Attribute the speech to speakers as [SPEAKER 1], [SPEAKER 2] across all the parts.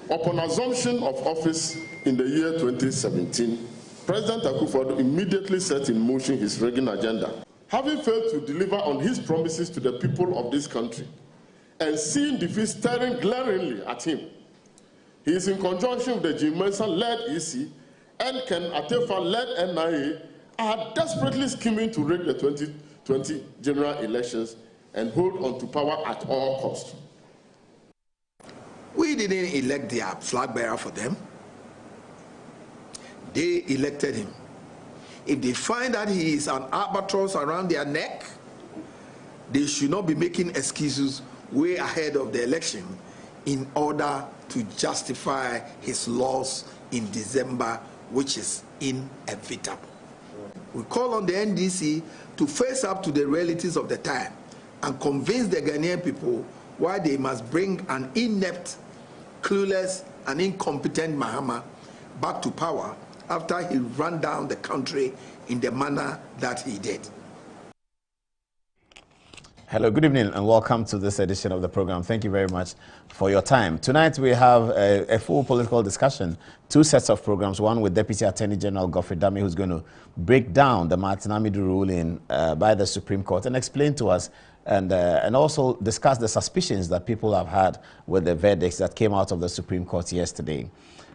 [SPEAKER 1] Upon assumption of office in the year 2017, President Akufo-Addo immediately set in motion his rigging agenda. Having failed to deliver on his promises to the people of this country, and seeing defeat staring glaringly at him, he is in conjunction with the Jim Mensah-led EC and Ken Atefa-led NIA are desperately scheming to rig the 2020 general elections and hold on to power at all costs.
[SPEAKER 2] We didn't elect their flag bearer for them. They elected him. If they find that he is an albatross around their neck, they should not be making excuses way ahead of the election in order to justify his loss in December, which is inevitable. We call on the NDC to face up to the realities of the time and convince the Ghanaian people why they must bring an inept, clueless, and incompetent Mahama back to power after he ran down the country in the manner that he did.
[SPEAKER 3] Hello, good evening, and welcome to this edition of the program. Thank you very much for your time. Tonight we have a full political discussion, two sets of programs, one with Deputy Attorney General Godfrey Dame, who's going to break down the Martin Amidu ruling by the Supreme Court and explain to us and also discuss the suspicions that people have had with the verdicts that came out of the Supreme Court yesterday.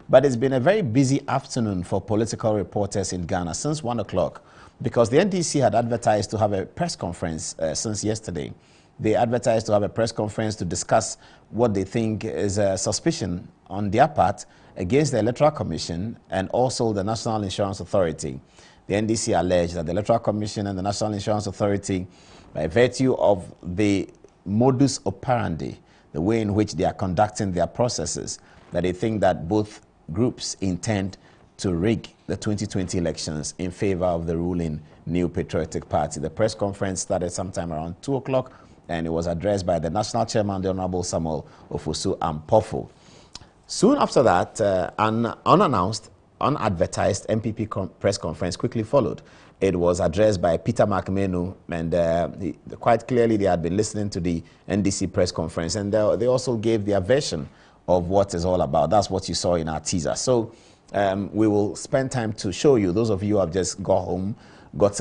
[SPEAKER 3] But it's been a very busy afternoon for political reporters in Ghana since 1 o'clock. Because the NDC had advertised to have a press conference since yesterday. They advertised to have a press conference to discuss what they think is a suspicion on their part against the Electoral Commission and also the National Insurance Authority. The NDC alleged that the Electoral Commission and the National Insurance Authority, by virtue of the modus operandi, the way in which they are conducting their processes, that they think that both groups intend to rig the 2020 elections in favor of the ruling New Patriotic Party. The press conference started sometime around 2 o'clock and it was addressed by the National Chairman, the Honorable Samuel Ofosu-Ampofo. Soon after that, an unannounced, unadvertised NPP press conference quickly followed. It was addressed by Peter McMenu, and quite clearly they had been listening to the NDC press conference, and they also gave their version of what it's all about. That's what you saw in our teaser. So we will spend time to show you, those of you who have just gotten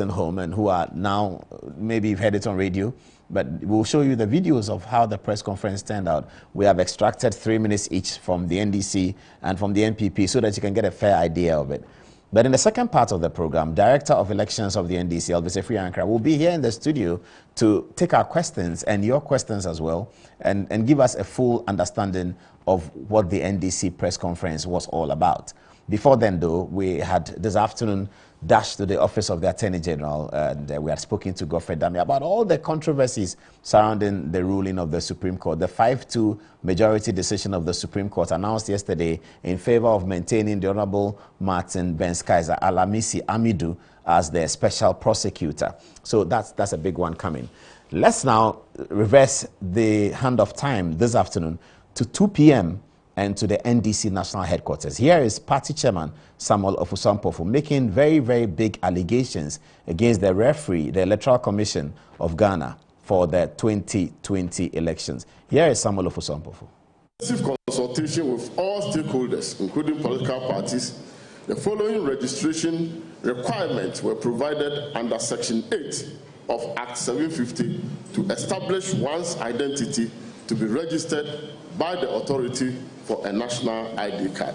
[SPEAKER 3] home and who are now, maybe you've heard it on radio, but we'll show you the videos of how the press conference turned out. We have extracted 3 minutes each from the NDC and from the NPP so that you can get a fair idea of it. But in the second part of the program, Director of Elections of the NDC, Elvis Efriankra, will be here in the studio to take our questions and your questions as well and give us a full understanding of what the NDC press conference was all about. Before then, though, we had this afternoon dashed to the office of the Attorney General and we had spoken to Godfrey Dame about all the controversies surrounding the ruling of the Supreme Court. The 5-2 majority decision of the Supreme Court announced yesterday in favor of maintaining the Honorable Martin Benskaiser Alamisi Amidu as their special prosecutor. So that's a big one coming. Let's now reverse the hand of time this afternoon to 2 p.m. and to the NDC National Headquarters. Here is Party Chairman Samuel Ofosu-Ampofo making very, very big allegations against the referee, the Electoral Commission of Ghana for the 2020 elections. Here is Samuel Ofosu-Ampofo.
[SPEAKER 1] Consultation with all stakeholders, including political parties, the following registration requirements were provided under Section 8 of Act 750 to establish one's identity to be registered by the authority for a national ID card.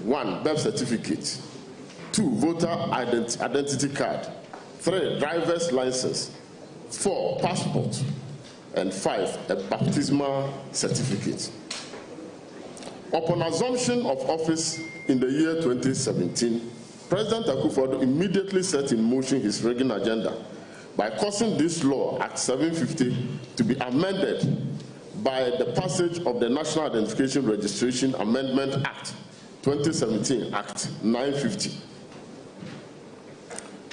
[SPEAKER 1] 1, birth certificate. 2, voter identity card. 3, driver's license. 4, passport. And 5, a baptismal certificate. Upon assumption of office in the year 2017, President Akufo-Addo immediately set in motion his rigging agenda by causing this law, Act 750, to be amended by the passage of the National Identification Registration Amendment Act 2017, Act 950.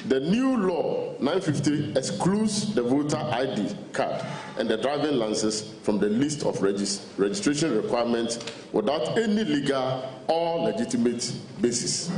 [SPEAKER 1] The new law 950 excludes the voter ID card and the driving license from the list of registration requirements without any legal or legitimate basis.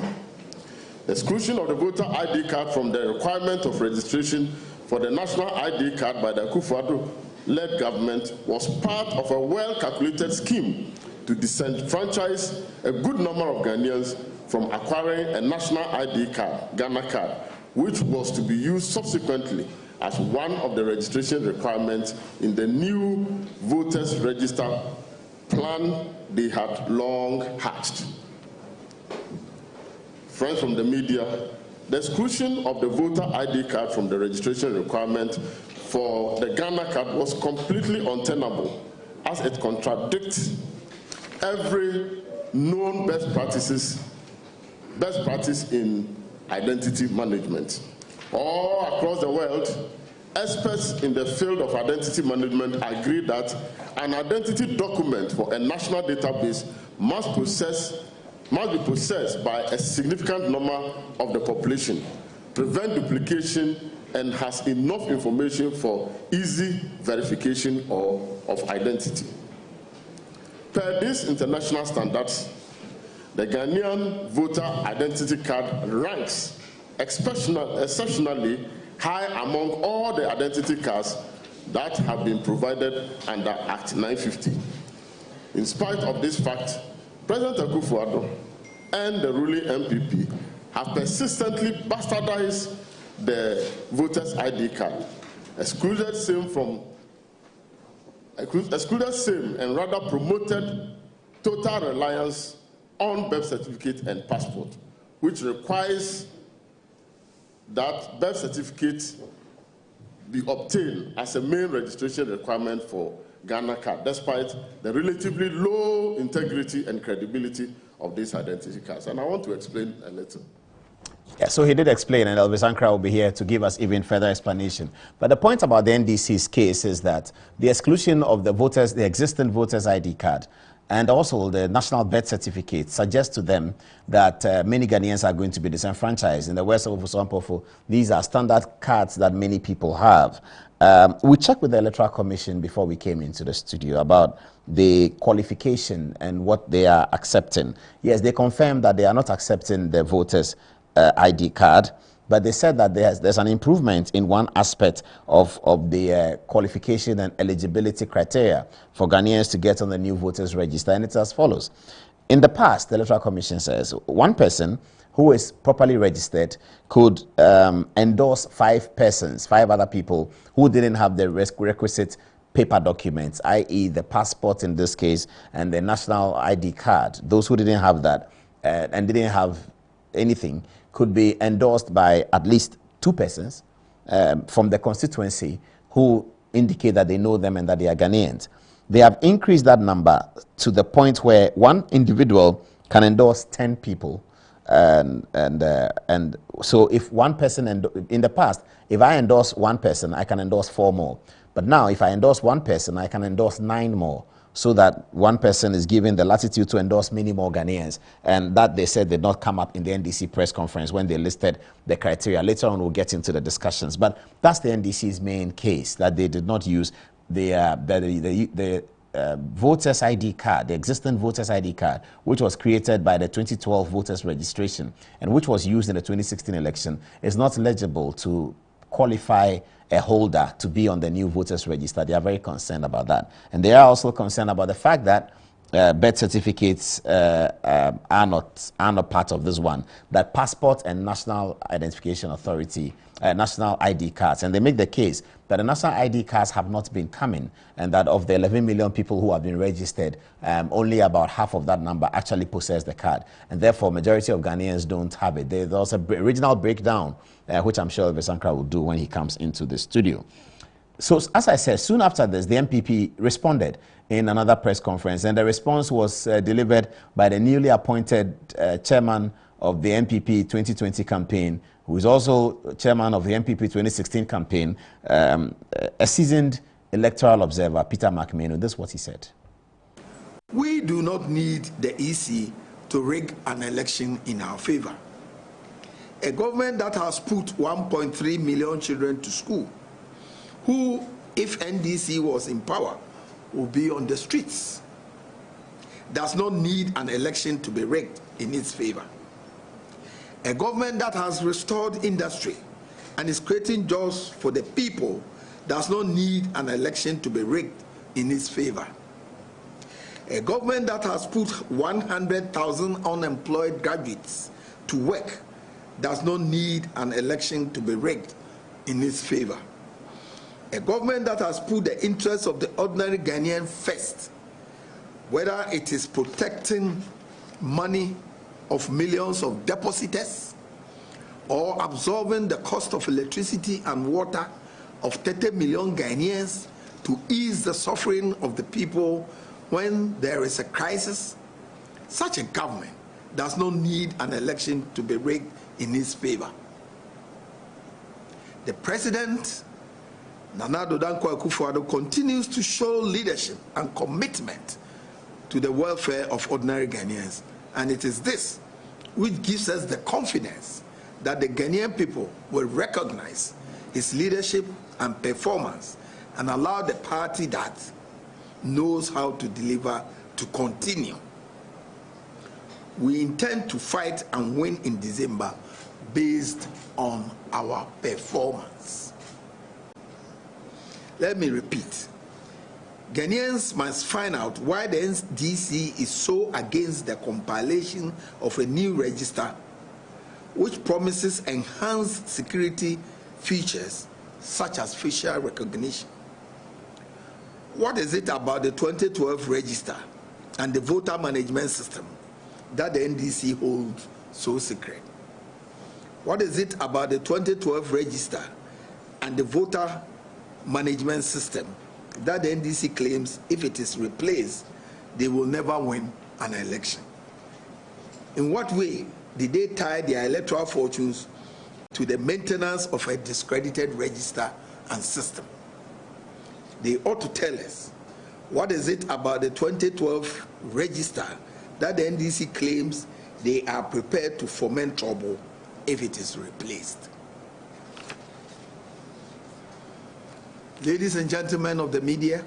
[SPEAKER 1] The exclusion of the voter ID card from the requirement of registration for the national ID card by the Akufo-Addo led government was part of a well-calculated scheme to disenfranchise a good number of Ghanaians from acquiring a national ID card, Ghana card, which was to be used subsequently as one of the registration requirements in the new voters register plan they had long hatched. Friends from the media, the exclusion of the voter ID card from the registration requirement for the Ghana card was completely untenable, as it contradicts every known best practice in identity management. All across the world, experts in the field of identity management agree that an identity document for a national database must be possessed by a significant number of the population, prevent duplication, and has enough information for easy verification of identity. Per these international standards, the Ghanaian voter identity card ranks exceptionally high among all the identity cards that have been provided under Act 950. In spite of this fact, President Akufo-Addo and the ruling NPP have persistently bastardized the voters' ID card, excluded same and rather promoted total reliance on birth certificate and passport, which requires that birth certificate be obtained as a main registration requirement for Ghana card, despite the relatively low integrity and credibility of these identity cards. And I want to explain a little.
[SPEAKER 3] Yeah, so he did explain, and Elvis Ankara will be here to give us even further explanation. But the point about the NDC's case is that the exclusion of the existing voters' ID card, and also the national birth certificate suggests to them that many Ghanaians are going to be disenfranchised. In the West of Ofuso, these are standard cards that many people have. We checked with the Electoral Commission before we came into the studio about the qualification and what they are accepting. Yes, they confirmed that they are not accepting the voters' ID card, but they said that there's an improvement in one aspect of the qualification and eligibility criteria for Ghanaians to get on the new voters register, and it's as follows. In the past, the Electoral Commission says one person who is properly registered could endorse five other people who didn't have the requisite paper documents, i.e. the passport in this case and the national ID card. Those who didn't have that and didn't have anything could be endorsed by at least two persons from the constituency who indicate that they know them and that they are Ghanaians. They have increased that number to the point where one individual can endorse 10 people. And so if one person, in the past, if I endorse one person, I can endorse 4 more. But now if I endorse one person, I can endorse 9 more, so that one person is given the latitude to endorse many more Ghanaians. And that, they said, did not come up in the NDC press conference when they listed the criteria. Later on, we'll get into the discussions. But that's the NDC's main case, that they did not use the voters' ID card, the existing voters' ID card, which was created by the 2012 voters registration and which was used in the 2016 election, is not legible to qualify a holder to be on the new voters register. They are very concerned about that. And they are also concerned about the fact that birth certificates are not part of this one, that passport and National Identification Authority, national ID cards, and they make the case that the national ID cards have not been coming, and that of the 11 million people who have been registered, only about half of that number actually possess the card, and therefore majority of Ghanaians don't have it. There's also an original breakdown, which I'm sure Elvis Ankara will do when he comes into the studio. So, as I said, soon after this, the NPP responded in another press conference, and the response was delivered by the newly appointed chairman of the NPP 2020 campaign, who is also chairman of the NPP 2016 campaign, a seasoned electoral observer, Peter McMahon. This is what he said.
[SPEAKER 2] We do not need the EC to rig an election in our favor. A government that has put 1.3 million children to school, who, if NDC was in power, will be on the streets, does not need an election to be rigged in its favor. A government that has restored industry and is creating jobs for the people does not need an election to be rigged in its favor. A government that has put 100,000 unemployed graduates to work does not need an election to be rigged in its favor. A government that has put the interests of the ordinary Ghanaian first, whether it is protecting money of millions of depositors or absorbing the cost of electricity and water of 30 million Ghanaians to ease the suffering of the people when there is a crisis, such a government does not need an election to be rigged in its favor. The president, Nana Addo Dankwa Akufo-Addo, continues to show leadership and commitment to the welfare of ordinary Ghanaians, and it is this which gives us the confidence that the Ghanaian people will recognize his leadership and performance and allow the party that knows how to deliver to continue. We intend to fight and win in December based on our performance. Let me repeat. Ghanaians must find out why the NDC is so against the compilation of a new register which promises enhanced security features such as facial recognition. What is it about the 2012 register and the voter management system that the NDC holds so secret? What is it about the 2012 register and the voter management system that the NDC claims if it is replaced, they will never win an election? In what way did they tie their electoral fortunes to the maintenance of a discredited register and system? They ought to tell us what is it about the 2012 register that the NDC claims they are prepared to foment trouble if it is replaced. Ladies and gentlemen of the media,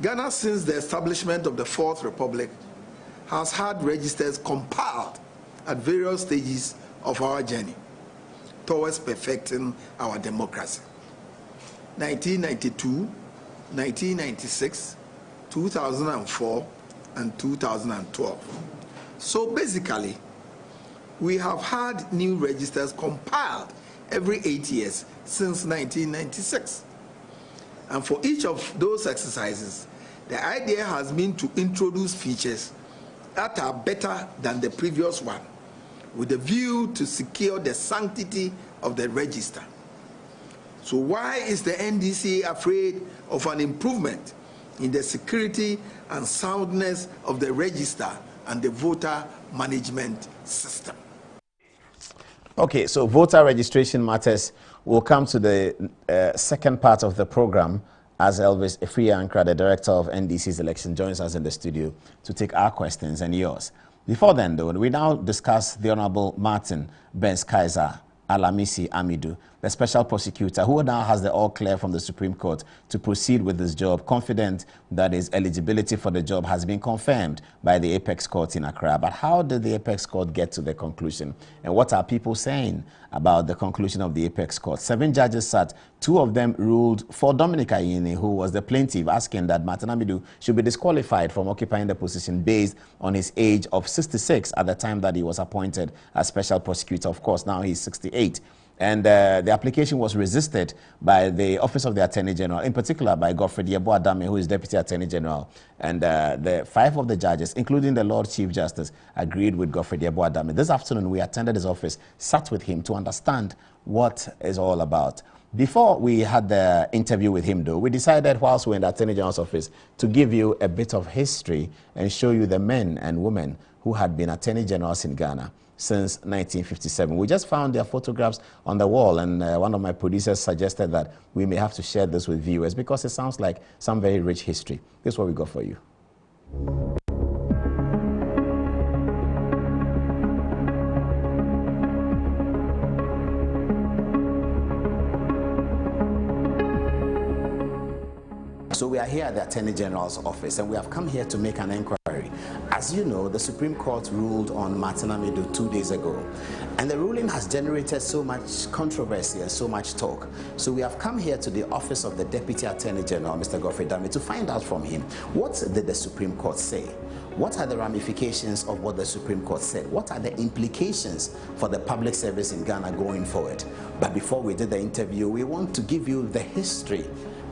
[SPEAKER 2] Ghana, since the establishment of the Fourth Republic, has had registers compiled at various stages of our journey towards perfecting our democracy. 1992, 1996, 2004, and 2012. So basically, we have had new registers compiled every 8 years since 1996. And for each of those exercises, the idea has been to introduce features that are better than the previous one, with a view to secure the sanctity of the register. So why is the NDC afraid of an improvement in the security and soundness of the register and the voter management system?
[SPEAKER 3] Okay, so voter registration matters. We'll come to the second part of the program as Elvis Efriankra, the director of NDC's election, joins us in the studio to take our questions and yours. Before then, though, we now discuss the Honorable Martin Benz-Kaiser Alamisi Amidu, the special prosecutor who now has the all clear from the Supreme Court to proceed with his job, confident that his eligibility for the job has been confirmed by the Apex Court in Accra. But how did the Apex Court get to the conclusion? And what are people saying about the conclusion of the Apex Court? 7 judges sat. 2 of them ruled for Dominic Ayine, who was the plaintiff, asking that Martin Amidu should be disqualified from occupying the position based on his age of 66 at the time that he was appointed as special prosecutor. Of course, now he's 68. And the application was resisted by the Office of the Attorney General, in particular by Godfrey Adom-Otchere, who is Deputy Attorney General. And the 5 of the judges, including the Lord Chief Justice, agreed with Godfrey Adom-Otchere. This afternoon, we attended his office, sat with him to understand what it's all about. Before we had the interview with him, though, we decided, whilst we were in the Attorney General's office, to give you a bit of history and show you the men and women who had been Attorney Generals in Ghana since 1957. We just found their photographs on the wall, and one of my producers suggested that we may have to share this with viewers because it sounds like some very rich history. This is what we got for you. So we are here at the Attorney General's office, and we have come here to make an inquiry As you know, the Supreme Court ruled on Martin Amidu 2 days ago, and the ruling has generated so much controversy and so much talk. So we have come here to the office of the Deputy Attorney General, Mr. Godfrey Dame, to find out from him, what did the Supreme Court say? What are the ramifications of what the Supreme Court said? What are the implications for the public service in Ghana going forward? But before we did the interview, we want to give you the history,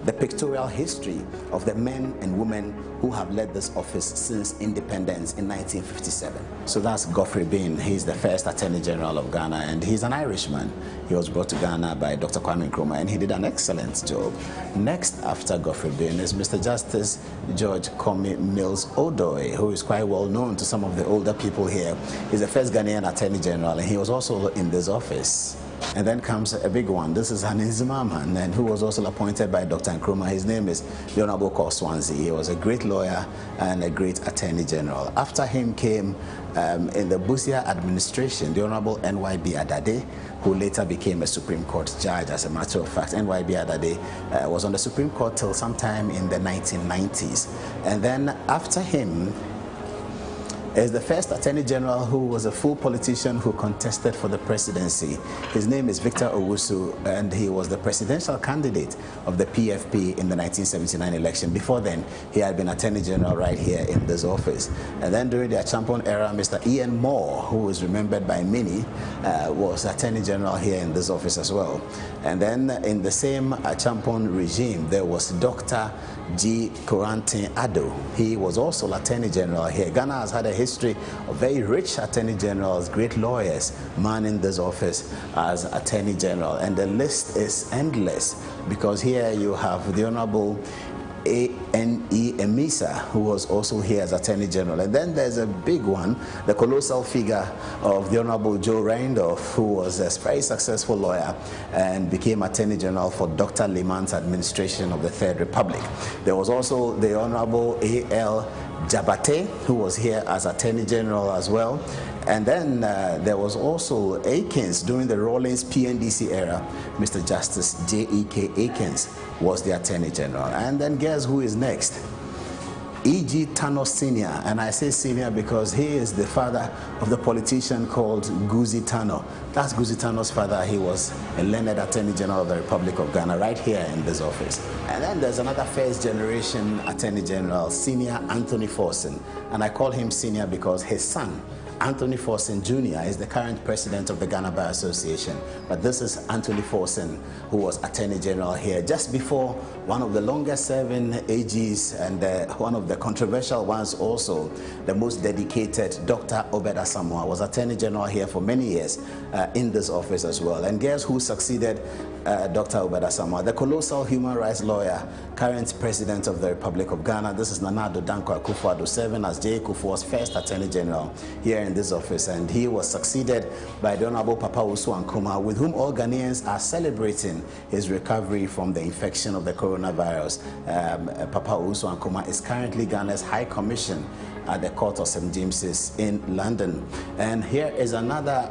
[SPEAKER 3] the pictorial history of the men and women who have led this office since independence in 1957. So that's Godfrey Bin. He's the first Attorney General of Ghana, and he's an Irishman. He was brought to Ghana by Dr. Kwame Nkrumah, and he did an excellent job. Next after Godfrey Bin is Mr. Justice George Komi Mills Odoi, who is quite well known to some of the older people here. He's the first Ghanaian Attorney General, and he was also in this office. And then comes a big one. This is Hanin Zimmerman, and who was also appointed by Dr. Nkrumah. His name is the Honorable Kor Swansea. He was a great lawyer and a great Attorney General. After him came, in the Busia administration, the Honorable NYB Adade, who later became a Supreme Court judge. As a matter of fact, NYB Adade was on the Supreme Court till sometime in the 1990s. And then after him is the first Attorney General who was a full politician who contested for the presidency. His name is Victor Owusu, and he was the presidential candidate of the PFP in the 1979 election. Before then, he had been Attorney General right here in this office. And then during the Achampon era, Mr. Ian Moore, who is remembered by many, was Attorney General here in this office as well. And then in the same Achampon regime, there was Dr. G. Korantin Addo. He was also Attorney General here. Ghana has had a history of very rich Attorney Generals, great lawyers manning this office as Attorney General. And the list is endless, because here you have the Honorable A.N.E. Emisa, who was also here as Attorney General. And then there's a big one, the colossal figure of the Honorable Joe Reindorf, who was a very successful lawyer and became Attorney General for Dr. Liman's administration of the Third Republic. There was also the Honorable A.L. Jabate, who was here as Attorney General as well. And then there was also Akins during the Rawlings PNDC era. Mr. Justice J.E.K. Akins was the Attorney General. And then guess who is next? E.G. Tano Sr., and I say senior because he is the father of the politician called Guzi Tano. That's Guzi Tano's father. He was a learned Attorney General of the Republic of Ghana right here in this office. And then there's another first generation Attorney General, Senior Anthony Forson. And I call him senior because his son, Anthony Forson Jr. is the current president of the Ghana Bar Association. But this is Anthony Forson, who was Attorney General here just before one of the longest serving AGs and one of the controversial ones also, the most dedicated, Dr. Obed Asamoah, was Attorney General here for many years in this office as well. And guess who succeeded Dr. Obed Asamoah? The colossal human rights lawyer, current president of the Republic of Ghana. This is Nana Addo Dankwa Akufo-Addo, serving as J. Kufuor's first Attorney General here in this office, and he was succeeded by the Honorable Papa Usu Nkrumah, with whom all Ghanaians are celebrating his recovery from the infection of the coronavirus. Papa Usu Nkrumah is currently Ghana's High Commission at the Court of St. James's in London. And here is another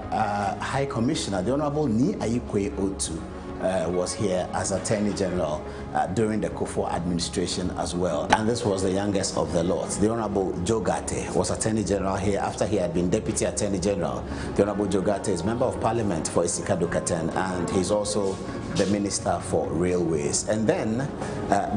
[SPEAKER 3] High Commissioner, the Honorable Ni Ayikwe Otu. Was here as Attorney General during the Kufuor administration as well. And this was the youngest of the lords. The Honorable Joe Gate was Attorney General here after he had been Deputy Attorney General. The Honorable Joe Gate is Member of Parliament for Isikado Katen, and he's also the Minister for Railways. And then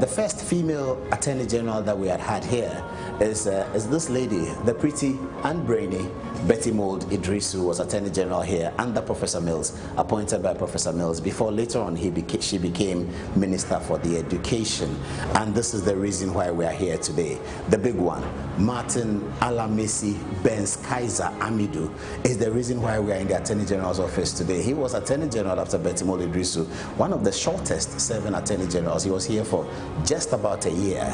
[SPEAKER 3] the first female Attorney General that we had here is this lady, the pretty and brainy Betty Mould Idrisu, was Attorney General here under Professor Mills, appointed by Professor Mills, before later on she became Minister for the Education. And this is the reason why we are here today. The big one, Martin Alamesi Benz Kaiser Amidu, is the reason why we are in the Attorney General's office today. He was Attorney General after Betty Mould Idrisu, one of the shortest serving Attorney Generals. He was here for just about a year.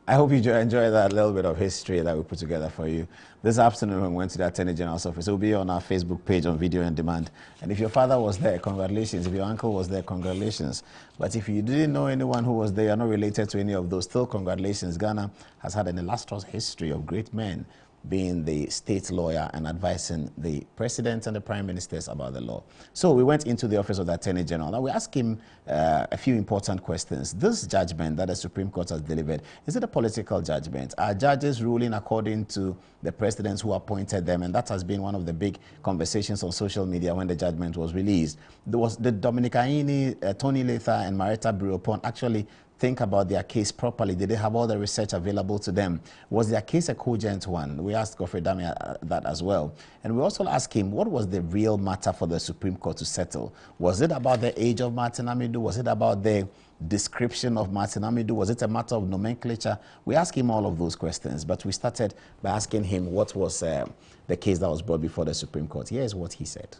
[SPEAKER 3] I hope you enjoy that little bit of history that we put together for you. This afternoon, when we went to the Attorney General's office, it will be on our Facebook page on video on demand. And if your father was there, congratulations. If your uncle was there, congratulations. But if you didn't know anyone who was there, you're not related to any of those, still congratulations. Ghana has had an illustrious history of great men being the state lawyer and advising the president and the prime ministers about the law. So we went into the office of the Attorney General. Now we asked him a few important questions. This judgment that the Supreme Court has delivered, is it a political judgment? Are judges ruling according to the presidents who appointed them? And that has been one of the big conversations on social media when the judgment was released. There was the Dominic Aini, Tony Letha, and Marita Briopon actually think about their case properly? Did they have all the research available to them? Was their case a cogent one? We asked Godfrey Dami that as well. And we also asked him, what was the real matter for the Supreme Court to settle? Was it about the age of Martin Amidu? Was it about the description of Martin Amidu? Was it a matter of nomenclature? We asked him all of those questions, but we started by asking him what was the case that was brought before the Supreme Court. Here's what he said.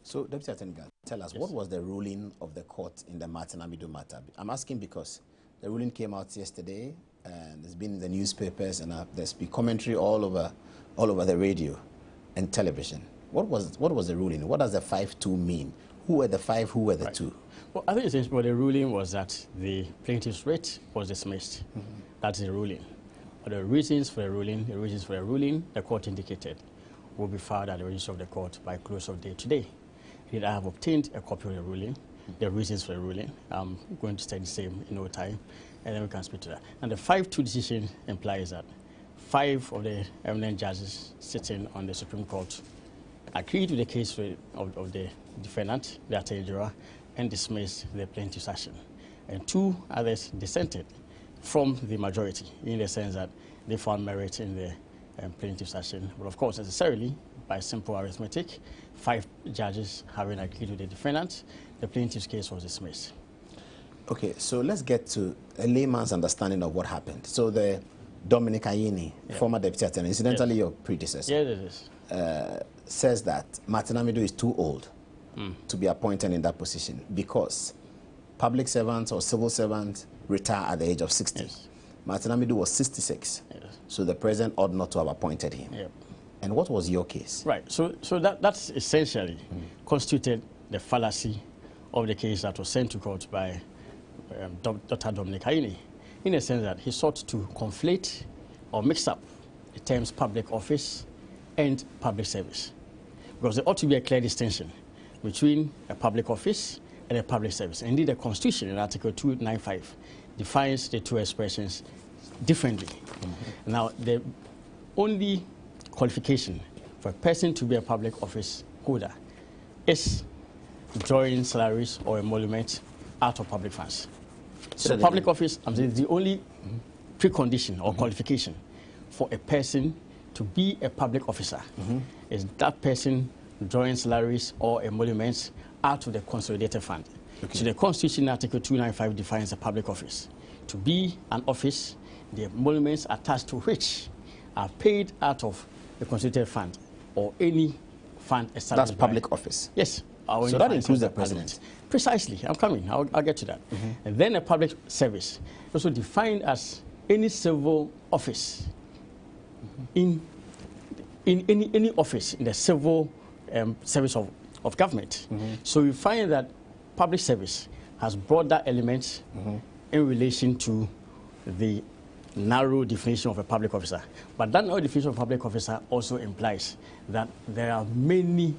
[SPEAKER 3] So, Deputy Attorney General, tell us, what was the ruling of the court in the Martin Amidu matter? I'm asking because the ruling came out yesterday, and it's been in the newspapers, and there's been commentary all over the radio and television. What was the ruling? What does the 5-2 mean? Who were the 5? Who were the 2? Well,
[SPEAKER 4] I think essentially the ruling was that the plaintiff's writ was dismissed. That's the ruling. But the reasons for the ruling, the court indicated will be filed at the register of the court by close of day today. I have obtained a copy of the ruling, the reasons for the ruling. I'm going to study the same in no time, and then we can speak to that. And the 5-2 decision implies that 5 of the eminent judges sitting on the Supreme Court agreed with the case of the defendant, the Attorney General, and dismissed the plaintiff's action. And 2 others dissented from the majority, in the sense that they found merit in the plaintiff's action. But of course, necessarily, by simple arithmetic, 5 judges having agreed with the defendant, the plaintiff's case was dismissed.
[SPEAKER 3] Okay, so let's get to a layman's understanding of what happened. So the Dominic Aini, former Deputy Attorney, incidentally your predecessor,
[SPEAKER 4] it is.
[SPEAKER 3] Says that Martin Amidu is too old to be appointed in that position because public servants or civil servants retire at the age of 60.
[SPEAKER 4] Yes.
[SPEAKER 3] Martin Amidu was 66, so the president ought not to have appointed him.
[SPEAKER 4] Yep. And
[SPEAKER 3] what was your case?
[SPEAKER 4] Right, so that's essentially constituted the fallacy of the case that was sent to court by Dr. Dominic Aini, in the sense that he sought to conflate or mix up the terms public office and public service. Because there ought to be a clear distinction between a public office and a public service. Indeed, the Constitution in Article 295 defines the two expressions differently. Now, the only qualification for a person to be a public office holder is drawing salaries or emoluments out of public funds. So public office, I'm saying, the only precondition or qualification for a person to be a public officer is that person drawing salaries or emoluments out of the consolidated fund. Okay. So the Constitution, Article 295, defines a public office. To be an office, the emoluments attached to which are paid out of the consolidated fund or any fund established.
[SPEAKER 3] That's public office?
[SPEAKER 4] Yes.
[SPEAKER 3] So that includes the president?
[SPEAKER 4] Precisely. I'm coming. I'll get to that. And then a public service, also defined as any civil office in any office in the civil service of government. So we find that public service has broader elements in relation to the narrow definition of a public officer. But that narrow definition of a public officer also implies that there are many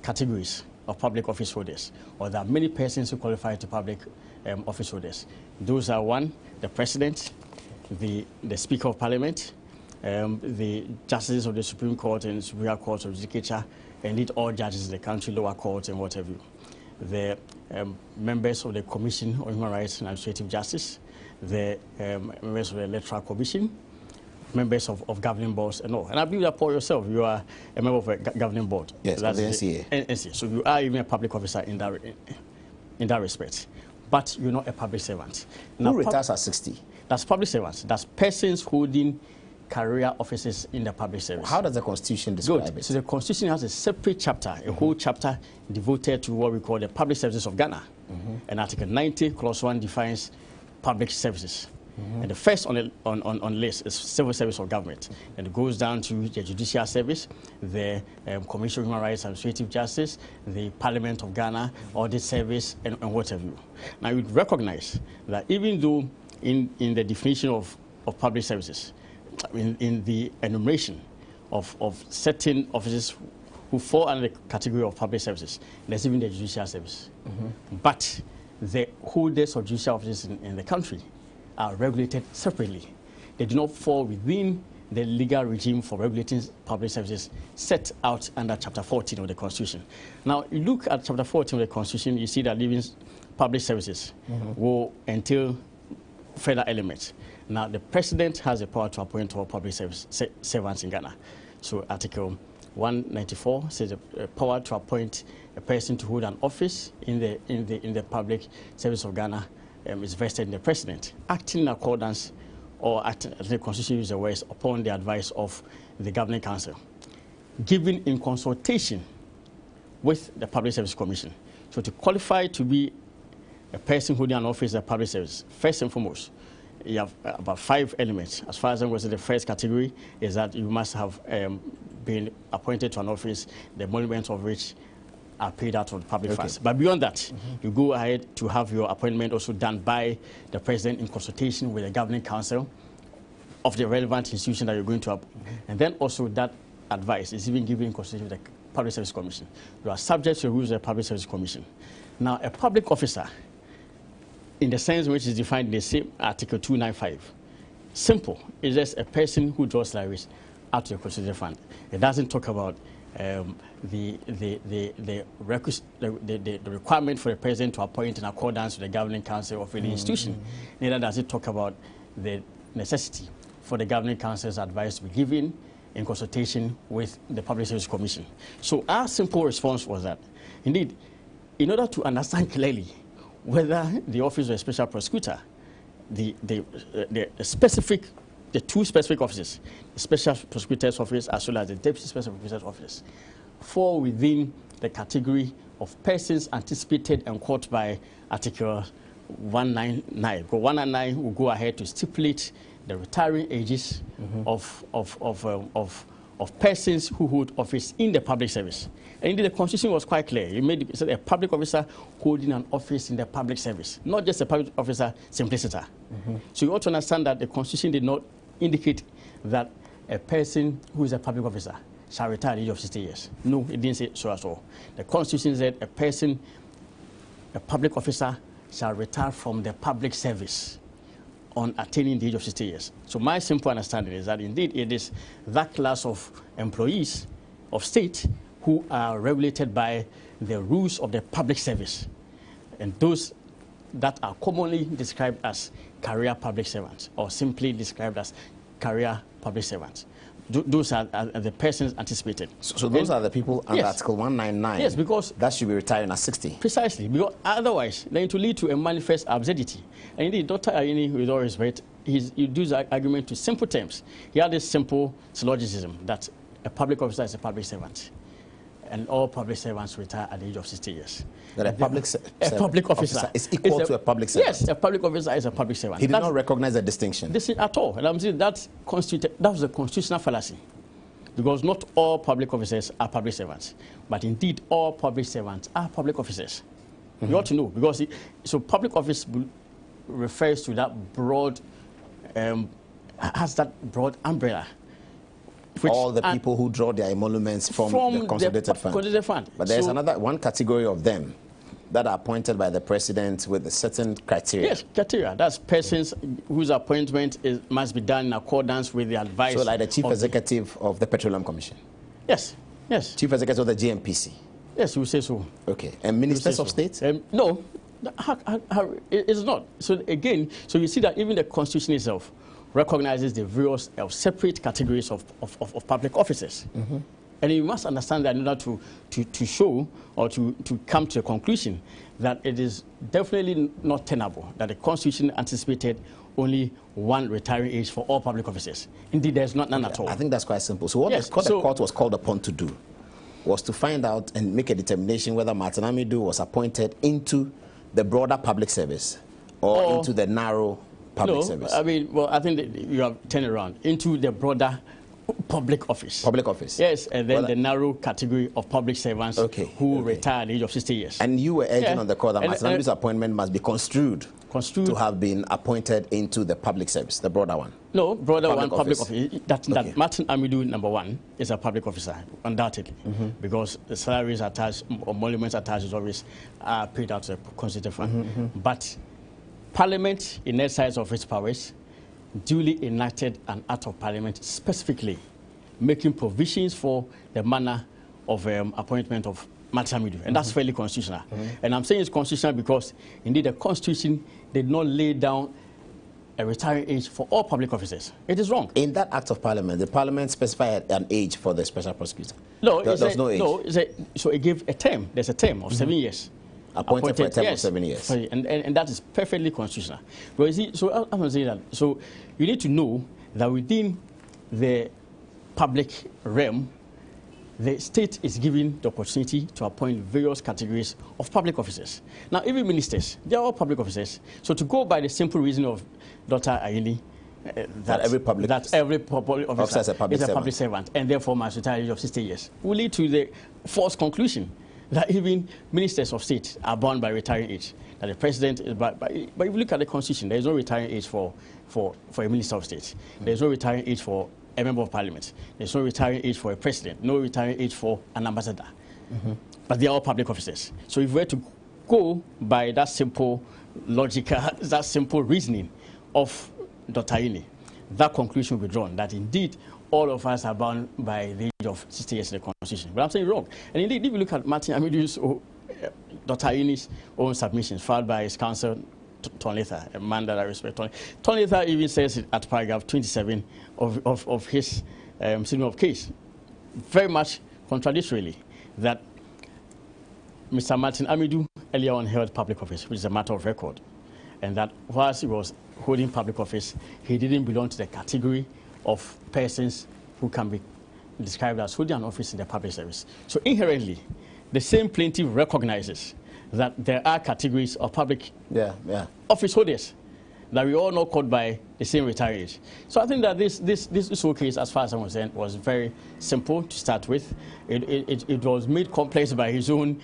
[SPEAKER 4] categories of public office holders, or there are many persons who qualify to public office holders. Those are 1, the president, the Speaker of Parliament, the justices of the Supreme Court and Superior Court of Justification, and indeed all judges in the country, lower courts and what have you. The members of the Commission on Human Rights and Administrative Justice, the members of the Electoral Commission, members of governing boards and all. And I believe that, Paul, yourself, you are a member of a governing board.
[SPEAKER 3] Yes,
[SPEAKER 4] so that's
[SPEAKER 3] the NCA.
[SPEAKER 4] NCA. So you are even a public officer in that respect. But you're not a public servant.
[SPEAKER 3] Now, who retires at 60?
[SPEAKER 4] That's public servants. That's persons holding career offices in the public service.
[SPEAKER 3] How does the Constitution describe it?
[SPEAKER 4] So the Constitution has a separate chapter, a whole chapter devoted to what we call the public services of Ghana. And Article 90, Clause 1 defines public services. And the first on the list is civil service of government. And it goes down to the judicial service, the Commission on Human Rights and Administrative Justice, the Parliament of Ghana, audit service, and what have you. Now, you would recognize that even though in the definition of public services, in the enumeration of certain offices who fall under the category of public services, there's even the judicial service. But the holders of judicial offices in the country are regulated separately. They do not fall within the legal regime for regulating public services set out under Chapter 14 of the Constitution. Now, you look at Chapter 14 of the Constitution, you see that living public services will entail further elements. Now, the President has the power to appoint all public servants in Ghana. So, Article 194 says the power to appoint a person to hold an office in the public service of Ghana is vested in the President, acting in accordance, or acting, as the Constitution uses the words, upon the advice of the Governing Council, given in consultation with the Public Service Commission. So to qualify to be a person holding an office in the public service, first and foremost, you have about 5 elements. As far as I'm concerned, the first category is that you must have been appointed to an office, the emoluments of which are paid out of the public funds. But beyond that, you go ahead to have your appointment also done by the President in consultation with the Governing Council of the relevant institution that you're going to and then also that advice is even given in consultation with the Public Service Commission. You are subject to the rules of the Public Service Commission. Now, a public officer, in the sense which is defined in the same Article 295, simple, is just a person who draws salaries out of the constitutional fund. It doesn't talk about the requirement for the President to appoint in accordance with the Governing Council of any institution. Neither does it talk about the necessity for the Governing Council's advice to be given in consultation with the Public Service Commission. So our simple response was that, indeed, in order to understand clearly whether the Office of a Special Prosecutor, the two specific offices, the Special Prosecutor's Office as well as the Deputy Special Prosecutor's Office, fall within the category of persons anticipated and caught by Article 199. Because 199 will go ahead to stipulate the retiring ages of persons who hold office in the public service. And indeed, the Constitution was quite clear. It said a public officer holding an office in the public service, not just a public officer simpliciter. So you ought to understand that the Constitution did not indicate that a person who is a public officer shall retire at the age of 60 years. No, it didn't say so at all. The Constitution said a public officer shall retire from the public service on attaining the age of 60 years. So my simple understanding is that indeed it is that class of employees of state who are regulated by the rules of the public service, and those that are commonly described as career public servants, or simply described as career public servants. Those are the persons anticipated. So
[SPEAKER 3] those are the people under Article 199.
[SPEAKER 4] Yes, because
[SPEAKER 3] that should be retiring at 60.
[SPEAKER 4] Precisely, because otherwise, then it will lead to a manifest absurdity. And indeed, Dr. Ayini, with all respect, he does argument to simple terms. He had this simple syllogism that a public officer is a public servant, and all public servants retire at the age of 60 years.
[SPEAKER 3] That a public
[SPEAKER 4] officer
[SPEAKER 3] is equal to a public servant.
[SPEAKER 4] Yes, a public officer is a public servant.
[SPEAKER 3] He did not recognize the distinction.
[SPEAKER 4] This is at all. And I'm saying that was a constitutional fallacy, because not all public officers are public servants, but indeed all public servants are public officers. You ought to know, because so public office refers to that broad, has that broad umbrella.
[SPEAKER 3] All the people who draw their emoluments from the consolidated fund. But there's another one category of them that are appointed by the President with a certain criteria.
[SPEAKER 4] Yes, criteria. That's persons whose appointment must be done in accordance with the advice.
[SPEAKER 3] So like the Chief Executive of the Petroleum Commission?
[SPEAKER 4] Yes, yes.
[SPEAKER 3] Chief Executive of the GMPC?
[SPEAKER 4] Yes, you would say so.
[SPEAKER 3] Okay. And Ministers of State?
[SPEAKER 4] No, it's not. So again, so you see that even the Constitution itself recognizes the various separate categories of public officers. And you must understand that in order to show or to come to a conclusion that it is definitely not tenable that the Constitution anticipated only one retiring age for all public officers. Indeed, there's none at all.
[SPEAKER 3] I think that's quite simple. So what the court was called upon to do was to find out and make a determination whether Martin Amidu was appointed into the broader public service or into the narrow public service?
[SPEAKER 4] I mean, well, I think that you have turned around into the broader public office.
[SPEAKER 3] Public office.
[SPEAKER 4] Yes, and then the narrow category of public servants who retire at the age of 60 years.
[SPEAKER 3] And you were urging on the call that Martin Amidu's appointment must be construed to have been appointed into the public service, the broader one.
[SPEAKER 4] No, broader one, public office. That Martin Amidu, number one, is a public officer, undoubtedly, because the salaries attached or emoluments attached is always paid out to the constituent fund. But Parliament, in exercise of its powers, duly enacted an act of Parliament specifically making provisions for the manner of appointment of Martin Amidu, and that's fairly constitutional. And I'm saying it's constitutional because, indeed, the Constitution did not lay down a retiring age for all public officers. It is wrong.
[SPEAKER 3] In that Act of Parliament, the Parliament specified an age for the special prosecutor.
[SPEAKER 4] No,
[SPEAKER 3] there's no age.
[SPEAKER 4] No, so it gave a term. There's a term of 7 years.
[SPEAKER 3] Appointed for a term of 7 years.
[SPEAKER 4] And that is perfectly constitutional. But you see, so I'm saying that. So you need to know that within the public realm, the state is given the opportunity to appoint various categories of public officers. Now, even ministers, they are all public officers. So to go by the simple reason of Dr. Ayini, that every public officer is a public servant, and therefore must retire at the age of 60 years, will lead to the false conclusion that even ministers of state are bound by retiring age. That the president is but if you look at the Constitution, there is no retiring age for a minister of state. There is no retiring age for a member of parliament. There's no retiring age for a president, no retiring age for an ambassador. But they are all public officers. So if we were to go by that simple logical, that simple reasoning of Dr. Ayini, that conclusion will be drawn that indeed all of us are bound by the age of 60 years in the Constitution. But I'm saying wrong. And indeed, if you look at Martin Amidu's, Dr. Ayini's own submissions filed by his counsel, Tonletha, a man that I respect. Tonletha even says it at paragraph 27 of his statement of case, very much contradictorily, that Mr. Martin Amidu earlier on held public office, which is a matter of record, and that whilst he was holding public office, he didn't belong to the category of persons who can be described as holding an office in the public service. So inherently, the same plaintiff recognizes that there are categories of public office holders that we all know caught by the same retiree age. So I think that this whole case, as far as I'm concerned, was very simple to start with. It was made complex by his own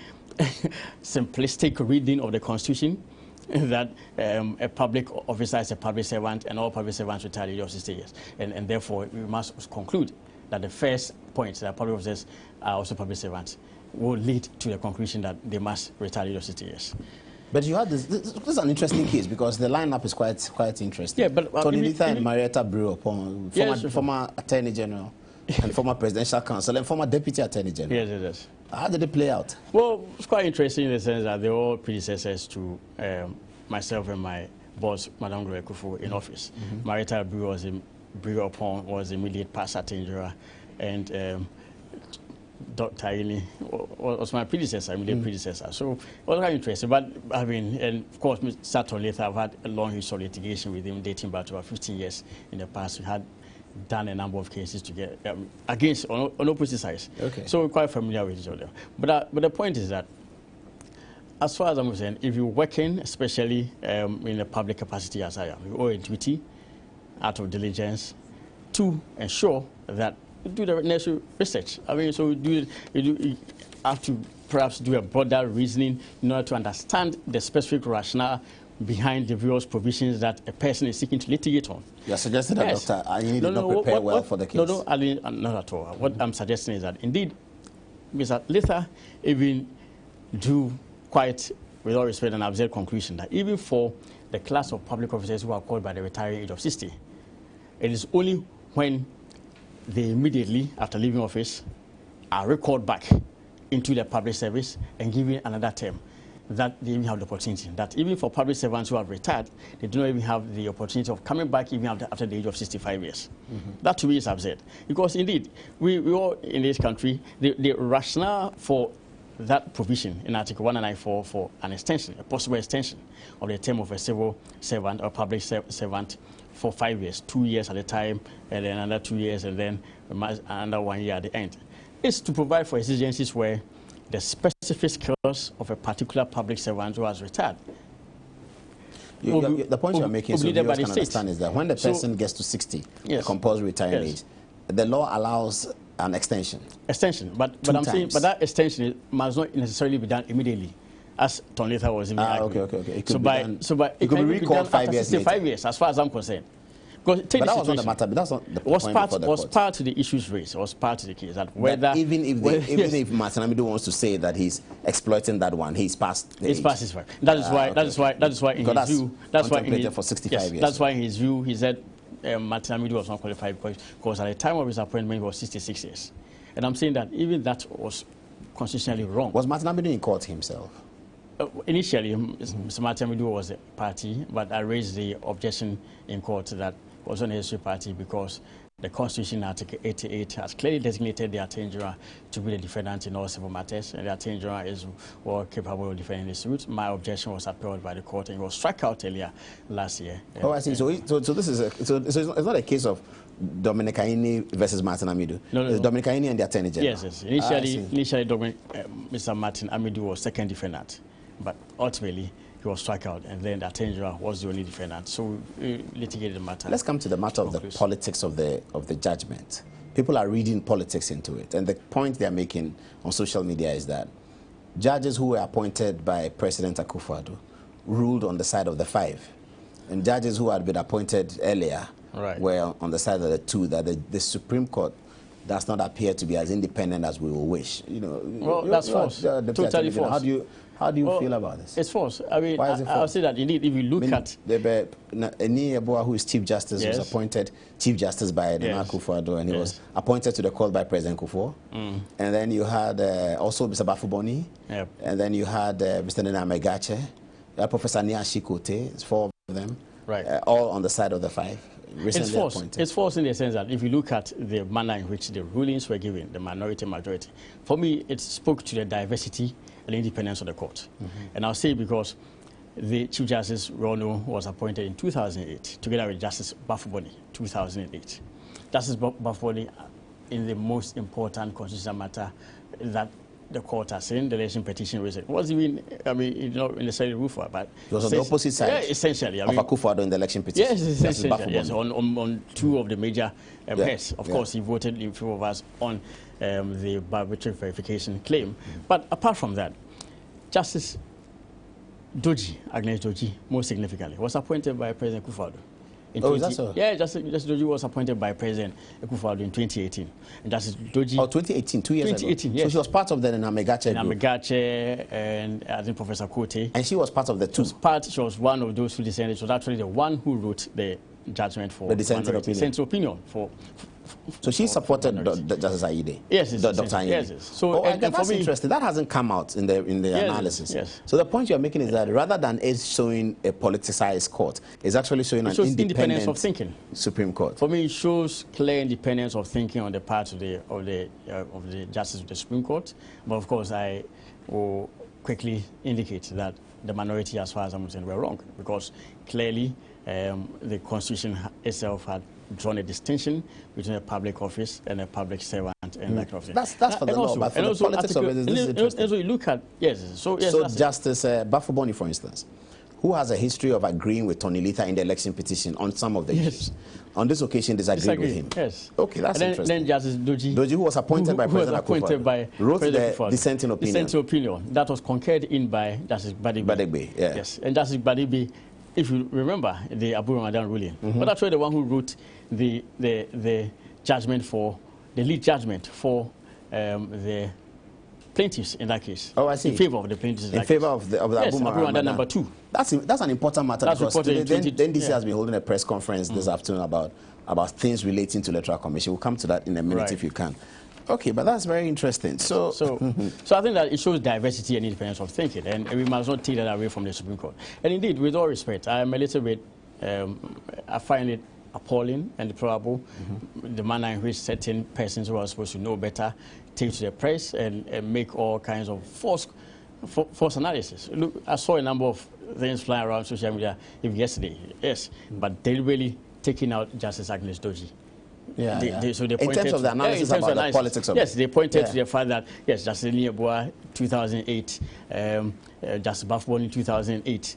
[SPEAKER 4] simplistic reading of the Constitution, that a public officer is a public servant and all public servants retire at the age of 60 years. And therefore, we must conclude that the first point, that public officers are also public servants, will lead to the conclusion that they must retire at the age of 60 years.
[SPEAKER 3] But you had this is an interesting case because the lineup is quite interesting.
[SPEAKER 4] Yeah, but
[SPEAKER 3] Tony Litha and Marietta Brewer, former Attorney General and former Presidential Counsel and former Deputy Attorney General.
[SPEAKER 4] Yes.
[SPEAKER 3] How did it play out?
[SPEAKER 4] Well, it's quite interesting in the sense that they're all predecessors to myself and my boss, Madame Gloria Kufu, in office. Marietta Brewer was immediate past Attorney General, and Dr. Ayini was my predecessor, immediate predecessor. So it was quite interesting. But I mean, and of course, Mr. Tonletha, I've had a long history of litigation with him, dating back to about 15 years in the past. We had done a number of cases together against on opposite sides. Okay. So we're quite familiar with each other. But the point is that, as far as I'm concerned, if you're working, especially in a public capacity as I am, you owe a duty out of diligence to ensure that you do the necessary research. I mean, so you have to perhaps do a broader reasoning in order to understand the specific rationale behind the various provisions that a person is seeking to litigate on.
[SPEAKER 3] You're suggesting that, Doctor, you need to prepare well for the case?
[SPEAKER 4] No, I mean, not at all. What I'm suggesting is that, indeed, Mr. Litha even drew quite, with all respect, an absurd conclusion that even for the class of public officers who are called by the retiring age of 60, it is only when they immediately, after leaving office, are recalled back into the public service and given another term that they even have the opportunity. That even for public servants who have retired, they do not even have the opportunity of coming back even after the age of 65 years. That to me is absurd. Because indeed, we all in this country, the rationale for that provision in Article 194 for an extension, a possible extension of the term of a civil servant or public servant for 5 years, 2 years at a time, and then another 2 years, and then another 1 year at the end, is to provide for exigencies where the specific skills of a particular public servant who has retired.
[SPEAKER 3] The point you're making, so viewers can understand, is that when the person gets to 60, the compulsory retirement age, the law allows an extension.
[SPEAKER 4] But I'm saying, but that extension must not necessarily be done immediately, as Tonlitha was even arguing.
[SPEAKER 3] Okay. It
[SPEAKER 4] could be recalled 5 years later. 5 years, as far as I'm concerned. But that was not the matter. But that's not the point before the court. Was part of the issues raised. Was part of the case that whether
[SPEAKER 3] even if Martin Amidu wants to say that he's exploiting that one, he's past the age.
[SPEAKER 4] He's past his time. That is why in his view. That's why for 65 years. That's why in his view he said Martin Amidu was not qualified because at the time of his appointment he was 66 years. And I'm saying that even that was constitutionally wrong.
[SPEAKER 3] Was Martin Amidu in court himself?
[SPEAKER 4] Initially, Mr. Martin Amidu was a party, but I raised the objection in court that was not a necessary party because the Constitution, Article 88, has clearly designated the Attorney General to be the defendant in all civil matters, and the Attorney General is well capable of defending the suit. My objection was upheld by the court, and it was struck out earlier last year.
[SPEAKER 3] Oh, I see. So this is it's not a case of Dominic Aini versus Martin Amidu.
[SPEAKER 4] No.
[SPEAKER 3] It's Dominic Aini and the Attorney General.
[SPEAKER 4] Yes. Initially, Mr. Martin Amidu was second defendant, but ultimately he was struck out, and then the Attorney General was the only defendant. So we litigated the matter.
[SPEAKER 3] Let's come to the matter of the politics of the judgment. People are reading politics into it, and the point they are making on social media is that judges who were appointed by President Akufo-Addo ruled on the side of the 5, and judges who had been appointed earlier were on the side of the 2. That the Supreme Court does not appear to be as independent as we will wish.
[SPEAKER 4] Well, that's false. Totally false.
[SPEAKER 3] How do you feel about this?
[SPEAKER 4] It's false. I mean, I'll say that indeed, if you look at
[SPEAKER 3] Eni Eboa, who is Chief Justice, was appointed Chief Justice by Nana Akufo-Addo, and he was appointed to the court by President Kufuor. And then you had also Mr. Bafuboni, and then you had Mr. Adom-Otchere, Professor Nia Shikote. It's 4 of them, all on the side of the 5.
[SPEAKER 4] It's false. It's false in the sense that if you look at the manner in which the rulings were given, the minority majority, for me, it spoke to the diversity and independence of the court. And I'll say because the Chief Justice Rono was appointed in 2008, together with Justice Bafuboni, 2008. Justice Bafuboni, in the most important constitutional matter that the court has seen, the election petition was even, not necessarily ruled for, but
[SPEAKER 3] it was on the opposite side.
[SPEAKER 4] Essentially.
[SPEAKER 3] Of Akufo-Addo in the election petition.
[SPEAKER 4] Yes, essentially. Yes, on 2 of the major heads. Of course, he voted in favor of us on the biometric verification claim. But apart from that, Justice Doji, Agnes Doji, most significantly, was appointed by President Akufo-Addo.
[SPEAKER 3] Is that so?
[SPEAKER 4] Yeah, Justice Doji was appointed by President Akufo-Addo in 2018. And Justice Doji...
[SPEAKER 3] 2018, 2 years
[SPEAKER 4] 2018,
[SPEAKER 3] ago.
[SPEAKER 4] Yes.
[SPEAKER 3] So she was part of the Adom-Otchere group.
[SPEAKER 4] Adom-Otchere and I think Professor Kote.
[SPEAKER 3] And she was part of the 2?
[SPEAKER 4] She was one of those who descended. She was actually the one who wrote the judgment for
[SPEAKER 3] the dissenting opinion. So she supported Justice Aide.
[SPEAKER 4] Yes,
[SPEAKER 3] Dr. Aide.
[SPEAKER 4] Yes. So
[SPEAKER 3] that's interesting. That hasn't come out in the analysis.
[SPEAKER 4] Yes.
[SPEAKER 3] So the point you're making is that rather than it showing a politicized court, it's actually showing an independence
[SPEAKER 4] of thinking.
[SPEAKER 3] Supreme Court.
[SPEAKER 4] For me, it shows clear independence of thinking on the part of the justice of the Supreme Court. But of course, I will quickly indicate that the minority, as far as I'm concerned, were wrong, because clearly the Constitution itself had drawn a distinction between a public office and a public servant and that kind of thing.
[SPEAKER 3] That's for the law, but for the politics of it, this is interesting.
[SPEAKER 4] And so you look at, so
[SPEAKER 3] Justice Bafuboni, for instance, who has a history of agreeing with Tony Litha in the election petition on some of the issues, on this occasion disagreed with him.
[SPEAKER 4] Yes.
[SPEAKER 3] Okay, that's interesting.
[SPEAKER 4] Then Justice Doji,
[SPEAKER 3] who was appointed by President Akufo-Addo, wrote the dissenting opinion.
[SPEAKER 4] Dissenting opinion that was concurred in by Justice Badegbe. Yes, and Justice Badegbe, if you remember the Abu Ramadan ruling, but actually the one who wrote the judgment for the lead judgment for the plaintiffs in that case.
[SPEAKER 3] Oh, I see.
[SPEAKER 4] In favor of the plaintiffs.
[SPEAKER 3] In favor of the
[SPEAKER 4] Abu Ramadan number 2.
[SPEAKER 3] That's an important matter, because the NDC has been holding a press conference this afternoon about things relating to Electoral Commission. We'll come to that in a minute if you can. Okay, but that's very interesting. So
[SPEAKER 4] I think that it shows diversity and independence of thinking, and we must not take that away from the Supreme Court. And indeed, with all respect, I am a little bit, I find it appalling and deplorable, the manner in which certain persons who are supposed to know better take to the press and make all kinds of false analysis. Look, I saw a number of things flying around social media even yesterday, but deliberately taking out Justice Agnes Doji. So they
[SPEAKER 3] in terms of the analysis about the politics of
[SPEAKER 4] yes, they pointed to the fact that, yes, Justice Lieboa 2008, Justice Bafbon in 2008,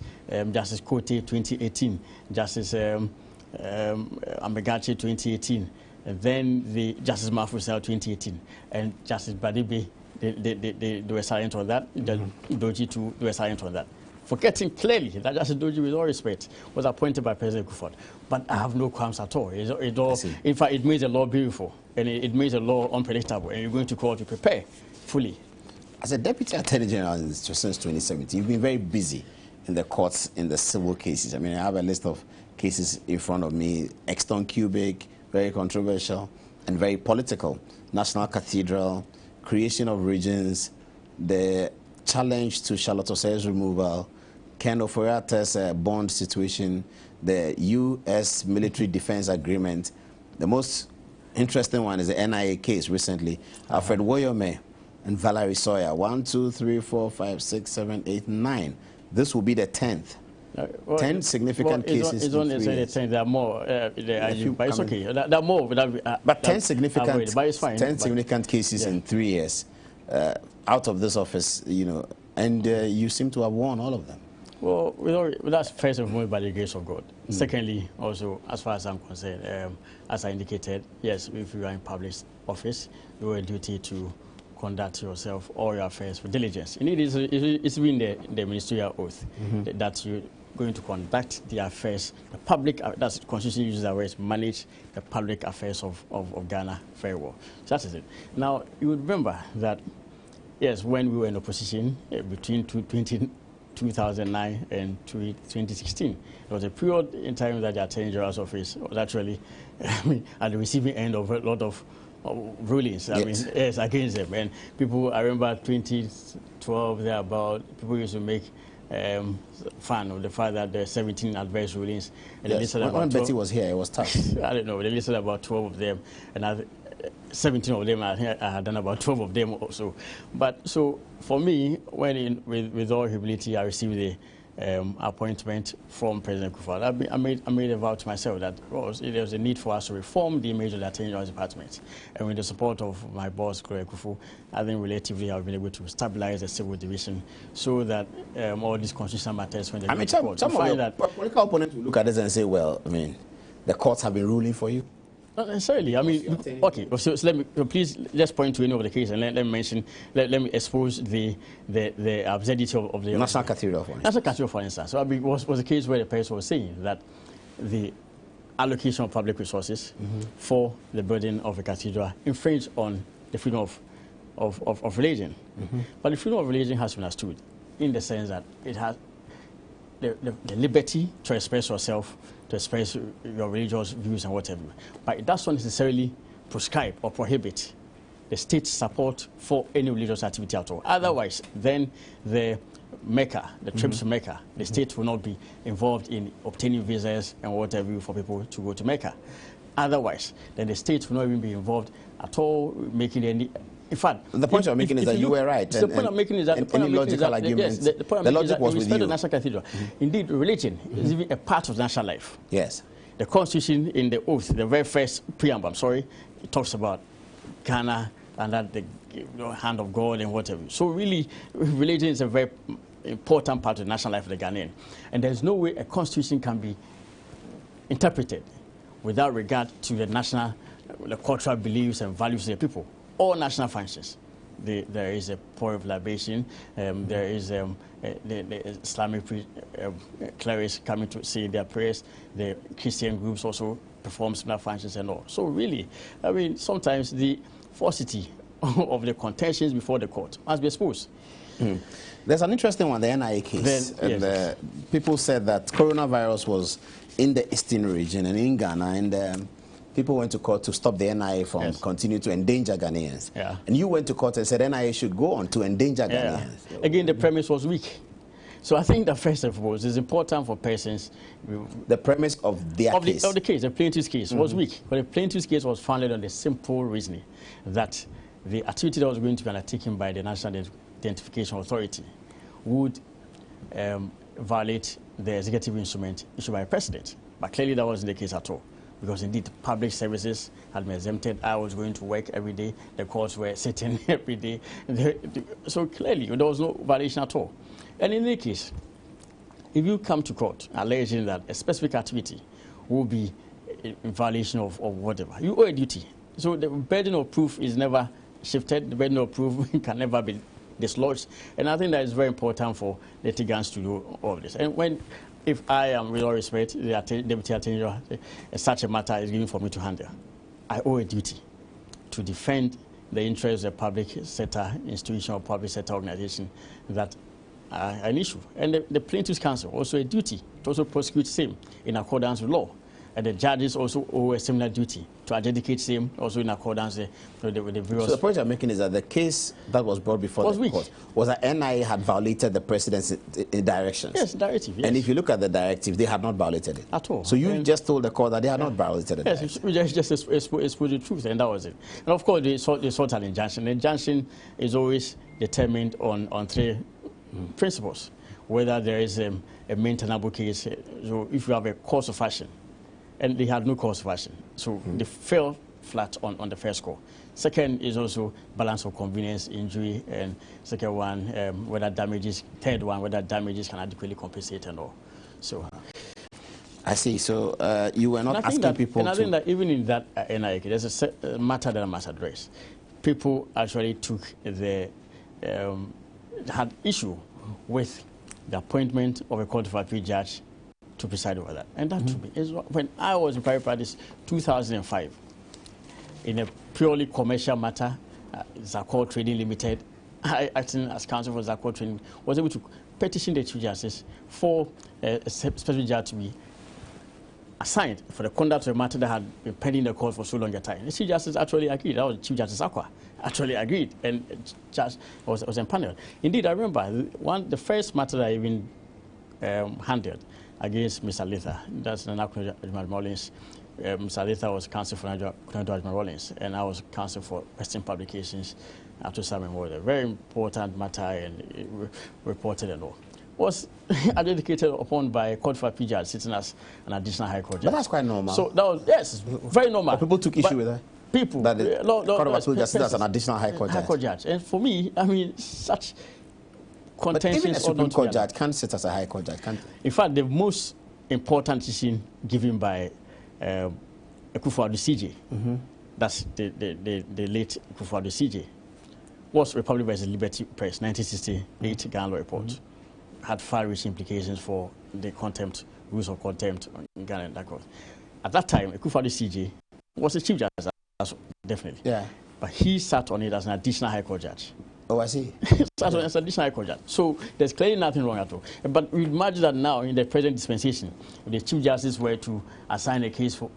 [SPEAKER 4] Justice Kote 2018, Justice Amegache 2018, and then the Justice Mafusel 2018, and Justice Badibe, they were silent on that. Doji too, they were silent on that. Forgetting clearly that Justice Doji, with all respect, was appointed by President Kufuor. But I have no qualms at all. In fact, it makes the law beautiful, and it makes the law unpredictable, and you're going to court to prepare fully. As a Deputy Attorney General since 2017, you've been very busy in the courts, in the civil cases. I mean, I have a list of cases in front of me. Exton Cubic, very controversial and very political. National Cathedral, creation of regions, the challenge to Charlotte Osei's removal, Ken Oforiatta's bond situation, the U.S. military defense agreement. The most interesting one is the NIA case recently. Alfred Woyome and Valerie Sawyer. 1, 2, 3, 4, 5, 6, 7, 8, 9. This will be the 10th. 10 significant cases. It's only 10. There are more. But it's okay. There are more. But 10 significant. But it's fine. 10 significant cases in 3 years out of this office, you know, and you seem to have won all of them. Well, that's first and foremost by the grace of God. Secondly, also, as far as I'm concerned, as I indicated, yes, if you are in public office, you have a duty to conduct yourself, all your affairs with diligence. Indeed, it's been the ministerial oath that you're going to conduct the affairs, the public, that's the Constitution uses that word, manage the public affairs of Ghana very well. So that is it. Now, you would remember that, yes, when we were in opposition between 2009 and 2016, there was a period in time that the Attorney General's office was actually at the receiving end of a lot of rulings, I mean, yes, against them. And people, I remember 2012, people used to make fun of the fact that there are 17 adverse rulings. And when Betty was here, it was tough. I don't know, they listed about 12 of them, and 17 of them, I had done about 12 of them also. But so for me, with all humility, I received the appointment from President Kufuor. I made a vow to myself that there was a need for us to reform the image of the Attorney General's Department. And with the support of my boss, Gloria Kufuor, I think relatively I've been able to stabilize the civil division so that all these constitutional matters, when they go to court, some of your political opponents will look at this and say, well, I mean, the courts have been ruling for you. Not necessarily. I mean, okay. So let me please just point to any of the case and let me expose the absurdity of the National Cathedral, for instance. National Cathedral, for instance. So it was a case where the person was saying that the allocation of public resources for the building of a cathedral infringed on the freedom of religion. But the freedom of religion has been understood in the sense that it has the liberty to express yourself, to express your religious views and whatever. But it does not necessarily prescribe or prohibit the state's support for any religious activity at all. Otherwise, then the Mecca, the trips to Mecca, the state will not be involved in obtaining visas and whatever for people to go to Mecca. Otherwise, then the state will not even be involved at all making any. In fact, the point I'm making is that you were right. The point I'm making is that the logic was with you. The National Cathedral. Indeed, religion is even a part of national life. Yes. The Constitution in the oath, the very first preamble, it talks about Ghana and that the hand of God and whatever. So really, religion is a very important part of the national life of the Ghanaian. And there's no way a constitution can be interpreted without regard to the cultural beliefs and values of the people. All national functions. There is a pour of libation. There is the Islamic clerics coming to say their prayers. The Christian groups also perform similar functions and all. So really, I mean, sometimes the falsity of the contentions before the court must be exposed. There's an interesting one, the NIA case. People said that coronavirus was in the eastern region and in Ghana, and people went to court to stop the NIA from continuing to endanger Ghanaians. And you went to court and said NIA should go on to endanger Ghanaians. Again, the premise was weak. So I think that first and foremost, it's important for persons. The premise of their case. Of the case, the plaintiff's case was weak. But the plaintiff's case was founded on the simple reasoning that the activity that was going to be undertaken by the National Identification Authority would violate the executive instrument issued by the president. But clearly that wasn't the case at all. because indeed public services had been exempted. I was going to work every day. The courts were sitting every day. So clearly, there was no violation at all. And in any case, if you come to court alleging that a specific activity will be in violation of whatever, you owe a duty. So the burden of proof is never shifted. The burden of proof can never be dislodged. And I think that is very important for litigants to do all this. And if I am, with all respect, the Deputy Attorney General, such a matter is given for me to handle, I owe a duty to defend the interests of the public sector institution or public sector organization that are an issue. And the Plaintiffs' Counsel also a duty to also prosecute same in accordance with law. And the judges also owe a similar duty to adjudicate same also in accordance with the various...
[SPEAKER 3] So the point you're making is that the case that was brought before the court was that NIA had violated the President's directions.
[SPEAKER 4] Yes, directive, yes.
[SPEAKER 3] And if you look at the directive, they had not violated it.
[SPEAKER 4] At all.
[SPEAKER 3] So you just told the court that they had not violated it.
[SPEAKER 4] Yes, we just exposed the truth, and that was it. And of course, they sought an injunction. The injunction is always determined on three principles. Whether there is a maintainable case, so if you have a cause of action, and they had no cause of action. So they fell flat on the first score. Second is also balance of convenience, injury, and second one, whether damages, third one, whether damages can adequately compensate and all. So
[SPEAKER 3] I see. So you were not asking people
[SPEAKER 4] and I think that even in that NIA, there's a matter that I must address. People actually took had issue with the appointment of a court of appeal judge to preside over that. And that to me is when I was in private practice, 2005, in a purely commercial matter, Zakor Trading Limited, I, acting as counsel for Zakor Trading, was able to petition the Chief Justice for a special judge to be assigned for the conduct of a matter that had been pending in the court for so long a time. The Chief Justice actually agreed. That was Chief Justice Akwa actually agreed, and the judge was empaneled. Indeed, I remember the first matter that I even handled against Mr. Letha, that's Nana Ajman Rollins. Mr. Letha was counsel for Nana Ajman Rollins, and I was counsel for Western Publications after Simon Ward. A very important matter and reported and all. Was adjudicated upon by a court of appeal judge sitting as an additional high court judge.
[SPEAKER 3] But that's quite normal.
[SPEAKER 4] So that was, yes, very normal.
[SPEAKER 3] But people took issue with that?
[SPEAKER 4] People.
[SPEAKER 3] That the court of appeal judge sits as an additional high court
[SPEAKER 4] judge. And for me, I mean, such contention.
[SPEAKER 3] But even a Supreme Court judge can't sit as a high court judge, can't he?
[SPEAKER 4] In fact, the most important decision given by Akufo-Addo CJ, that's the late Akufo-Addo CJ, was Republic vs. Liberty Press, 1968 Ghana Law Report. Had far-reaching implications for the contempt, rules of contempt in Ghana and that court. At that time, Akufo-Addo CJ was a chief judge, definitely. Yeah. But he sat on it as an additional high court judge.
[SPEAKER 3] Oh, I see.
[SPEAKER 4] As an additional high court judge. So there's clearly nothing wrong at all. But we imagine that now in the present dispensation, if the chief justice were to assign a case for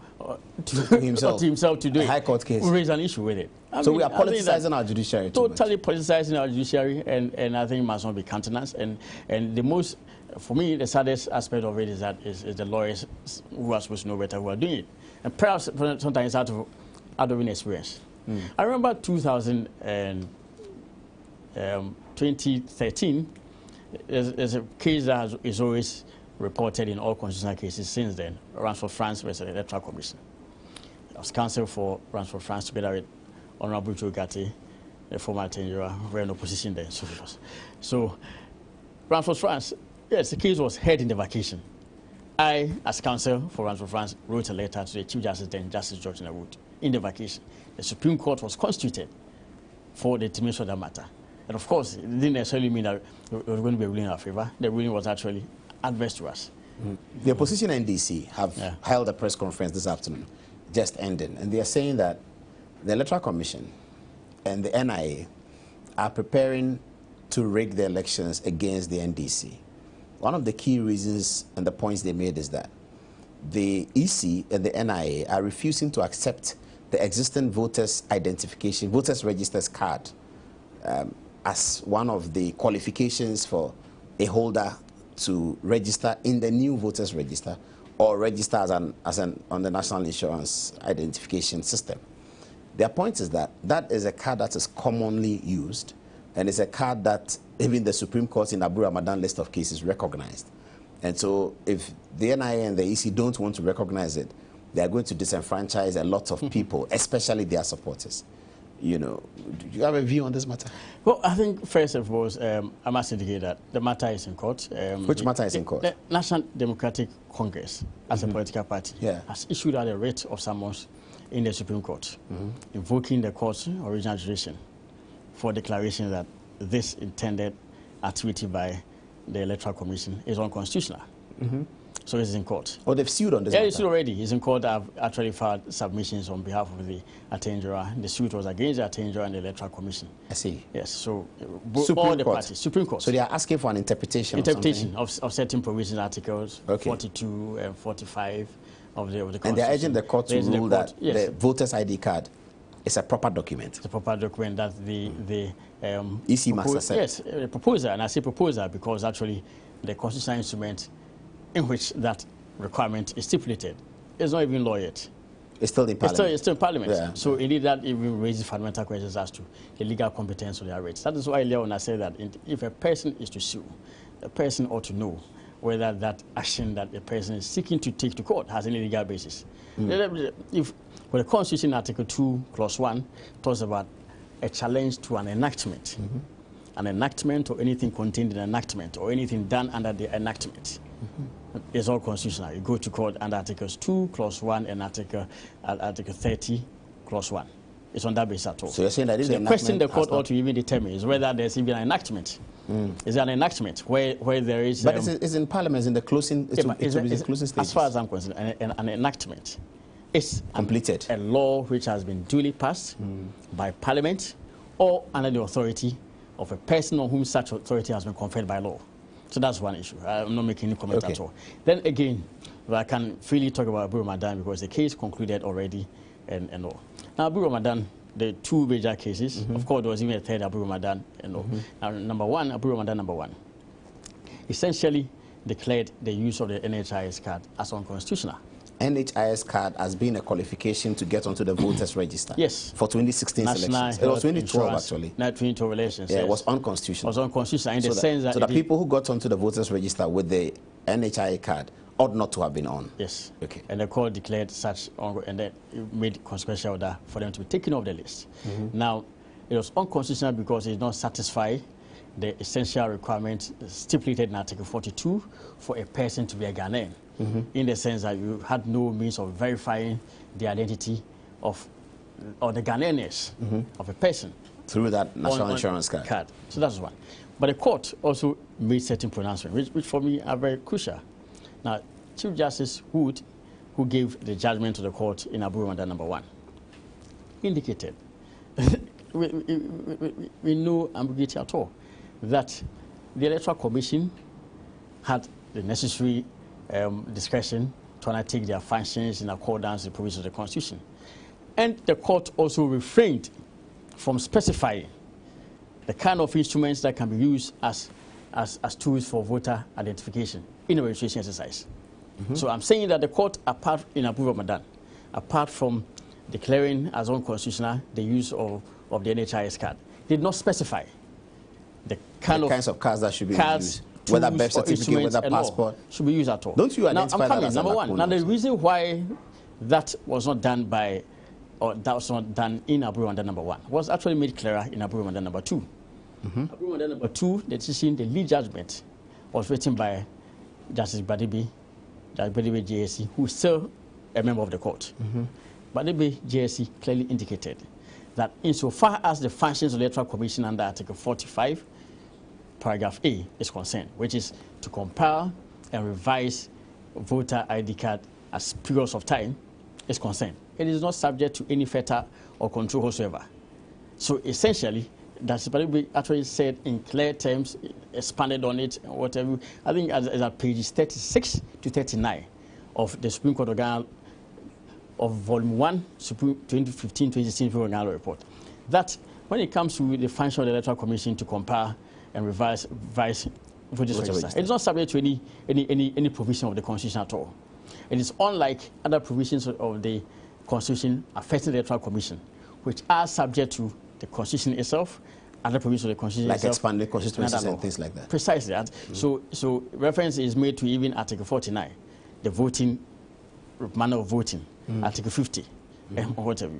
[SPEAKER 4] to himself to do
[SPEAKER 3] a high court case,
[SPEAKER 4] we raise an issue with it.
[SPEAKER 3] So we are politicizing our judiciary.
[SPEAKER 4] Totally politicizing our judiciary, and I think it must not be countenanced. And the most, for me, the saddest aspect of it is that is the lawyers who are supposed to know better who are doing it, and perhaps sometimes out of inexperience. I remember 2013. There's a case that is always reported in all constitutional cases since then. Ransford France versus the Electoral Commission. I was counsel for Ransford France together with Honorable Joe Gatti, the former Attorney General, who were in opposition then. So Ransford France, yes, the case was heard in the vacation. I, as counsel for Ransford France, wrote a letter to the Chief Justice then, Justice George Nawood, in the vacation. The Supreme Court was constituted for the determination of that matter. And of course, it didn't necessarily mean that it was going to be a ruling in our favor. The ruling was actually adverse to us.
[SPEAKER 3] The opposition NDC have held a press conference this afternoon, just ending, and they are saying that the Electoral Commission and the NIA are preparing to rig the elections against the NDC. One of the key reasons and the points they made is that the EC and the NIA are refusing to accept the existing voters' identification, voters' registers card as one of the qualifications for a holder to register in the new voters register or register on the National Insurance Identification System. Their point is that that is a card that is commonly used, and it's a card that even the Supreme Court in Abu Ramadan list of cases recognized. And so if the NIA and the EC don't want to recognize it, they are going to disenfranchise a lot of people, especially their supporters. You know, do you have a view on this matter?
[SPEAKER 4] Well, I think first and foremost, I must indicate that the matter is in court.
[SPEAKER 3] Which matter is in court?
[SPEAKER 4] The National Democratic Congress, as a political party, has issued out a writ of summons in the Supreme Court, invoking the court's original jurisdiction for declaration that this intended activity by the Electoral Commission is unconstitutional. So it's in court.
[SPEAKER 3] Oh, they've sued on this?
[SPEAKER 4] Yeah, it's sued already. It's in court. I've actually filed submissions on behalf of the Attorney General. The suit was against the Attorney General and the Electoral Commission.
[SPEAKER 3] I see.
[SPEAKER 4] Yes, so
[SPEAKER 3] Supreme
[SPEAKER 4] all the
[SPEAKER 3] Court.
[SPEAKER 4] Parties, Supreme Court.
[SPEAKER 3] So they are asking for an interpretation
[SPEAKER 4] of certain provisions, articles 42 and 45 of the Constitution.
[SPEAKER 3] And they're urging the court to rule that the voter's ID card is a proper document.
[SPEAKER 4] It's a proper document that the
[SPEAKER 3] EC must accept.
[SPEAKER 4] Yes, a proposal, and I say proposal because actually the constitutional instrument in which that requirement is stipulated is not even law yet.
[SPEAKER 3] It's still in Parliament.
[SPEAKER 4] It's still in Parliament.
[SPEAKER 3] Yeah.
[SPEAKER 4] So indeed that even raises fundamental questions as to the legal competence of their rights. That is why earlier when I said that if a person is to sue, a person ought to know whether that action that the person is seeking to take to court has any legal basis. If the Constitution Article 2, Clause 1 talks about a challenge to an enactment, an enactment or anything contained in an enactment or anything done under the enactment, is all constitutional. You go to court under Articles 2, Clause 1 and Article 30, Clause 1. It's on that basis at all.
[SPEAKER 3] So you're saying that
[SPEAKER 4] the question the court ought to even determine is whether there's even an enactment. Is there an enactment where there is...
[SPEAKER 3] But it's in Parliament, it's in the closing, closing stages.
[SPEAKER 4] As far as I'm concerned, an enactment is
[SPEAKER 3] completed.
[SPEAKER 4] A law which has been duly passed by Parliament or under the authority of a person on whom such authority has been conferred by law. So that's one issue. I'm not making any comment at all. Then again, I can freely talk about Abu Ramadan because the case concluded already and all. Now, Abu Ramadan, the two major cases, of course, there was even a third Abu Ramadan and all. Now, Abu Ramadan number one, essentially declared the use of the NHIS card as unconstitutional.
[SPEAKER 3] NHIS card has been a qualification to get onto the voters register.
[SPEAKER 4] Yes.
[SPEAKER 3] For 2016 elections. It was 2012 actually.
[SPEAKER 4] Not 2012 elections.
[SPEAKER 3] Yeah,
[SPEAKER 4] yes.
[SPEAKER 3] it was unconstitutional.
[SPEAKER 4] It was unconstitutional in the sense that...
[SPEAKER 3] So the people who got onto the voters register with the NHIS card ought not to have been on.
[SPEAKER 4] Yes.
[SPEAKER 3] Okay.
[SPEAKER 4] And the court declared such, and then it made consequential order for them to be taken off the list. Now, it was unconstitutional because it did not satisfy the essential requirement stipulated in Article 42 for a person to be a Ghanaian. In the sense that you had no means of verifying the identity of, or the Ghanaianness of a person.
[SPEAKER 3] Through that national insurance card.
[SPEAKER 4] So that's one. But the court also made certain pronouncements, which for me are very crucial. Now, Chief Justice Wood, who gave the judgment to the court in Abu Ramadan number one, indicated, we no ambiguity at all, that the Electoral Commission had the necessary discretion to undertake their functions in accordance with the provisions of the Constitution. And the court also refrained from specifying the kind of instruments that can be used as tools for voter identification in a registration exercise. So I'm saying that the court, in Abu Ramadan, apart from declaring as unconstitutional the use of the NHIS card, did not specify the kinds of cards that should be used. Whether birth certificate, whether passport should be used at all.
[SPEAKER 3] Don't you identify that as
[SPEAKER 4] number one? Now the reason why that was not done in Abu Ramadan number one was actually made clearer in Abu Ramadan number two. Abu Ramadan number two, the lead judgment was written by Justice Badibi JSC, who is still a member of the court. Badibi JSC clearly indicated that insofar as the functions of the Electoral Commission under Article 45, Paragraph A is concerned, which is to compile and revise voter ID card as periods of time, is concerned. It is not subject to any fetter or control whatsoever. So essentially, that's actually said in clear terms, expanded on it, whatever. I think at pages 36 to 39 of the Supreme Court of Volume 1, 2015-2016 Supreme Court report, that when it comes to the function of the Electoral Commission to compile and revise voters register, it is not subject to any provision of the Constitution at all. It is unlike other provisions of the Constitution affecting the Electoral Commission, which are subject to the Constitution itself, other provisions of the Constitution
[SPEAKER 3] like
[SPEAKER 4] itself,
[SPEAKER 3] expanded constituencies and things like that.
[SPEAKER 4] Precisely that. So reference is made to even Article 49, the voting manner of voting, Article 50, or whatever.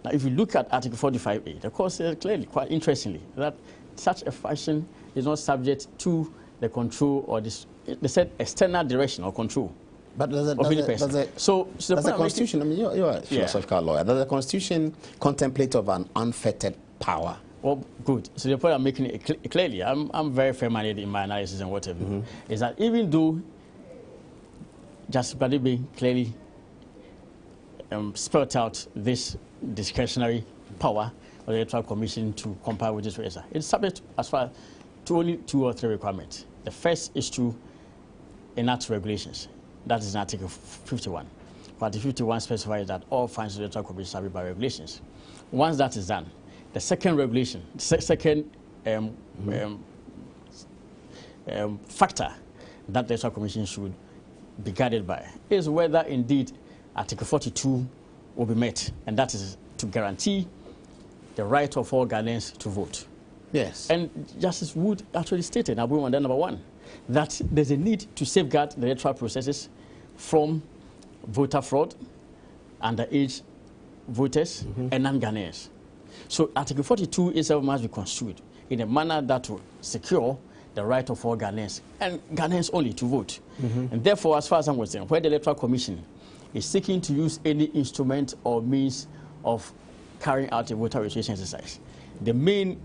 [SPEAKER 4] Now, if you look at Article 45A, the court says clearly, quite interestingly, that such a fashion is not subject to the control or this, they said external direction or control.
[SPEAKER 3] But does the Constitution, I mean, you're a philosophical lawyer, does the Constitution contemplate of an unfettered power?
[SPEAKER 4] Well, good. So the point I'm making it clearly, I'm very fair-minded in my analysis and whatever, is that even though Justice Gbadegbe clearly spelled out this discretionary power of the Electoral Commission to comply with this register, it's subject as far to only 2 or 3 requirements. The first is to enact regulations. That is in Article 51. Article 51 specifies that all functions of the Electoral Commission shall be by regulations. Once that is done, the second regulation, second factor that the Electoral Commission should be guided by is whether indeed Article 42 will be met, and that is to guarantee the right of all Ghanaians to vote.
[SPEAKER 3] Yes.
[SPEAKER 4] And Justice Wood actually stated, number 1, that there's a need to safeguard the electoral processes from voter fraud, underage voters, and non-Ghanaians. So Article 42 itself must be construed in a manner that will secure the right of all Ghanaians, and Ghanaians only, to vote. And therefore, as far as I'm concerned, where the Electoral Commission is seeking to use any instrument or means of carrying out a voter registration exercise, the main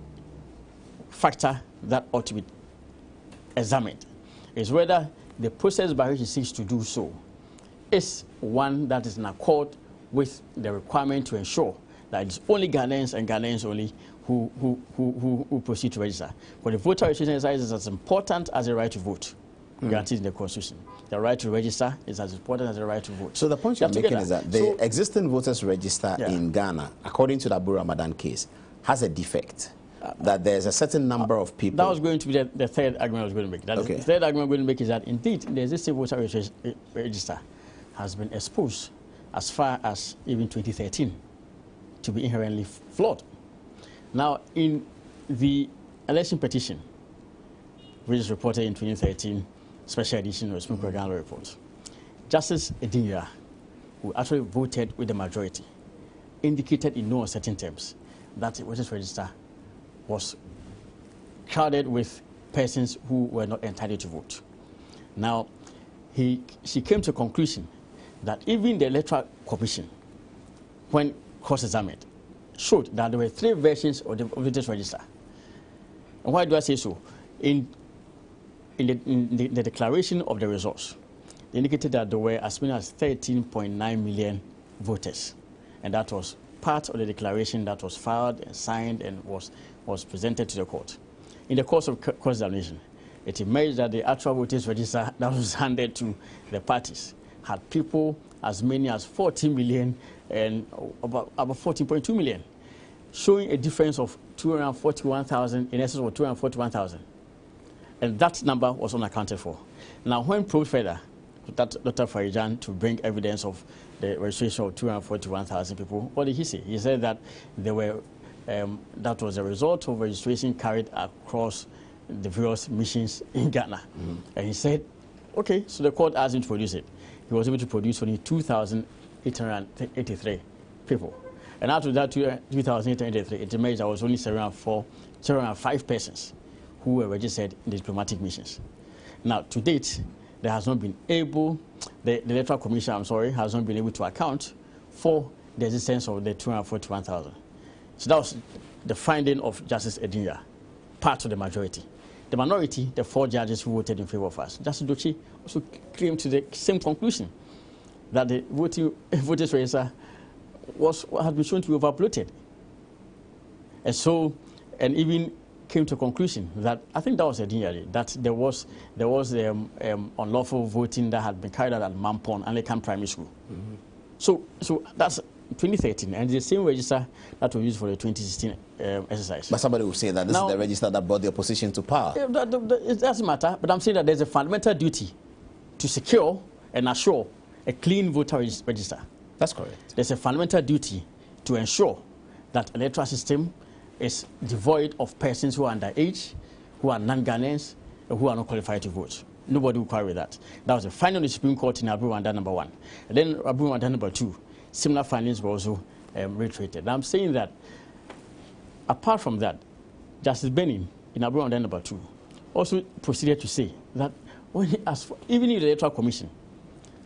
[SPEAKER 4] factor that ought to be examined is whether the process by which it seeks to do so is one that is in accord with the requirement to ensure that it's only Ghanaians and Ghanaians only who proceed to register. But the voter registration exercise is as important as the right to vote, guaranteed in the Constitution. The right to register is as important as the right to vote.
[SPEAKER 3] So the point you're making is that the existing voters register in Ghana, according to the Abu Ramadan case, has a defect. That there's a certain number of people.
[SPEAKER 4] That was going to be the third argument I was going to make. The third argument I'm going to make is that indeed the existing voter register has been exposed as far as even 2013 to be inherently flawed. Now, in the election petition, which is reported in 2013, special edition of the Supreme Court Ghana report, Justice Edinya, who actually voted with the majority, indicated in no uncertain terms that the voters register was crowded with persons who were not entitled to vote. Now, she came to a conclusion that even the Electoral Commission, when cross-examined, showed that there were 3 versions of the voters register. And why do I say so? In the declaration of the results, they indicated that there were as many as 13.9 million voters, and that was part of the declaration that was filed and signed and was presented to the court. In the course of cross-examination, it emerged that the actual voters register that was handed to the parties had people as many as 14 million and about 14.2 million, showing a difference of 241,000, in essence of 241,000. And that number was unaccounted for. Now, when probed further, Dr. Farijan to bring evidence of the registration of 241,000 people, what did he say? He said that there were that was a result of registration carried across the various missions in Ghana. And he said, okay, so the court asked him to produce it. He was able to produce only 2,883 people. And out of that 2,883, it emerged there was only 705 persons who were registered in the diplomatic missions. Now, to date, there has not been able, the Electoral Commission, has not been able to account for the existence of the 241,000. So that was the finding of Justice Edinya, part of the majority. The minority, the 4 judges who voted in favor of us, Justice Dochi also came to the same conclusion, that the voters register had been shown to be overbloated. And so, and even came to a conclusion that, I think that was Edinya, that there was unlawful voting that had been carried out at Mampon Anglican Primary School. So that's 2013, and the same register that was used for the 2016 exercise.
[SPEAKER 3] But somebody will say that this is the register that brought the opposition to power.
[SPEAKER 4] It doesn't matter, but I'm saying that there's a fundamental duty to secure and assure a clean voter register.
[SPEAKER 3] That's correct.
[SPEAKER 4] There's a fundamental duty to ensure that the electoral system is devoid of persons who are underage, who are non-Ghanaians, who are not qualified to vote. Nobody will quarrel with that. That was the finding of the Supreme Court in Abu Wanda number 1. And then Abu Wanda number 2, similar findings were also reiterated. And I'm saying that, apart from that, Justice Benin in Abu Wanda number 2 also proceeded to say that when he asked for, even if the Electoral Commission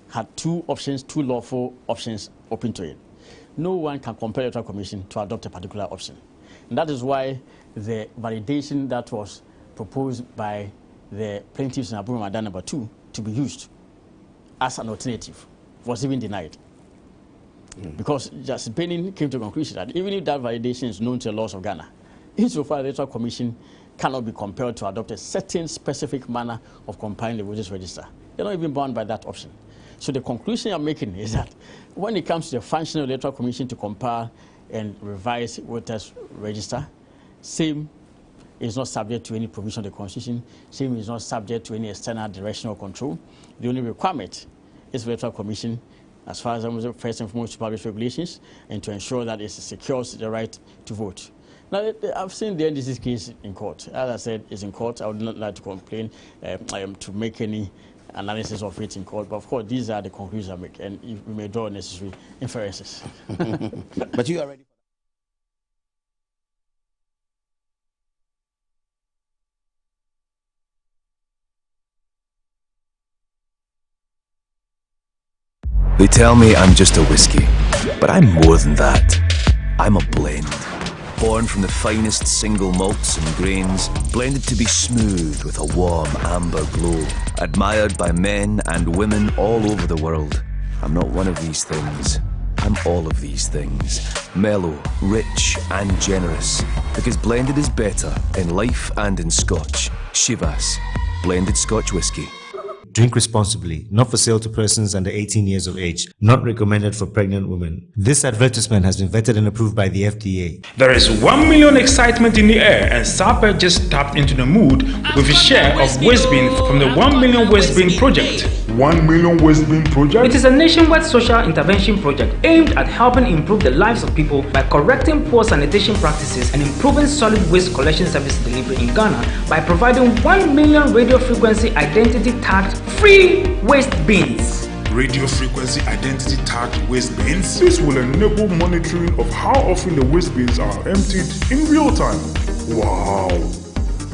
[SPEAKER 4] had 2 options, 2 lawful options open to it, no one can compel the Electoral Commission to adopt a particular option. And that is why the validation that was proposed by the plaintiffs in Abu Wanda number 2 to be used as an alternative was even denied. Because Justice Benin came to the conclusion that even if that validation is known to the laws of Ghana, insofar the Electoral Commission cannot be compelled to adopt a certain specific manner of compiling the voters register. They're not even bound by that option. So the conclusion I'm making is that when it comes to the function of the Electoral Commission to compile and revise voters register, same is not subject to any provision of the Constitution, same is not subject to any external direction or control. The only requirement is for the Electoral Commission, as far as I'm concerned, first and foremost, to publish regulations and to ensure that it secures the right to vote. Now, I've seen the NDC's case in court. As I said, it's in court. I would not like to complain, to make any analysis of it in court. But of course, these are the conclusions I make, and we may draw necessary inferences.
[SPEAKER 3] But you are ready for
[SPEAKER 5] They tell me I'm just a whiskey, but I'm more than that. I'm a blend. Born from the finest single malts and grains, blended to be smooth with a warm amber glow, admired by men and women all over the world. I'm not one of these things. I'm all of these things. Mellow, rich and generous, because blended is better in life and in Scotch. Shivas, blended Scotch whiskey.
[SPEAKER 6] Drink responsibly, not for sale to persons under 18 years of age, not recommended for pregnant women. This advertisement has been vetted and approved by the FDA.
[SPEAKER 7] There is 1 million excitement in the air, and Sapper just tapped into the mood with his share of waste bin from the 1 million waste bin project.
[SPEAKER 8] 1 million waste bin project?
[SPEAKER 9] It is a nationwide social intervention project aimed at helping improve the lives of people by correcting poor sanitation practices and improving solid waste collection service delivery in Ghana by providing 1 million radio frequency identity tagged free waste bins.
[SPEAKER 8] Radio frequency identity tagged waste bins? This will enable monitoring of how often the waste bins are emptied in real time. Wow!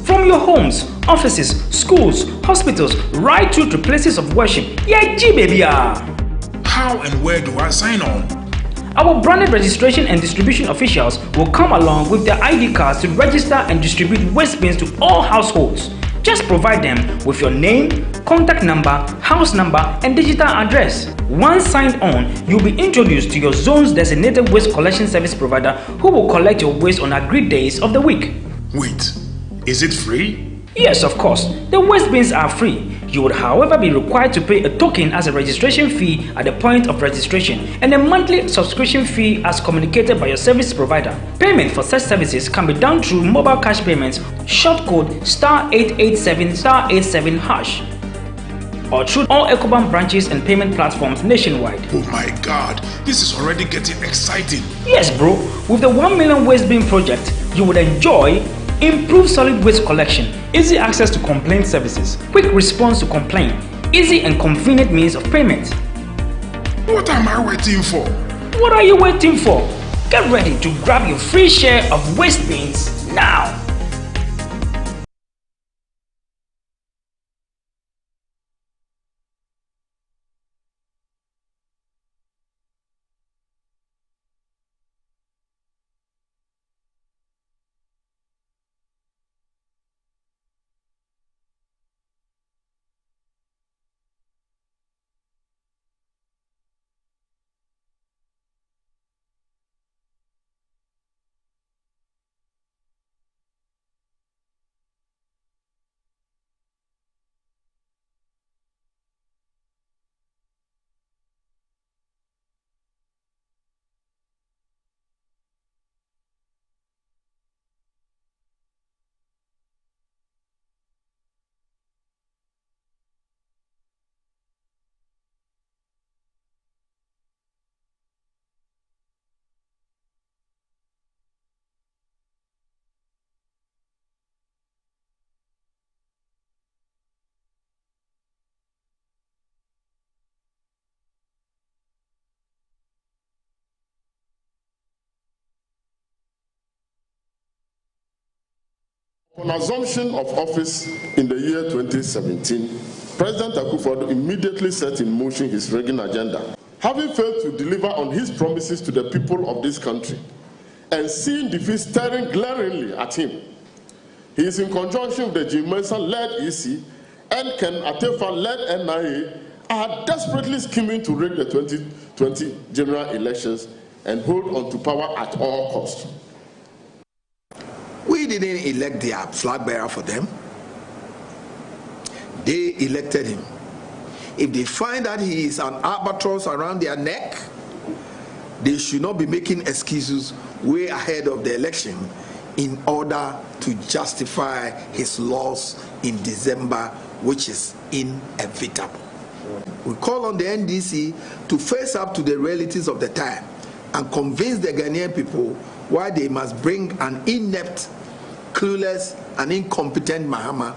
[SPEAKER 9] From your homes, offices, schools, hospitals, right through to places of worship. Yeah, baby.
[SPEAKER 8] How and where do I sign on?
[SPEAKER 9] Our branded registration and distribution officials will come along with their ID cards to register and distribute waste bins to all households. Just provide them with your name, contact number, house number, and digital address. Once signed on, you'll be introduced to your zone's designated waste collection service provider who will collect your waste on agreed days of the week.
[SPEAKER 8] Wait, is it free?
[SPEAKER 9] Yes, of course. The waste bins are free. You would, however, be required to pay a token as a registration fee at the point of registration and a monthly subscription fee as communicated by your service provider. Payment for such services can be done through mobile cash payments, short code *887*87# or through all Ecobank branches and payment platforms nationwide.
[SPEAKER 8] Oh my God, this is already getting exciting.
[SPEAKER 9] Yes, bro. With the 1 million waste bin project, you would enjoy improved solid waste collection,
[SPEAKER 7] Easy access to complaint services,
[SPEAKER 9] quick response to complaint, easy and convenient means of payment.
[SPEAKER 8] What am I waiting for?
[SPEAKER 9] What are you waiting for? Get ready to grab your free share of waste bins now.
[SPEAKER 1] On assumption of office in the year 2017, President Akufo-Addo immediately set in motion his rigging agenda. Having failed to deliver on his promises to the people of this country, and seeing defeat staring glaringly at him, he is in conjunction with the Jim Mensah-led EC and Ken Atefa-led NIA are desperately scheming to rig the 2020 general elections and hold on to power at all costs.
[SPEAKER 2] We didn't elect their flag bearer for them. They elected him. If they find that he is an albatross around their neck, they should not be making excuses way ahead of the election in order to justify his loss in December, which is inevitable. We call on the NDC to face up to the realities of the time and convince the Ghanaian people why they must bring an inept, clueless, and incompetent Mahama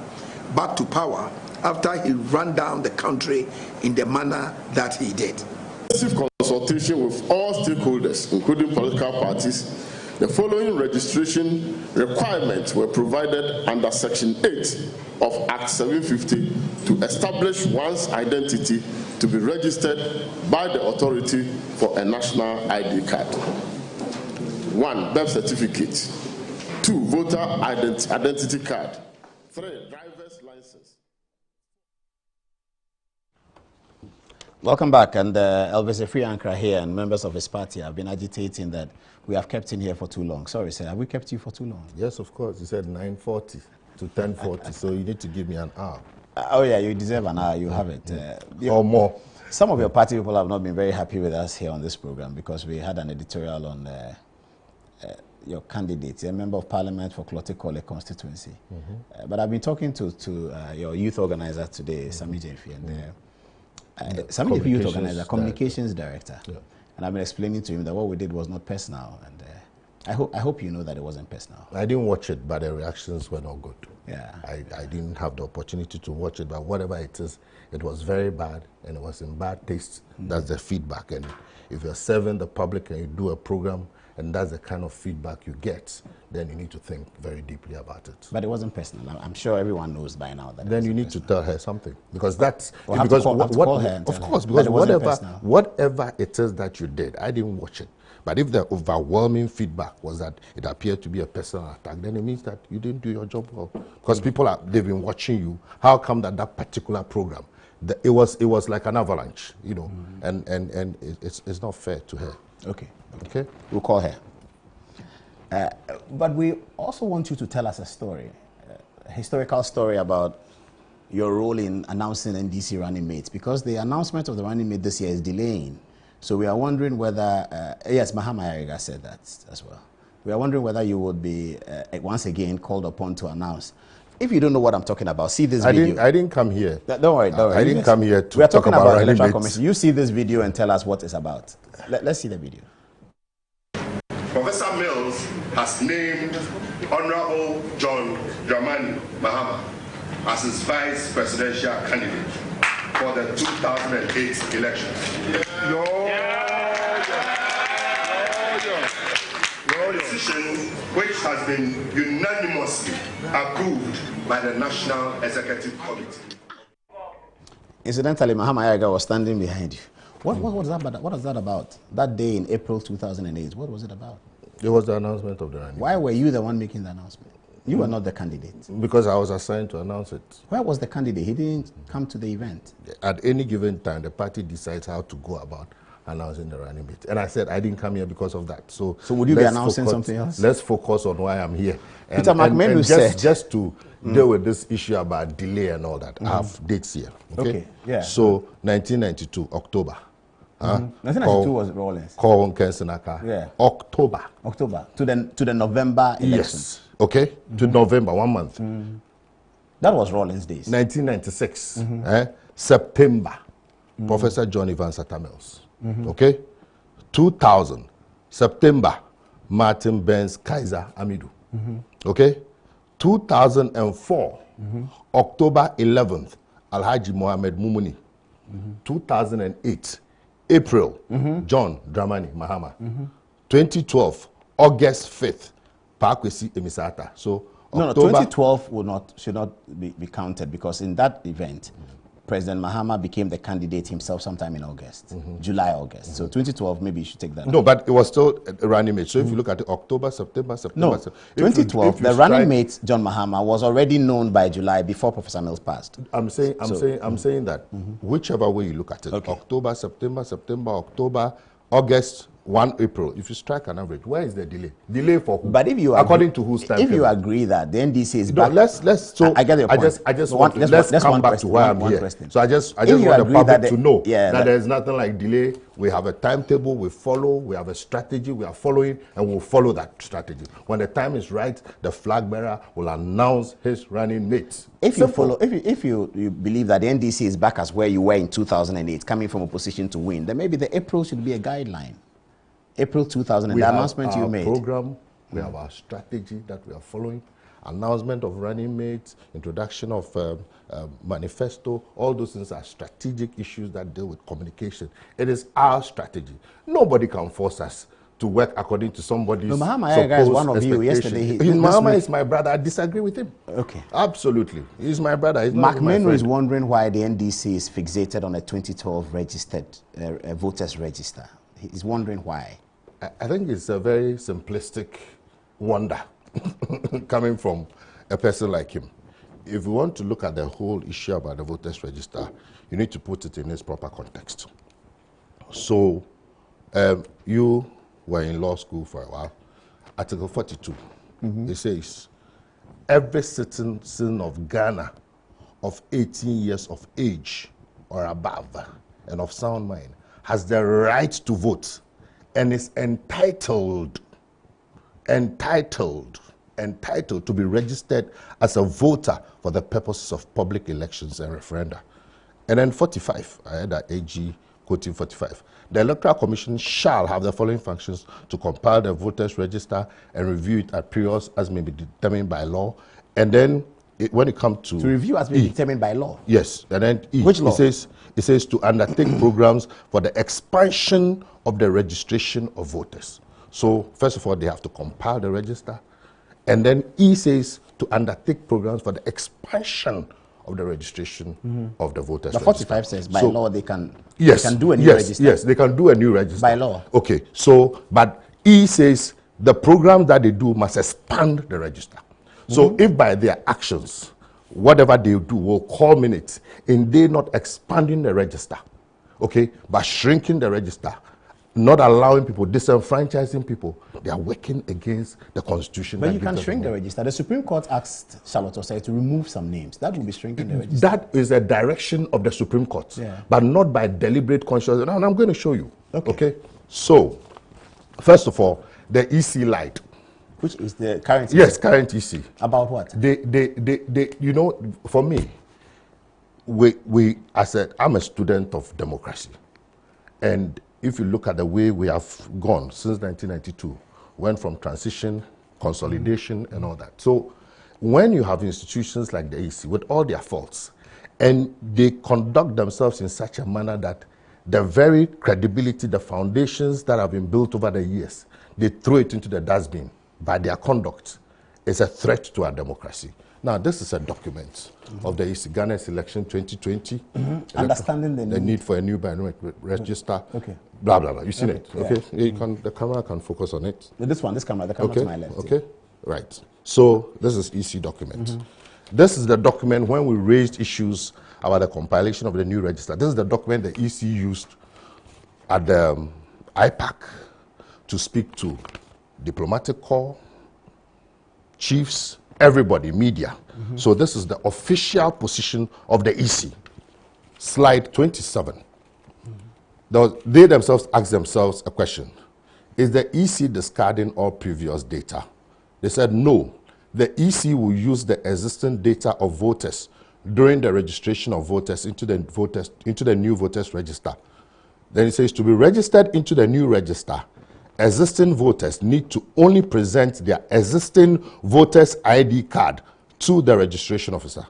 [SPEAKER 2] back to power after he ran down the country in the manner that he did.
[SPEAKER 1] Consultation with all stakeholders, including political parties, the following registration requirements were provided under Section 8 of Act 750 to establish one's identity to be registered by the authority for a national ID card. 1. Birth certificate. 2. Voter identity card. 3. Driver's license.
[SPEAKER 3] Welcome back, and Elvis Efri-Ankra here and members of his party have been agitating that we have kept him here for too long. Sorry, sir, have we kept you for too long?
[SPEAKER 10] Yes, of course. You said 9:40 to 10:40, so you need to give me an hour.
[SPEAKER 3] Oh yeah, you deserve an hour, you have it.
[SPEAKER 10] Or more.
[SPEAKER 3] Some of your party people have not been very happy with us here on this program because we had an editorial on your candidate, a member of parliament for Klotekole constituency. But I've been talking to your youth organizer today, Sami Jemfi, and Sami Jemfi, youth organizer, communications director. Yeah. And I've been explaining to him that what we did was not personal, and I hope you know that it wasn't personal.
[SPEAKER 10] I didn't watch it, but the reactions were not good.
[SPEAKER 3] Yeah,
[SPEAKER 10] I didn't have the opportunity to watch it, but whatever it is, it was very bad, and it was in bad taste. That's the feedback. And if you're serving the public and you do a program, and that's the kind of feedback you get, then you need to think very deeply about it.
[SPEAKER 3] But it wasn't personal. I'm sure everyone knows by now that.
[SPEAKER 10] Then you need to tell her something, because that's
[SPEAKER 3] well,
[SPEAKER 10] because
[SPEAKER 3] call her
[SPEAKER 10] of course, because whatever it is that you did, I didn't watch it. But if the overwhelming feedback was that it appeared to be a personal attack, then it means that you didn't do your job well. Because they've been watching you. How come that particular program, it was like an avalanche, you know, and it's not fair to her.
[SPEAKER 3] Okay.
[SPEAKER 10] Okay.
[SPEAKER 3] We'll call her. But we also want you to tell us a story, a historical story about your role in announcing NDC running mates, because the announcement of the running mate this year is delaying. So we are wondering whether, yes, Mahama Ayariga said that as well. We are wondering whether you would be once again called upon to announce. If you don't know what I'm talking about, see this video.
[SPEAKER 10] I didn't come here.
[SPEAKER 3] Don't worry.
[SPEAKER 10] I didn't come here to
[SPEAKER 3] We are talking about the Electoral
[SPEAKER 10] mates.
[SPEAKER 3] Commission. You see this video and tell us what it's about. Let's see the video.
[SPEAKER 1] Professor Mills has named Honorable John Dramani Mahama as his vice presidential candidate for the 2008 elections. A decision which has been unanimously approved by the National Executive Committee.
[SPEAKER 3] Incidentally, Mahama Ayariga was standing behind you. What was that about? What was that about? That day in April 2008, what was it about?
[SPEAKER 10] It was the announcement of the running.
[SPEAKER 3] Why were you the one making the announcement? You were not the candidate.
[SPEAKER 10] Because I was assigned to announce it.
[SPEAKER 3] Where was the candidate? He didn't come to the event.
[SPEAKER 10] At any given time, the party decides how to go about announcing the running mate. And I said I didn't come here because of that. So
[SPEAKER 3] would you be announcing something else?
[SPEAKER 10] Let's focus on why I'm here.
[SPEAKER 3] Peter McMahon said
[SPEAKER 10] just to deal with this issue about delay and all that. I have dates here. Okay.
[SPEAKER 3] Yeah.
[SPEAKER 10] So 1992 October.
[SPEAKER 3] 1992 was Rawlings.
[SPEAKER 10] Call Kensenaka.
[SPEAKER 3] Yeah.
[SPEAKER 10] October
[SPEAKER 3] to the November election.
[SPEAKER 10] Yes. Okay. To November, 1 month.
[SPEAKER 3] That was Rawlings days.
[SPEAKER 10] 1996. September. Professor John Evans Mills. Okay. 2000 September. Martin Benz Kaiser Amidu. Okay. 2004 October 11th Alhaji Mohammed Mumuni. 2008 April John Dramani Mahama. 2012 August 5th Pakwesi Emisata. So
[SPEAKER 3] No, 2012 should not be counted, because in that event, President Mahama became the candidate himself sometime in August, July, August. So 2012, maybe you should take that.
[SPEAKER 10] No, but it was still a running mate. So if you look at it, October, September.
[SPEAKER 3] No, 2012, the running mate, John Mahama, was already known by July before Professor Mills passed.
[SPEAKER 10] I'm saying that whichever way you look at it, October, September, October, August, 1 April. If you strike an average, where is the delay? Delay for who?
[SPEAKER 3] But if you
[SPEAKER 10] according to whose time?
[SPEAKER 3] If you agree that the NDC is back,
[SPEAKER 10] I get your point. Let's come back to why I'm here. So I just want the public to know that there is nothing like delay. We have a timetable we follow. We have a strategy we are following, and we'll follow that strategy. When the time is right, the flag bearer will announce his running mates.
[SPEAKER 3] If you believe that the NDC is back as where you were in 2008, coming from opposition to win, then maybe the April should be a guideline. April 2000, the announcement you made.
[SPEAKER 10] Program, we have our strategy that we are following, announcement of running mates, introduction of manifesto. All those things are strategic issues that deal with communication. It is our strategy. Nobody can force us to work according to somebody's
[SPEAKER 3] Mahama is one of you. Yesterday,
[SPEAKER 10] Mahama is my brother. I disagree with him.
[SPEAKER 3] Okay.
[SPEAKER 10] Absolutely. He's my brother. He's
[SPEAKER 3] Mark Menro is wondering why the NDC is fixated on a 2012 registered voters register. He's wondering why.
[SPEAKER 10] I think it's a very simplistic wonder coming from a person like him. If you want to look at the whole issue about the voters register, you need to put it in its proper context. So you were in law school for a while. Article 42, it says, every citizen of Ghana of 18 years of age or above and of sound mind has the right to vote and is entitled to be registered as a voter for the purposes of public elections and referenda. And then 45, I had that AG quoting 45. The Electoral Commission shall have the following functions: to compile the voters register and review it at periods as may be determined by law. And then when it comes to
[SPEAKER 3] review as may be determined by law.
[SPEAKER 10] Yes, and then
[SPEAKER 3] Which law?
[SPEAKER 10] It says to undertake programs for the expansion of the registration of voters. So first of all, they have to compile the register, and then E says to undertake programs for the expansion of the registration of the voters.
[SPEAKER 3] The 45 says by law they can do a new register.
[SPEAKER 10] Yes, they can do a new register
[SPEAKER 3] by law.
[SPEAKER 10] Okay, so but E says the program that they do must expand the register. So if by their actions, whatever they do will culminate in they not expanding the register, okay, but shrinking the register, not allowing people, disenfranchising people, they are working against the Constitution.
[SPEAKER 3] But you can shrink the register. The Supreme Court asked Charlotte Osei to remove some names. That will be shrinking the register.
[SPEAKER 10] That is a direction of the Supreme Court, but not by deliberate conscience. And I'm going to show you. Okay. So, first of all, the EC lied.
[SPEAKER 3] Which is the current EC?
[SPEAKER 10] Yes, current EC.
[SPEAKER 3] About what?
[SPEAKER 10] They you know, for me, I'm a student of democracy. And if you look at the way we have gone since 1992, went from transition, consolidation, and all that. So when you have institutions like the EC with all their faults, and they conduct themselves in such a manner that the very credibility, the foundations that have been built over the years, they throw it into the dustbin by their conduct, is a threat to our democracy. Now, this is a document of the EC Ghana's election 2020.
[SPEAKER 3] Understanding the
[SPEAKER 10] need for a new biometric register.
[SPEAKER 3] Okay.
[SPEAKER 10] Blah, blah, blah. You seen it? Okay. The camera can focus on it.
[SPEAKER 3] This camera to my left.
[SPEAKER 10] Okay. Right. So, this is EC document. This is the document when we raised issues about the compilation of the new register. This is the document the EC used at the IPAC to speak to diplomatic corps, chiefs, everybody, media. So this is the official position of the EC. Slide 27. They themselves asked themselves a question. Is the EC discarding all previous data? They said no. The EC will use the existing data of voters during the registration of voters into the new voters register. Then it says to be registered into the new register, existing voters need to only present their existing voters ID card to the registration officer.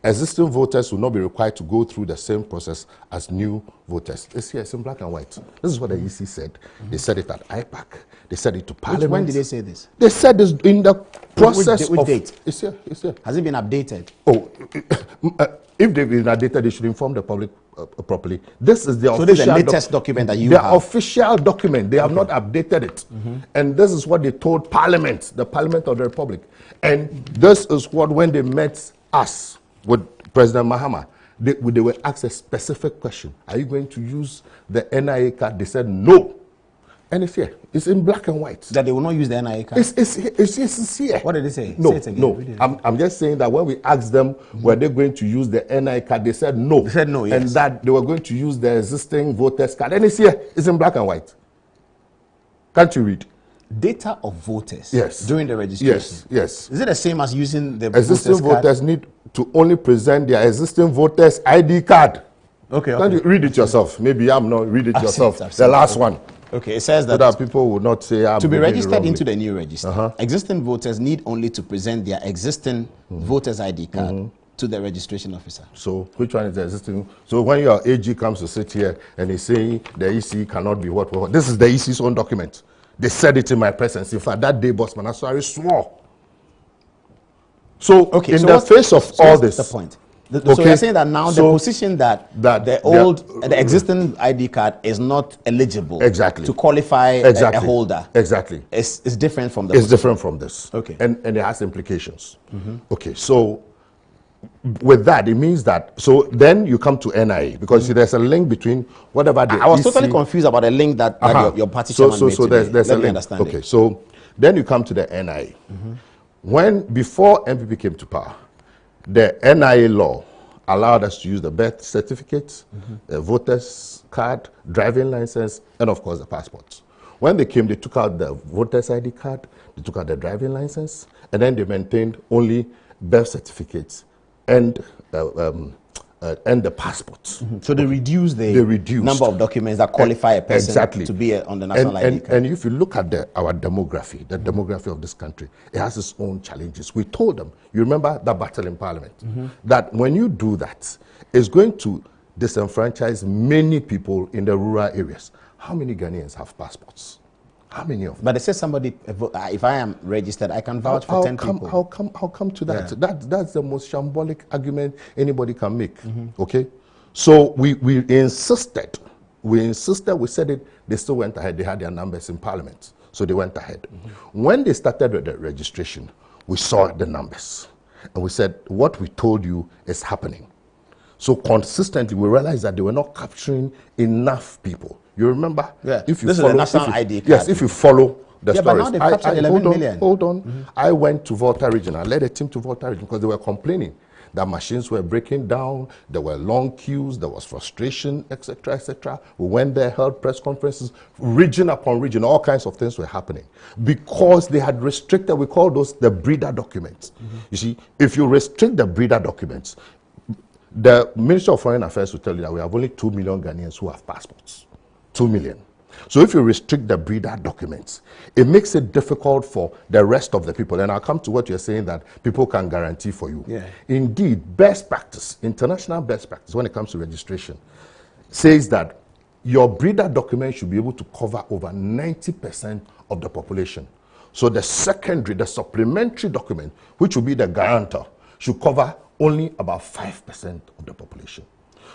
[SPEAKER 10] existing voters will not be required to go through the same process as new voters. It's here, it's in black and white. This is what the EC said. They said it at IPAC. They said it to Parliament.
[SPEAKER 3] When did they say this?
[SPEAKER 10] They said this in the process
[SPEAKER 3] which
[SPEAKER 10] of...
[SPEAKER 3] date?
[SPEAKER 10] It's here, it's here.
[SPEAKER 3] Has it been updated?
[SPEAKER 10] Oh, if they've been updated, they should inform the public properly. This is the official...
[SPEAKER 3] So this is the latest document that you have?
[SPEAKER 10] The official document. They have not updated it. And this is what they told Parliament, the Parliament of the Republic. And this is what, when they met us with President Mahama, they were asked a specific question. Are you going to use the NIA card? They said no. And it's here. It's in black and white.
[SPEAKER 3] That they will not use the NIA card?
[SPEAKER 10] It's here.
[SPEAKER 3] What did they say?
[SPEAKER 10] No,
[SPEAKER 3] say it again.
[SPEAKER 10] No. I'm just saying that when we asked them, were they going to use the NIA card, they said no.
[SPEAKER 3] They said no, yes.
[SPEAKER 10] And that they were going to use the existing voters card. And it's here. It's in black and white. Can't you read?
[SPEAKER 3] Data of voters.
[SPEAKER 10] Yes.
[SPEAKER 3] During the registration.
[SPEAKER 10] Yes, yes.
[SPEAKER 3] Is it the same as using the
[SPEAKER 10] existing voters need to only present their existing voters ID card.
[SPEAKER 3] Okay.
[SPEAKER 10] Can't you read it yourself? Maybe I'm not. Read it yourself.
[SPEAKER 3] I've seen
[SPEAKER 10] the
[SPEAKER 3] it.
[SPEAKER 10] last one.
[SPEAKER 3] Okay, it says that,
[SPEAKER 10] so that people would not say I'm
[SPEAKER 3] to be registered
[SPEAKER 10] wrongly.
[SPEAKER 3] into the new register, existing voters need only to present their existing voters ID card to the registration officer.
[SPEAKER 10] So which one is the existing? So when your AG comes to sit here and he's saying the EC cannot be what? This is the EC's own document. They said it in my presence. In fact, that day, Boss Manaswari swore. So
[SPEAKER 3] okay,
[SPEAKER 10] in
[SPEAKER 3] so
[SPEAKER 10] the face of all this,
[SPEAKER 3] the point. So you're saying that now the position that the existing ID card is not eligible to qualify a holder is different from the
[SPEAKER 10] different from this.
[SPEAKER 3] Okay.
[SPEAKER 10] And it has implications. Okay, so with that, it means that, so then you come to NIA, because see, there's a link between whatever the
[SPEAKER 3] I was totally confused about the link that your party chairman made today.
[SPEAKER 10] There's a link.
[SPEAKER 3] Understand
[SPEAKER 10] okay, so then you come to the NIA. Before NPP came to power, the NIA law allowed us to use the birth certificate, the voter's card, driving license, and of course the passports. When they came, they took out the voter's ID card, they took out the driving license, and then they maintained only birth certificates and the passports.
[SPEAKER 3] So they reduced the number of documents that qualify a person to be on the national ID card.
[SPEAKER 10] And if you look at our demography, the demography of this country, it has its own challenges. We told them, you remember that battle in Parliament, that when you do that, it's going to disenfranchise many people in the rural areas. How many Ghanaians have passports? How many of them?
[SPEAKER 3] But they say somebody, if I am registered, I can vouch for 10 people.
[SPEAKER 10] How come to that? Yeah. That's the most shambolic argument anybody can make. Okay? So we insisted, we said it, they still went ahead. They had their numbers in Parliament. So they went ahead. When they started with the registration, we saw the numbers. And we said, what we told you is happening. So consistently, we realized that they were not capturing enough people. You remember?
[SPEAKER 3] Yeah.
[SPEAKER 10] If you
[SPEAKER 3] this
[SPEAKER 10] follow,
[SPEAKER 3] is the national ID card.
[SPEAKER 10] Yes, if you follow the stories.
[SPEAKER 3] But now they've captured 11 million.
[SPEAKER 10] Hold on. I went to Volta Region. I led a team to Volta Region because they were complaining that machines were breaking down, there were long queues, there was frustration, etc., etc. We went there, held press conferences, region upon region, all kinds of things were happening. Because they had restricted, we call those the breeder documents. You see, if you restrict the breeder documents, the Ministry of Foreign Affairs will tell you that we have only 2 million Ghanaians who have passports. 2 million. So if you restrict the breeder documents, it makes it difficult for the rest of the people. And I'll come to what you're saying that people can guarantee for you.
[SPEAKER 3] Yeah.
[SPEAKER 10] Indeed, best practice, international best practice when it comes to registration, says that your breeder document should be able to cover over 90% of the population. So the secondary, the supplementary document, which will be the guarantor, should cover only about 5% of the population.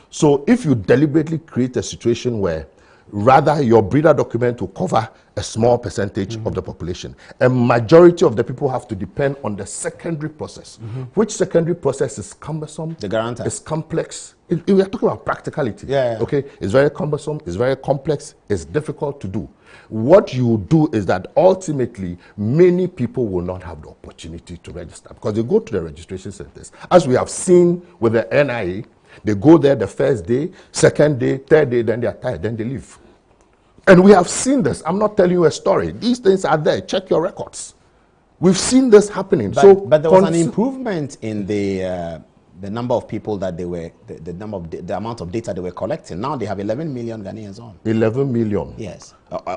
[SPEAKER 10] So if you deliberately create a situation where rather your breeder document will cover a small percentage of the population, a majority of the people have to depend on the secondary process, which secondary process is cumbersome,
[SPEAKER 3] the guarantor,
[SPEAKER 10] it's complex. We are talking about practicality. Okay, it's very cumbersome, it's very complex, it's difficult to do. What you do is that ultimately many people will not have the opportunity to register because they go to the registration centers. As we have seen with the NIA, they go there the first day, second day, third day, then they are tired, then they leave. And we have seen this. I'm not telling you a story. These things are there. Check your records. We've seen this happening.
[SPEAKER 3] But there was an improvement in the number of people that they were, the amount of data they were collecting. Now they have 11 million Ghanaians on.
[SPEAKER 10] 11 million?
[SPEAKER 3] Yes.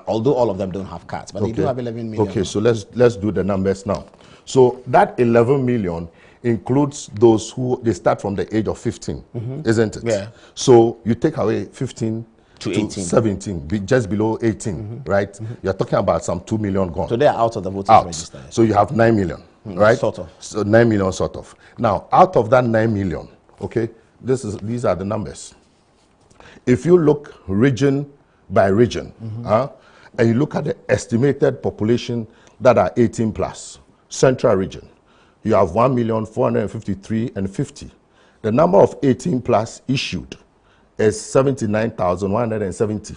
[SPEAKER 3] Although all of them don't have cards, but they do have 11 million.
[SPEAKER 10] Okay, so let's do the numbers now. So that 11 million includes those who they start from the age of 15, isn't it?
[SPEAKER 3] Yeah.
[SPEAKER 10] So you take away 15
[SPEAKER 3] to 18.
[SPEAKER 10] 17, just below 18, right? You're talking about some 2 million gone.
[SPEAKER 3] So they are out of the voters register.
[SPEAKER 10] So you have 9 million, right?
[SPEAKER 3] Sort of.
[SPEAKER 10] So 9 million, sort of. Now, out of that 9 million, okay, these are the numbers. If you look region by region, and you look at the estimated population that are 18 plus, central region, you have 1,453,050. The number of 18 plus issued is 79,170.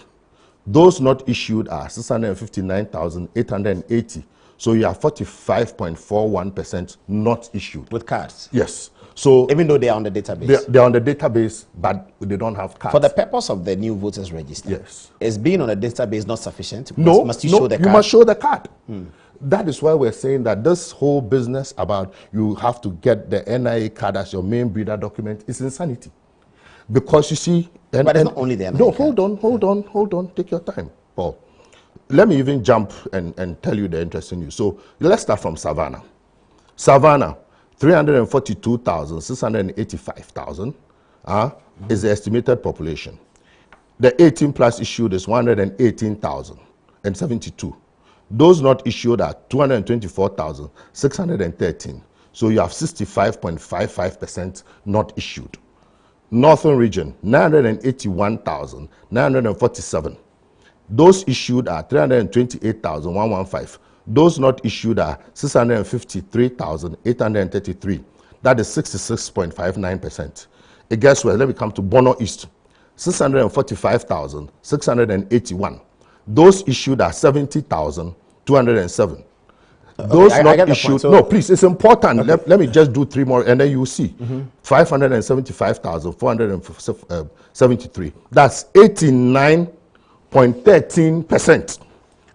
[SPEAKER 10] Those not issued are 659,880. So you have 45.41% not issued.
[SPEAKER 3] With cards?
[SPEAKER 10] Yes. So
[SPEAKER 3] even though they are on the database?
[SPEAKER 10] They're on the database, but they don't have cards.
[SPEAKER 3] For the purpose of the new voters register,
[SPEAKER 10] yes,
[SPEAKER 3] is being on the database not sufficient?
[SPEAKER 10] No,
[SPEAKER 3] must you show the card?
[SPEAKER 10] You must show the card. That is why we're saying that this whole business about you have to get the NIA card as your main breeder document is insanity. Because you see...
[SPEAKER 3] but it's not only the NIA
[SPEAKER 10] No,
[SPEAKER 3] card.
[SPEAKER 10] hold on. Take your time, Paul. Let me even jump and tell you the interesting news. So let's start from Savannah. Savannah, 342,685,000 is the estimated population. The 18 plus issued is 118,072. Those not issued are 224,613. So you have 65.55% not issued. Northern region, 981,947. Those issued are 328,115. Those not issued are 653,833. That is 66.59%. Guess what? Let me come to Bono East. 645,681. Those issued are 70,207. Those not issued. No, please, it's important. Okay. Let me just do 3 more, and then you see. 575,473. That's 89.13%.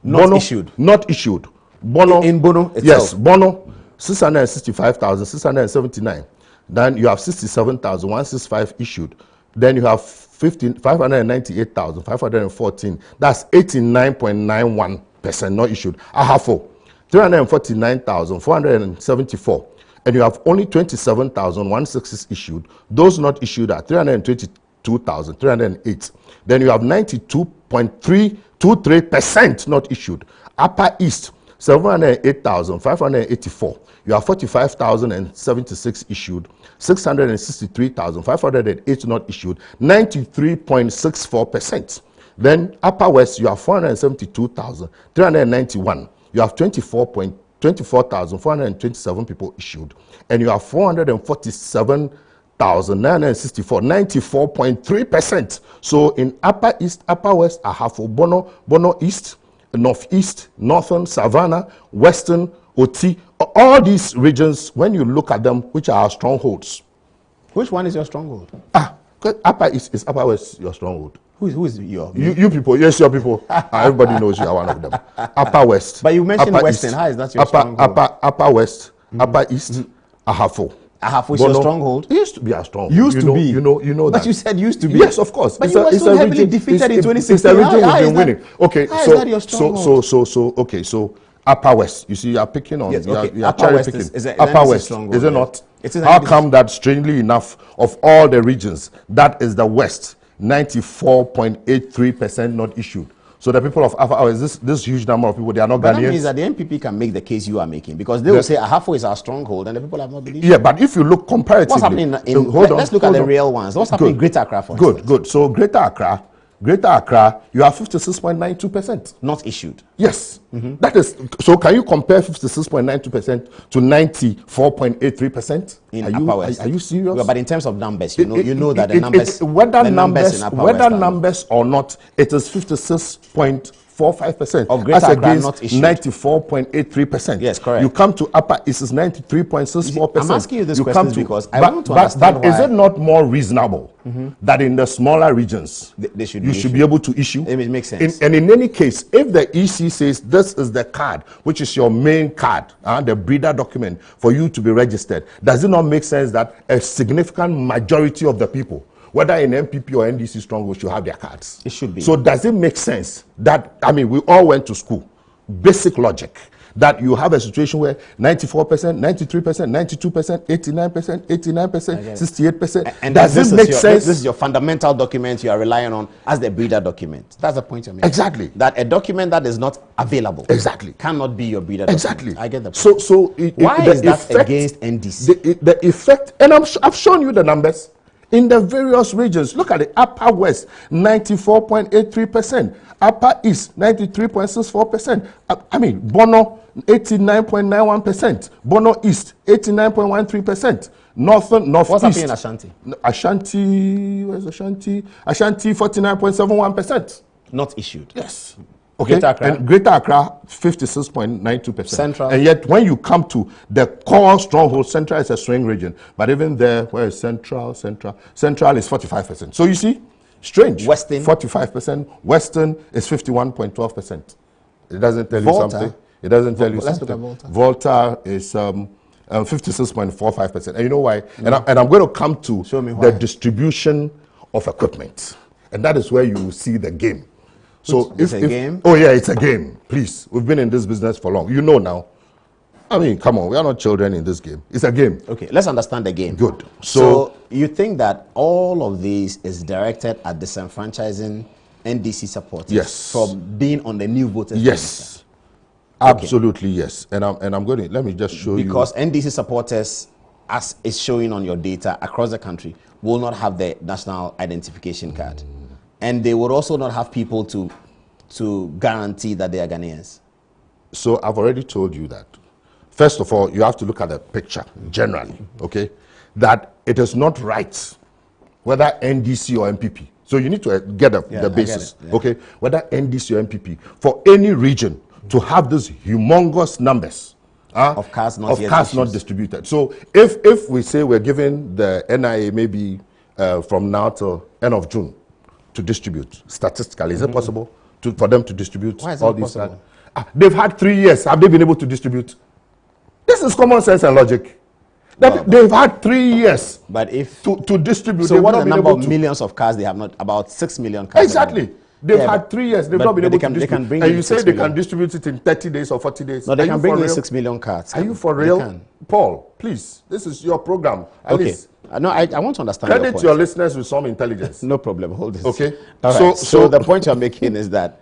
[SPEAKER 3] Not issued.
[SPEAKER 10] Not issued. Bono.
[SPEAKER 3] In Bono itself.
[SPEAKER 10] Yes, Bono, 665,679. Then you have 67,165 issued. Then you have 598,514. That's 89.91% not issued. Ahafo, 349,474. And you have only 27,166 issued. Those not issued are 322,308. Then you have 92.323% not issued. Upper East, 708,584. You have 45,076 issued, 663,508 not issued, 93.64%. Then Upper West, you have 472,391. You have 24,427 people issued, and you have 447,964, 94.3%. So in Upper East, Upper West, I have for Bono East, Northeast, Northern, Savannah, Western, Oti, all these regions, when you look at them, which are our strongholds.
[SPEAKER 3] Which one is your stronghold?
[SPEAKER 10] Upper East is Upper West, your stronghold.
[SPEAKER 3] Who is your?
[SPEAKER 10] You people, yes, your people. Everybody knows you are one of them. Upper West.
[SPEAKER 3] But you mentioned
[SPEAKER 10] Upper
[SPEAKER 3] Western.
[SPEAKER 10] East,
[SPEAKER 3] How is that your stronghold?
[SPEAKER 10] Upper West, Upper East, Ahafo.
[SPEAKER 3] Ahafo is your stronghold?
[SPEAKER 10] It used to be our stronghold.
[SPEAKER 3] Used to be.
[SPEAKER 10] You know that.
[SPEAKER 3] But you said used to be.
[SPEAKER 10] Yes, of course.
[SPEAKER 3] But you were so heavily defeated in 2016.
[SPEAKER 10] It's a region we've been winning. Okay,
[SPEAKER 3] how is that your stronghold?
[SPEAKER 10] So Upper West. You see, you are picking on.
[SPEAKER 3] Yes, okay.
[SPEAKER 10] You are cherry picking.
[SPEAKER 3] Upper West
[SPEAKER 10] is it not? How come that, strangely enough, of all the regions, that is the West, 94.83% not issued. So the people of Afar, this huge number of people, they are not
[SPEAKER 3] but
[SPEAKER 10] Ghanaians.
[SPEAKER 3] That means that the NPP can make the case you are making, because they will say Ahafo is our stronghold, and the people have not believed.
[SPEAKER 10] Yeah, but if you look comparatively,
[SPEAKER 3] what's happening let's look at the real ones. What's happening in Greater Accra, for instance?
[SPEAKER 10] Good. So Greater Accra, you have 56.92%
[SPEAKER 3] not issued.
[SPEAKER 10] Yes, that is. So can you compare 56.92% to 94.83%
[SPEAKER 3] in Upper West?
[SPEAKER 10] Are you serious?
[SPEAKER 3] Well, but in terms of numbers, you know that the numbers,
[SPEAKER 10] whether numbers or not, it is 56.45%
[SPEAKER 3] of Greater Accra not issued.
[SPEAKER 10] 94.83%.
[SPEAKER 3] Yes, correct.
[SPEAKER 10] You come to Upper, it is 93.64%.
[SPEAKER 3] I'm asking you this question because I want to understand
[SPEAKER 10] why. But is it not more reasonable that in the smaller regions
[SPEAKER 3] you
[SPEAKER 10] should be able to issue?
[SPEAKER 3] It makes sense.
[SPEAKER 10] And in any case, if the EC says this is the card, which is your main card, the breeder document for you to be registered, does it not make sense that a significant majority of the people, whether in NPP or NDC stronghold, should have their cards?
[SPEAKER 3] It should be.
[SPEAKER 10] So does it make sense that, we all went to school, basic logic, that you have a situation where 94%, 93%, 92%, 89%, 89%, 68%.
[SPEAKER 3] And
[SPEAKER 10] does
[SPEAKER 3] this
[SPEAKER 10] it make
[SPEAKER 3] is
[SPEAKER 10] sense?
[SPEAKER 3] This is your fundamental document you are relying on as the breeder document. That's the point you're making.
[SPEAKER 10] Exactly.
[SPEAKER 3] That a document that is not available cannot be your breeder
[SPEAKER 10] exactly.
[SPEAKER 3] document. I get the point. Why is that against NDC?
[SPEAKER 10] The effect, and I've shown you the numbers. In the various regions, look at the Upper West, 94.83%. Upper East, 93.64%. I mean, Bono, 89.91%. Bono East, 89.13%. Northern, Northeast.
[SPEAKER 3] What's happening in Ashanti?
[SPEAKER 10] Ashanti, where's Ashanti? Ashanti, 49.71%.
[SPEAKER 3] Not issued.
[SPEAKER 10] Yes. Okay, and Greater Accra, 56.92%.
[SPEAKER 3] Central.
[SPEAKER 10] And yet, when you come to the core stronghold, Central is a swing region. But even there, where is Central? Central is 45%. So you see, strange.
[SPEAKER 3] Western.
[SPEAKER 10] 45%. Western is 51.12%. It doesn't tell you something. It doesn't tell you something.
[SPEAKER 3] Look at
[SPEAKER 10] Volta is 56.45%. And you know why? And I'm going to come to the distribution of equipment. And that is where you see the game. So
[SPEAKER 3] it's a game?
[SPEAKER 10] Oh yeah, it's a game. Please, we've been in this business for long. You know now. I mean, come on, we are not children in this game. It's a game.
[SPEAKER 3] Okay, let's understand the game.
[SPEAKER 10] Good.
[SPEAKER 3] So you think that all of this is directed at disenfranchising NDC supporters?
[SPEAKER 10] Yes.
[SPEAKER 3] From being on the new voters
[SPEAKER 10] yes.
[SPEAKER 3] register?
[SPEAKER 10] Absolutely yes. And I'm going to let me just show
[SPEAKER 3] because
[SPEAKER 10] you.
[SPEAKER 3] NDC supporters, as is showing on your data across the country, will not have the national identification card. And they would also not have people to guarantee that they are Ghanaians.
[SPEAKER 10] So I've already told you that. First of all, you have to look at the picture generally, okay? That it is not right, whether NDC or NPP. So you need to get the basis, okay? Whether NDC or NPP, for any region to have these humongous numbers
[SPEAKER 3] of cars not
[SPEAKER 10] distributed. So if we say we're giving the NIA maybe from now till end of June, to distribute statistically, is it possible for them to distribute all these cards? They've had 3 years. Have they been able to distribute? This is common sense and logic. They've had 3 years,
[SPEAKER 3] but if
[SPEAKER 10] to distribute.
[SPEAKER 3] So what are the number of millions of cars they have? Not about 6 million cars.
[SPEAKER 10] Exactly. They've had 3 years. They've not been able to distribute. And you say they can distribute it in 30 days or 40 days.
[SPEAKER 3] No, they can bring in 6 million cards.
[SPEAKER 10] Are you for real? Paul, please. This is your program.
[SPEAKER 3] Okay. No, I want to understand.
[SPEAKER 10] Credit your listeners with some intelligence.
[SPEAKER 3] No problem. Hold this.
[SPEAKER 10] Okay.
[SPEAKER 3] All right. So the point you're making is that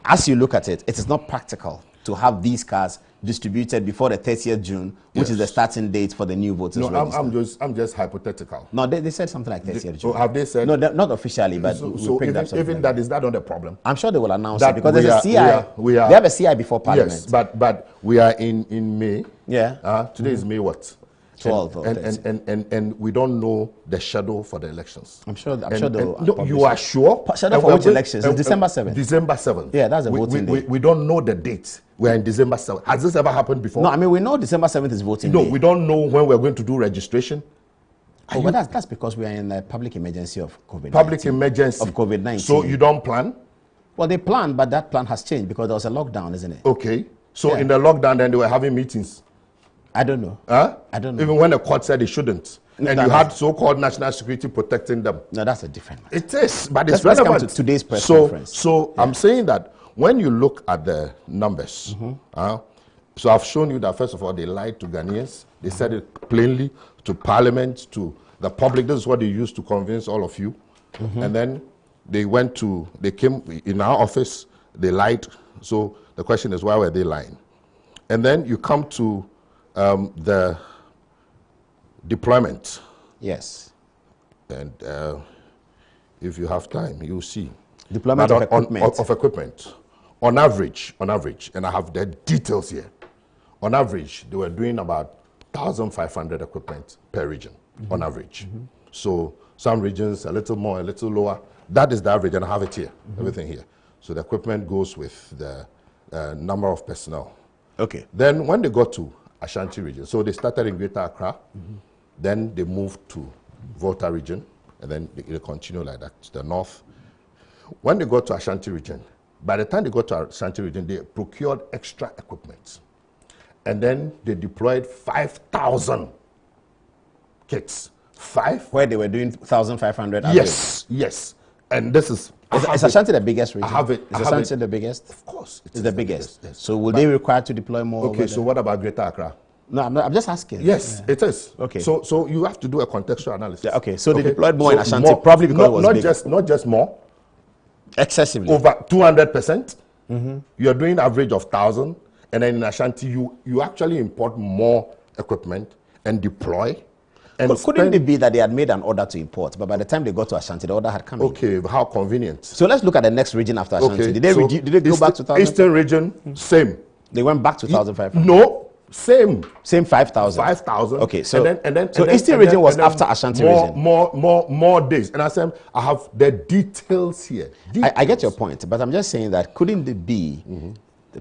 [SPEAKER 3] as you look at it, it is not practical to have these cars distributed before the 30th June, which is the starting date for the new voters register.
[SPEAKER 10] I'm just hypothetical.
[SPEAKER 3] No, they said something like 30th June.
[SPEAKER 10] Have they said?
[SPEAKER 3] No, not officially, but
[SPEAKER 10] so even that is that not a problem.
[SPEAKER 3] I'm sure they will announce it because there's a CI. They have a CI before Parliament.
[SPEAKER 10] Yes, but we are in May.
[SPEAKER 3] Yeah.
[SPEAKER 10] Today is May what?
[SPEAKER 3] 12th.
[SPEAKER 10] And we don't know the schedule for the elections.
[SPEAKER 3] I'm sure they'll
[SPEAKER 10] you are sure?
[SPEAKER 3] Schedule for which elections? It's December 7th.
[SPEAKER 10] December 7th.
[SPEAKER 3] Yeah, that's a voting day.
[SPEAKER 10] We don't know the date. We're in December 7th. Has this ever happened before?
[SPEAKER 3] No, I mean, we know December 7th is voting day.
[SPEAKER 10] No, we don't know when we're going to do registration.
[SPEAKER 3] But that's because we are in a public emergency of COVID-19.
[SPEAKER 10] Public emergency.
[SPEAKER 3] Of COVID-19.
[SPEAKER 10] So you don't plan?
[SPEAKER 3] Well, they planned, but that plan has changed because there was a lockdown, isn't it?
[SPEAKER 10] Okay. So in the lockdown, then they were having meetings.
[SPEAKER 3] I don't know.
[SPEAKER 10] Huh?
[SPEAKER 3] I don't know.
[SPEAKER 10] Even when the court said they shouldn't. No, and you had so-called national security protecting them.
[SPEAKER 3] No, that's a different matter.
[SPEAKER 10] It is, but it's relevant.
[SPEAKER 3] Let's come to today's press conference.
[SPEAKER 10] So I'm saying that when you look at the numbers, so I've shown you that, first of all, they lied to Ghanaians. They said it plainly to Parliament, to the public. This is what they used to convince all of you. And then they came in our office, they lied. So the question is, why were they lying? And then you come to the deployment.
[SPEAKER 3] Yes.
[SPEAKER 10] And if you have time, you'll see.
[SPEAKER 3] Deployment of equipment.
[SPEAKER 10] Of equipment. On average, and I have the details here. On average, they were doing about 1,500 equipment per region, on average. So some regions a little more, a little lower. That is the average, and I have it here, everything here. So the equipment goes with the number of personnel.
[SPEAKER 3] Okay.
[SPEAKER 10] Then when they got to Ashanti region, so they started in Greater Accra, then they moved to Volta region, and then they continue like that to the north. When they got to Ashanti region, by the time they got to Ashanti region, they procured extra equipment. And then they deployed 5,000 kits. Where
[SPEAKER 3] they were doing 1,500
[SPEAKER 10] Yes. And this is...
[SPEAKER 3] Is Ashanti the biggest region?
[SPEAKER 10] I have it.
[SPEAKER 3] Is Ashanti the biggest?
[SPEAKER 10] Of course.
[SPEAKER 3] It's the biggest.
[SPEAKER 10] Yes.
[SPEAKER 3] So will they require to deploy more?
[SPEAKER 10] Okay, so what about Greater Accra?
[SPEAKER 3] No, I'm just asking.
[SPEAKER 10] Yes, it is.
[SPEAKER 3] Okay.
[SPEAKER 10] So you have to do a contextual analysis.
[SPEAKER 3] Yeah, okay, so they deployed more in Ashanti, probably because it was bigger.
[SPEAKER 10] Not just more.
[SPEAKER 3] Excessively.
[SPEAKER 10] Over 200%. You're doing average of 1,000. And then in Ashanti, you actually import more equipment and deploy. And
[SPEAKER 3] couldn't it be that they had made an order to import, but by the time they got to Ashanti, the order had come in?
[SPEAKER 10] Okay, how convenient.
[SPEAKER 3] So let's look at the next region after Ashanti.
[SPEAKER 10] Okay,
[SPEAKER 3] Did they go back to 1,000?
[SPEAKER 10] Eastern region, same.
[SPEAKER 3] They went back to 1,500?
[SPEAKER 10] No, same.
[SPEAKER 3] Same 5,000?
[SPEAKER 10] 5,000.
[SPEAKER 3] Okay, so
[SPEAKER 10] so
[SPEAKER 3] Eastern region was after Ashanti region?
[SPEAKER 10] More days. And I have the details here.
[SPEAKER 3] I get your point, but I'm just saying that couldn't it be...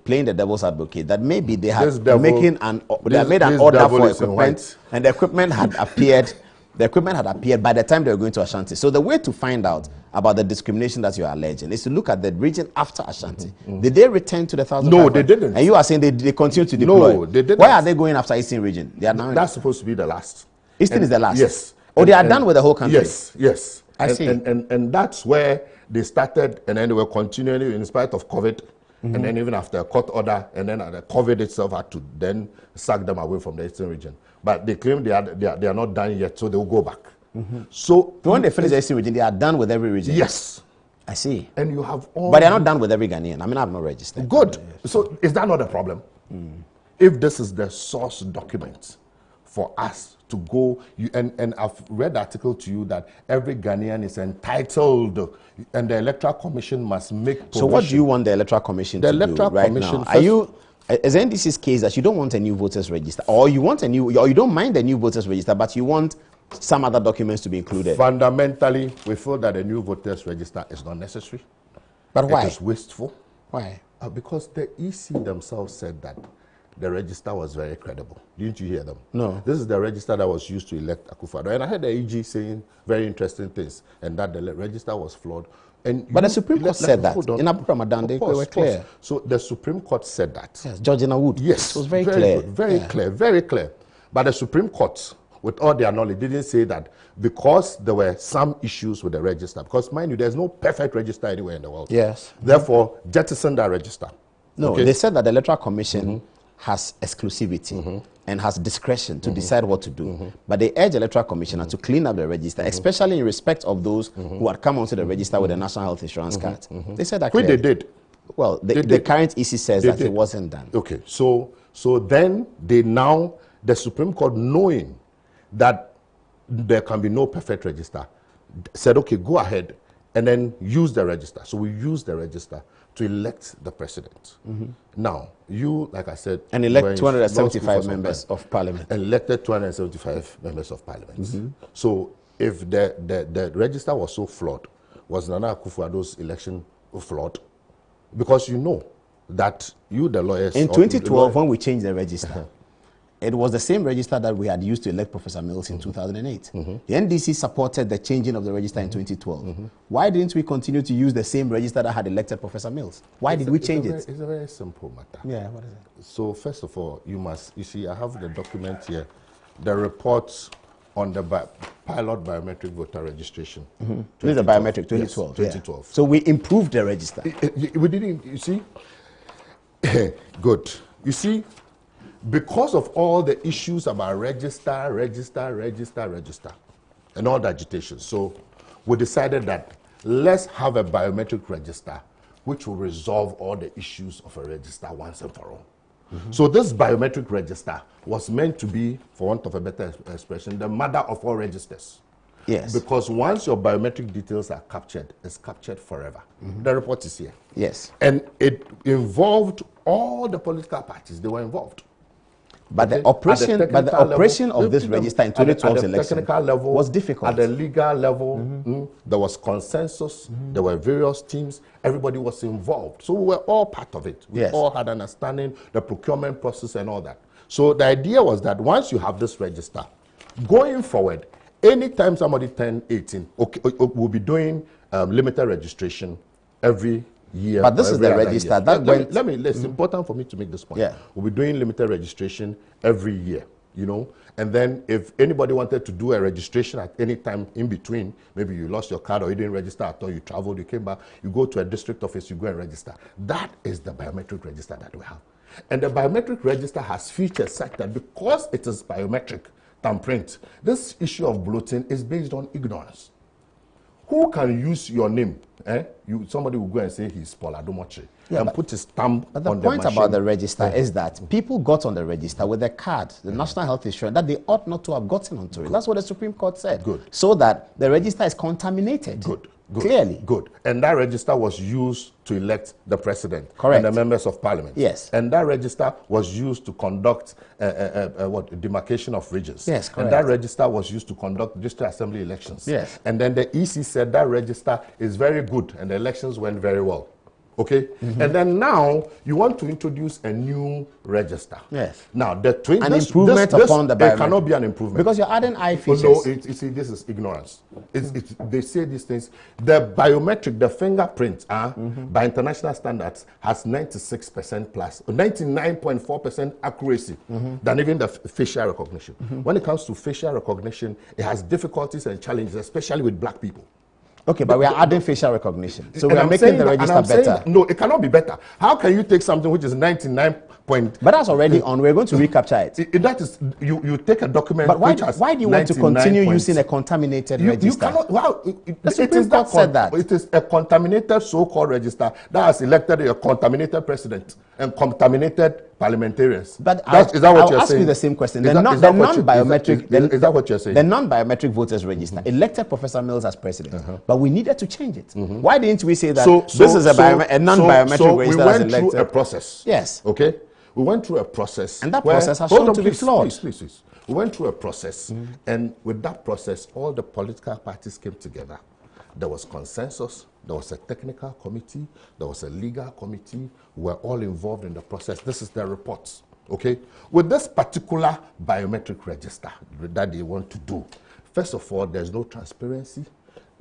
[SPEAKER 3] playing the devil's advocate, that maybe they had made an order for equipment, and the equipment had appeared. The equipment had appeared by the time they were going to Ashanti. So the way to find out about the discrimination that you are alleging is to look at the region after Ashanti. Did they return to the 1,000?
[SPEAKER 10] No, they didn't.
[SPEAKER 3] And you are saying they continue to deploy?
[SPEAKER 10] No, they didn't.
[SPEAKER 3] Why are they going after Eastern region? They are now.
[SPEAKER 10] That's supposed to be the last.
[SPEAKER 3] Eastern is the last.
[SPEAKER 10] Yes.
[SPEAKER 3] They are done with the whole country.
[SPEAKER 10] Yes.
[SPEAKER 3] I see.
[SPEAKER 10] And that's where they started, and then they were continually, in spite of COVID. And then even after a court order, and then the COVID itself had to then sack them away from the Eastern region. But they claim they are not done yet, so they will go back. So
[SPEAKER 3] when they finish the Eastern region, they are done with every region?
[SPEAKER 10] Yes.
[SPEAKER 3] I see.
[SPEAKER 10] And you have all...
[SPEAKER 3] But they are not done with every Ghanaian. I mean, I have not registered.
[SPEAKER 10] Good. So is that not a problem? If this is the source document for us to go, and I've read the article to you that every Ghanaian is entitled, and the Electoral Commission must make provision. So
[SPEAKER 3] what do you want the Electoral Commission to do right now? Is NDC's case that you don't want a new voters register, or you don't mind the new voters register, but you want some other documents to be included?
[SPEAKER 10] Fundamentally, we feel that a new voters register is not necessary.
[SPEAKER 3] But why?
[SPEAKER 10] It is wasteful.
[SPEAKER 3] Why?
[SPEAKER 10] Because the EC themselves said that the register was very credible. Didn't you hear them?
[SPEAKER 3] No.
[SPEAKER 10] This is the register that was used to elect Akufo-Addo. And I heard the EG saying very interesting things, and that the register was flawed. But the Supreme Court said that. In Abu Ramadan, they were clear. So the Supreme Court said that.
[SPEAKER 3] Yes, Georgina Wood.
[SPEAKER 10] Yes.
[SPEAKER 3] It was very clear.
[SPEAKER 10] Good, very clear. But the Supreme Court, with all their knowledge, didn't say that because there were some issues with the register. Because, mind you, there's no perfect register anywhere in the world.
[SPEAKER 3] Yes.
[SPEAKER 10] Therefore, jettison that register.
[SPEAKER 3] No, they said that the Electoral Commission has exclusivity and has discretion to decide what to do. But they urge the Electoral Commissioner to clean up the register, especially in respect of those who had come onto the register with a National Health Insurance card. They said that clearly.
[SPEAKER 10] Which they did.
[SPEAKER 3] Well, the current EC says that it wasn't done.
[SPEAKER 10] Okay, so then the Supreme Court, knowing that there can be no perfect register, said, okay, go ahead and then use the register. So we use the register to elect the president. Now, you, like I said...
[SPEAKER 3] And elect 275 members of parliament.
[SPEAKER 10] Elected 275 members of parliament. So if the register was so flawed, was Nana Akufo-Addo's election flawed? Because you know that you, the lawyers...
[SPEAKER 3] In 2012, when we changed the register, it was the same register that we had used to elect Professor Mills in 2008. The NDC supported the changing of the register in 2012. Why didn't we continue to use the same register that had elected Professor Mills? Why did we change it?
[SPEAKER 10] It's a very simple matter.
[SPEAKER 3] Yeah, what is it?
[SPEAKER 10] So first of all, you see, I have the document here, the reports on the pilot biometric voter registration.
[SPEAKER 3] This is the biometric 2012.
[SPEAKER 10] Yes, 2012.
[SPEAKER 3] Yeah. So we improved the register.
[SPEAKER 10] We didn't, you see? Good. You see, because of all the issues about register, and all the agitation, so we decided that let's have a biometric register which will resolve all the issues of a register once and for all. So this biometric register was meant to be, for want of a better expression, the mother of all registers.
[SPEAKER 3] Yes.
[SPEAKER 10] Because once your biometric details are captured, it's captured forever. The report is here.
[SPEAKER 3] Yes.
[SPEAKER 10] And it involved all the political parties. They were involved.
[SPEAKER 3] But the operation of this register in 2012 election was difficult.
[SPEAKER 10] At the legal level, there was consensus. There were various teams. Everybody was involved. So we were all part of it. We all had understanding, the procurement process and all that. So the idea was that once you have this register, going forward, anytime somebody turned 18, we'll be doing limited registration every year.
[SPEAKER 3] But this is the register.
[SPEAKER 10] It's important for me to make this point. We'll be doing limited registration every year, you know, And then if anybody wanted to do a registration at any time in between, maybe you lost your card or you didn't register at all, you traveled, you came back, you go to a district office, you go and register. That is the biometric register that we have. And the biometric register has features such that because it is biometric thumbprint, this issue of bloating is based on ignorance. Who can use your name? Somebody will go and say he's Paul Adom-Otchere and put his thumb on the machine.
[SPEAKER 3] But the point about the register is that people got on the register with a card, the National Health Insurance, that they ought not to have gotten onto it. That's what the Supreme Court said.
[SPEAKER 10] Good.
[SPEAKER 3] So that the register is contaminated.
[SPEAKER 10] Good.
[SPEAKER 3] Clearly.
[SPEAKER 10] Good. And that register was used to elect the president.
[SPEAKER 3] Correct.
[SPEAKER 10] And the members of parliament.
[SPEAKER 3] Yes.
[SPEAKER 10] And that register was used to conduct demarcation of regions.
[SPEAKER 3] Yes, correct.
[SPEAKER 10] And that register was used to conduct district assembly elections.
[SPEAKER 3] Yes.
[SPEAKER 10] And then the EC said that register is very good and the elections went very well. Okay? And then now you want to introduce a new register.
[SPEAKER 3] Yes.
[SPEAKER 10] Now, an
[SPEAKER 3] improvement upon the biometric.
[SPEAKER 10] It cannot be an improvement.
[SPEAKER 3] Because you're adding eye features.
[SPEAKER 10] No, you see, this is ignorance. They say these things. The biometric, the fingerprint, by international standards, has 96% plus, 99.4% accuracy than even the facial recognition. When it comes to facial recognition, it has difficulties and challenges, especially with black people.
[SPEAKER 3] Okay, but we are adding facial recognition. So we are making the register better.
[SPEAKER 10] No, it cannot be better. How can you take something which is 99 point?
[SPEAKER 3] But that's already on. We're going to recapture it.
[SPEAKER 10] That is, you take a document.
[SPEAKER 3] But why do you want to continue using a contaminated register?
[SPEAKER 10] You cannot. Well,
[SPEAKER 3] the Supreme Court said that.
[SPEAKER 10] It is a contaminated so-called register that has elected a contaminated president and contaminated parliamentarians.
[SPEAKER 3] But
[SPEAKER 10] is that what you're saying?
[SPEAKER 3] I'll ask you the same question.
[SPEAKER 10] Is
[SPEAKER 3] The non-biometric.
[SPEAKER 10] Is that what you're saying?
[SPEAKER 3] The non-biometric voters register elected Professor Mills as president, but we needed to change it. Why didn't we say that this is a non-biometric register?
[SPEAKER 10] We went through a process.
[SPEAKER 3] Yes.
[SPEAKER 10] Okay. We went through a process.
[SPEAKER 3] And that process has shown to be flawed.
[SPEAKER 10] Please. We went through a process, and with that process, all the political parties came together. There was consensus, there was a technical committee, there was a legal committee. We were all involved in the process. This is their reports, okay? With this particular biometric register that they want to do, first of all, there's no transparency,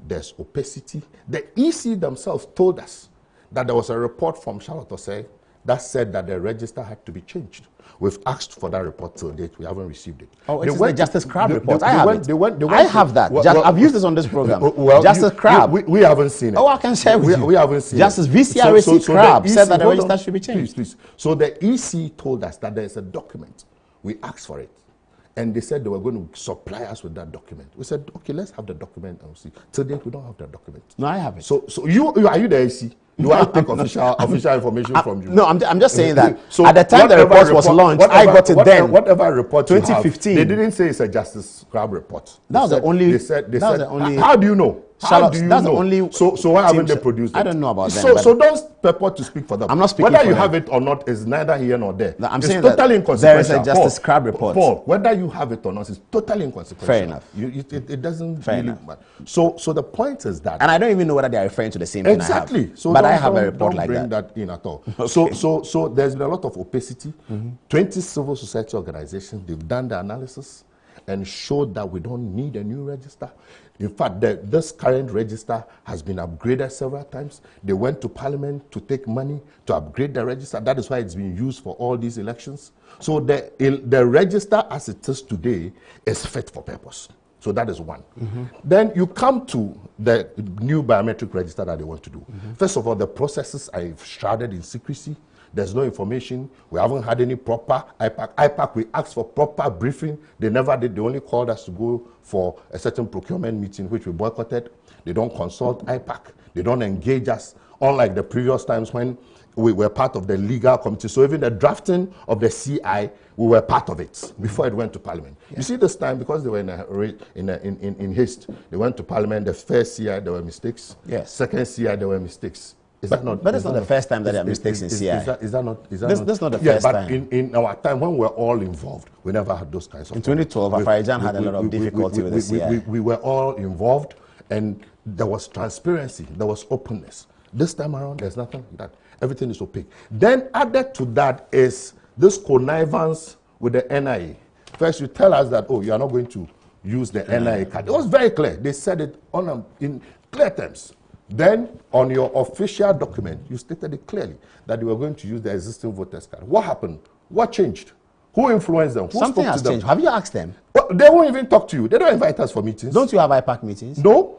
[SPEAKER 10] there's opacity. The EC themselves told us that there was a report from Adom-Otchere that said that the register had to be changed. We've asked for that report till date. We haven't received it.
[SPEAKER 3] Oh, it's the Justice Crab report. I have it. I have that. I've used this on this program. Justice Crab.
[SPEAKER 10] We haven't seen it.
[SPEAKER 3] Oh, I can share with you.
[SPEAKER 10] We haven't seen
[SPEAKER 3] Justice
[SPEAKER 10] it.
[SPEAKER 3] VCRC Crab said that the register should be changed.
[SPEAKER 10] Please. So the EC told us that there is a document. We asked for it. And they said they were going to supply us with that document. We said, okay, let's have the document and we'll see. Till date, we don't have that document.
[SPEAKER 3] No, I have it.
[SPEAKER 10] So are you the EC? Do I take official information from you?
[SPEAKER 3] No, I'm just saying that
[SPEAKER 10] so
[SPEAKER 3] at the time the report was launched, I got it then.
[SPEAKER 10] Whatever report
[SPEAKER 3] 2015.
[SPEAKER 10] you have, they didn't say it's a Justice Crab report.
[SPEAKER 3] That was the only.
[SPEAKER 10] They said. How do you know? How do you
[SPEAKER 3] that's
[SPEAKER 10] know?
[SPEAKER 3] The only
[SPEAKER 10] so why haven't they produced it?
[SPEAKER 3] I don't know about that.
[SPEAKER 10] So don't purport to speak for them.
[SPEAKER 3] I'm not speaking
[SPEAKER 10] whether
[SPEAKER 3] for
[SPEAKER 10] you
[SPEAKER 3] them.
[SPEAKER 10] have it or not is neither here nor there.
[SPEAKER 3] No, I'm
[SPEAKER 10] it's
[SPEAKER 3] saying
[SPEAKER 10] totally
[SPEAKER 3] that there is a
[SPEAKER 10] inconsequential.
[SPEAKER 3] Justice Crab report.
[SPEAKER 10] Paul, whether you have it or not is totally inconsequential.
[SPEAKER 3] Fair enough.
[SPEAKER 10] It doesn't
[SPEAKER 3] Fair
[SPEAKER 10] really
[SPEAKER 3] enough.
[SPEAKER 10] matter. So the point is that.
[SPEAKER 3] And I don't even know whether they are referring to the same thing I have.
[SPEAKER 10] Exactly. So
[SPEAKER 3] but I have a report like
[SPEAKER 10] that. Don't bring that in at all. Okay. So there's been a lot of opacity. 20 civil society organizations, they've done the analysis and showed that we don't need a new register. In fact, this current register has been upgraded several times. They went to Parliament to take money to upgrade the register. That is why it's been used for all these elections. So the register as it is today is fit for purpose. So that is one. Then you come to the new biometric register that they want to do. First of all, the processes are shrouded in secrecy. There's no information. We haven't had any proper IPAC, we asked for proper briefing. They never did. They only called us to go for a certain procurement meeting, which we boycotted. They don't consult IPAC. They don't engage us, unlike the previous times when we were part of the legal committee. So even the drafting of the CI, we were part of it before it went to Parliament. Yeah. You see this time, because they were in haste, they went to Parliament. The first CI, there were mistakes.
[SPEAKER 3] Yes.
[SPEAKER 10] Second CI, there were mistakes.
[SPEAKER 3] But it's not the first time that there are mistakes in CI.
[SPEAKER 10] Is that not?
[SPEAKER 3] That's not the first time.
[SPEAKER 10] Yeah, but in our time when we were all involved, we never had those kinds of.
[SPEAKER 3] In 2012, Afarijan had a lot of difficulty with the CI.
[SPEAKER 10] We were all involved, and there was transparency, there was openness. This time around, there's nothing like that. Everything is opaque. Then added to that is this connivance with the NIA. First, you tell us that, you are not going to use the NIA card. It was very clear. They said it in clear terms. Then, on your official document, you stated it clearly that you were going to use the existing voters card. What happened? What changed? Who influenced them? Who
[SPEAKER 3] Something
[SPEAKER 10] spoke
[SPEAKER 3] has
[SPEAKER 10] to them?
[SPEAKER 3] changed. Have you asked them?
[SPEAKER 10] Well, they won't even talk to you. They don't invite us for meetings.
[SPEAKER 3] Don't you have IPAC meetings?
[SPEAKER 10] No.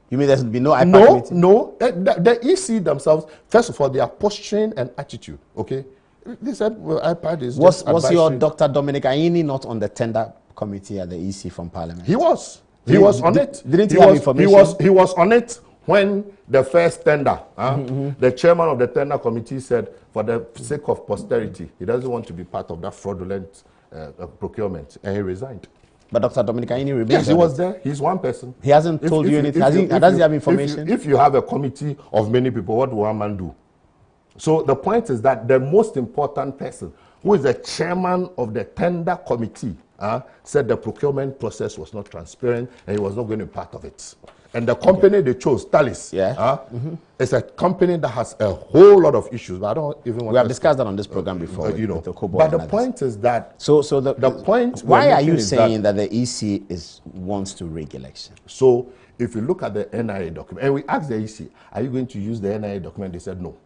[SPEAKER 3] You mean there's been no IPAC meeting?
[SPEAKER 10] No. The EC themselves, first of all, their posturing and attitude, okay? They said, well, IPAC is
[SPEAKER 3] Was your Dr. Dominic Aini not on the tender committee at the EC from Parliament?
[SPEAKER 10] He was. He was on it.
[SPEAKER 3] Didn't he have information?
[SPEAKER 10] He was on it when the first tender, the chairman of the tender committee said, for the sake of posterity, he doesn't want to be part of that fraudulent procurement, and he resigned.
[SPEAKER 3] But Dr. Dominic Aini remains.
[SPEAKER 10] Yes, he was there. He's one person.
[SPEAKER 3] He hasn't told you anything. Does he have information?
[SPEAKER 10] If you have a committee of many people, what will one man do? So the point is that the most important person, who is the chairman of the tender committee, said the procurement process was not transparent and he was not going to be part of it. And the company they chose, Talis, is a company that has a whole lot of issues. But I don't even want
[SPEAKER 3] we have discussed that on this program before.
[SPEAKER 10] But the point is that.
[SPEAKER 3] So the point. Why are you saying that the EC wants to rig election?
[SPEAKER 10] So if you look at the NIA document, and we asked the EC, are you going to use the NIA document? They said no,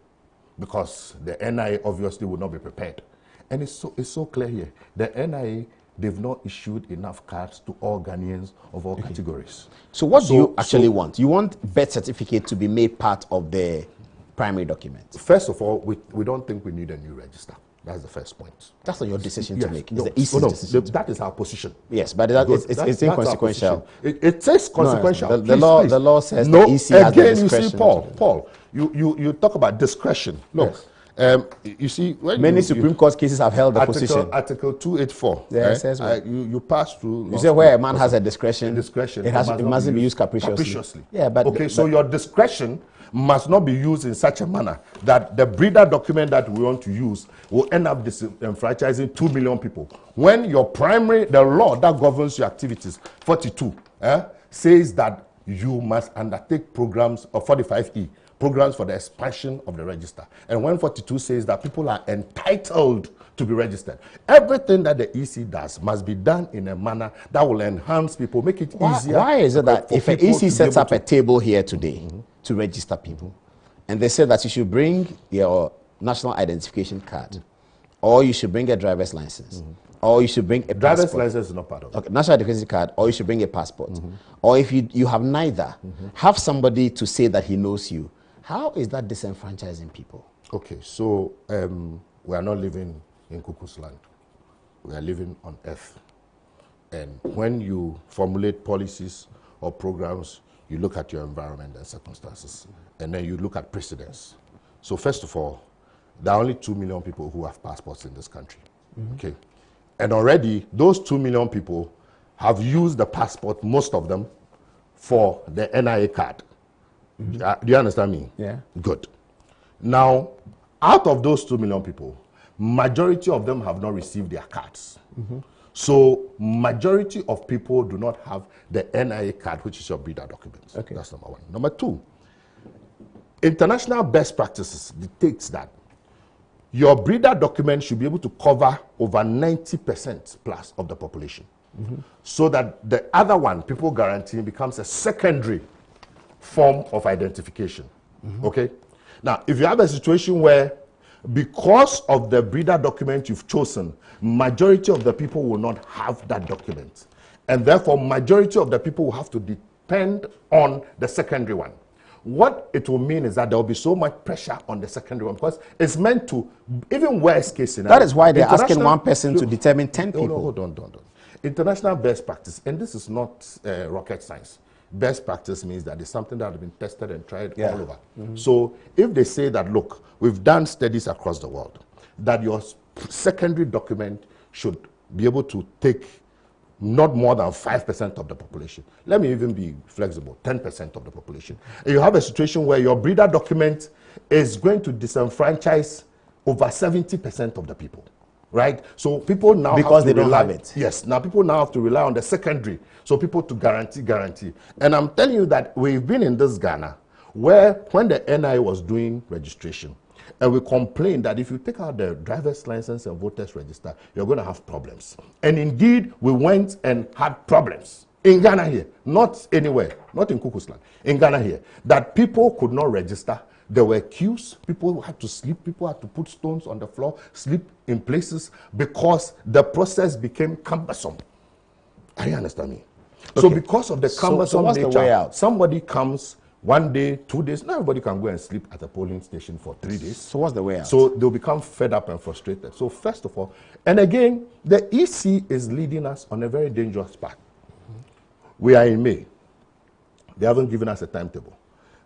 [SPEAKER 10] because the NIA obviously would not be prepared. And it's so clear here. The NIA, they've not issued enough cards to all Ghanaians of all categories.
[SPEAKER 3] So what do you actually want? You want birth certificate to be made part of the primary document?
[SPEAKER 10] First of all, we don't think we need a new register. That's the first point.
[SPEAKER 3] That's not your decision to make.
[SPEAKER 10] No,
[SPEAKER 3] it's the EC's decision.
[SPEAKER 10] That is our position.
[SPEAKER 3] Yes, but it's inconsequential.
[SPEAKER 10] It is consequential.
[SPEAKER 3] No, the law says the EC has the discretion.
[SPEAKER 10] You see, Paul, you talk about discretion. Look. Yes. You see, when
[SPEAKER 3] many Supreme Court cases have held the position.
[SPEAKER 10] Article 284.
[SPEAKER 3] Yeah, it says
[SPEAKER 10] you pass through.
[SPEAKER 3] You say where a man has a discretion,
[SPEAKER 10] it
[SPEAKER 3] mustn't be used capriciously. Yeah, but
[SPEAKER 10] okay. So your discretion must not be used in such a manner that the breeder document that we want to use will end up disenfranchising 2 million people. When the law that governs your activities, 42, says that you must undertake programs of 45E. Programs for the expansion of the register. And 142 says that people are entitled to be registered. Everything that the EC does must be done in a manner that will enhance people, make it easier.
[SPEAKER 3] Why is it that if an EC sets up a table here today to register people, and they say that you should bring your national identification card, or you should bring a driver's license, or you should bring a
[SPEAKER 10] driver's
[SPEAKER 3] passport.
[SPEAKER 10] license is not part of it.
[SPEAKER 3] Okay, national identification card, or you should bring a passport. Or if you have neither, have somebody to say that he knows you. How is that disenfranchising people?
[SPEAKER 10] Okay, so we are not living in cuckoo's land. We are living on earth. And when you formulate policies or programs, you look at your environment and circumstances, and then you look at precedents. So first of all, there are only 2 million people who have passports in this country. Okay, and already those 2 million people have used the passport, most of them, for the NIA card. Do you understand me?
[SPEAKER 3] Yeah.
[SPEAKER 10] Good. Now, out of those 2 million people, majority of them have not received their cards. So, majority of people do not have the NIA card, which is your breeder document. Okay. That's number one. Number two, international best practices dictates that your breeder document should be able to cover over 90% plus of the population. So that the other one, people guaranteeing, becomes a secondary form of identification. Okay? Now, if you have a situation where, because of the breeder document you've chosen, majority of the people will not have that document. And therefore, majority of the people will have to depend on the secondary one. What it will mean is that there will be so much pressure on the secondary one, because it's meant to, even worst case scenario.
[SPEAKER 3] That is why they're asking one person to determine 10 people.
[SPEAKER 10] No, hold on. International best practice, and this is not rocket science. Best practice means that it's something that has been tested and tried all over. So if they say that, look, we've done studies across the world, that your secondary document should be able to take not more than 5% of the population. Let me even be flexible, 10% of the population. And you have a situation where your breeder document is going to disenfranchise over 70% of the people. Right? So people now
[SPEAKER 3] because
[SPEAKER 10] have to
[SPEAKER 3] they don't have it.
[SPEAKER 10] Yes. Now people now have to rely on the secondary. So people to guarantee. And I'm telling you that we've been in this Ghana where when the NIA was doing registration, and we complained that if you take out the driver's license and voters register, you're going to have problems. And indeed, we went and had problems in Ghana here, not anywhere, not in Cuckoo's Land, in Ghana here, that people could not register There were queues. People had to sleep. People had to put stones on the floor, sleep in places because the process became cumbersome. Are you understand me? Okay. So because of the cumbersome nature, somebody comes 1 day, 2 days. Not everybody can go and sleep at a polling station for 3 days.
[SPEAKER 3] So what's the way out?
[SPEAKER 10] So they'll become fed up and frustrated. So first of all, and again, the EC is leading us on a very dangerous path. We are in May. They haven't given us a timetable.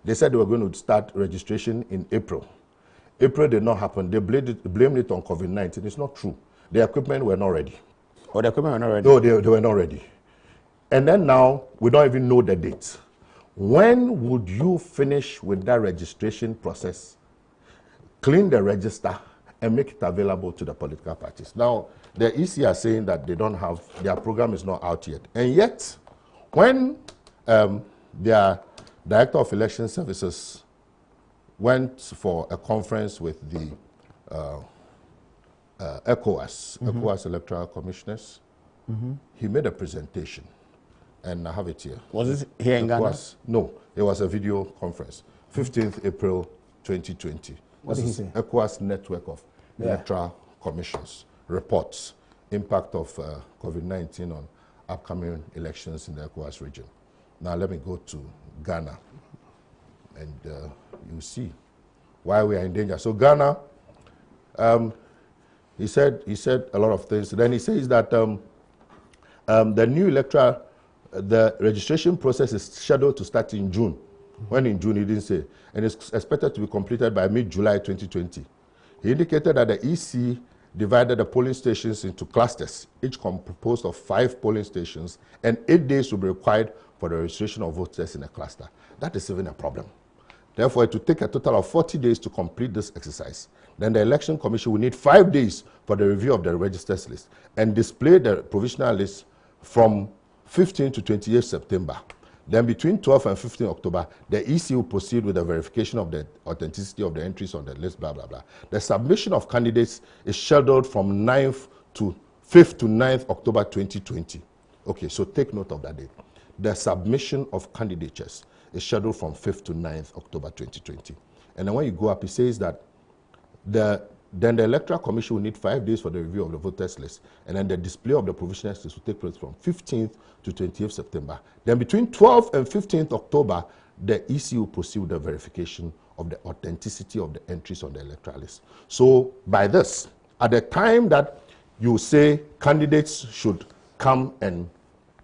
[SPEAKER 10] They said they were going to start registration in April. April did not happen. They blamed it on COVID-19. It's not true. The equipment were not ready.
[SPEAKER 3] Oh, the equipment were not ready?
[SPEAKER 10] No, they were not ready. And then now, we don't even know the date. When would you finish with that registration process, clean the register, and make it available to the political parties? Now, the EC are saying that they don't have, their program is not out yet. And yet, when their Director of Election Services went for a conference with the ECOWAS Electoral Commissioners, he made a presentation. And I have it here.
[SPEAKER 3] Was it here in Ghana?
[SPEAKER 10] No, it was a video conference. 15th April 2020.
[SPEAKER 3] What did he say?
[SPEAKER 10] ECOWAS network of electoral commissions reports impact of COVID-19 on upcoming elections in the ECOWAS region. Now let me go to Ghana, and you see why we are in danger. So Ghana, he said a lot of things. Then he says that the new electoral, the registration process is scheduled to start in June. When in June, he didn't say. And it's expected to be completed by mid-July 2020. He indicated that the EC divided the polling stations into clusters, each composed of 5 polling stations, and 8 days will be required for the registration of voters in a cluster. That is even a problem. Therefore, it will take a total of 40 days to complete this exercise. Then the Election Commission will need 5 days for the review of the registers list and display the provisional list from 15 to 28 September. Then between 12 and 15 October, the EC will proceed with the verification of the authenticity of the entries on the list, blah, blah, blah. The submission of candidates is scheduled from 5th to 9th October 2020. Okay, so take note of that date. The submission of candidatures is scheduled from 5th to 9th October 2020. And then when you go up, it says that then the Electoral Commission will need 5 days for the review of the voters list, and then the display of the provisional list will take place from 15th to 20th September. Then between 12th and 15th October, the EC will proceed with the verification of the authenticity of the entries on the electoral list. So by this, at the time that you say candidates should come and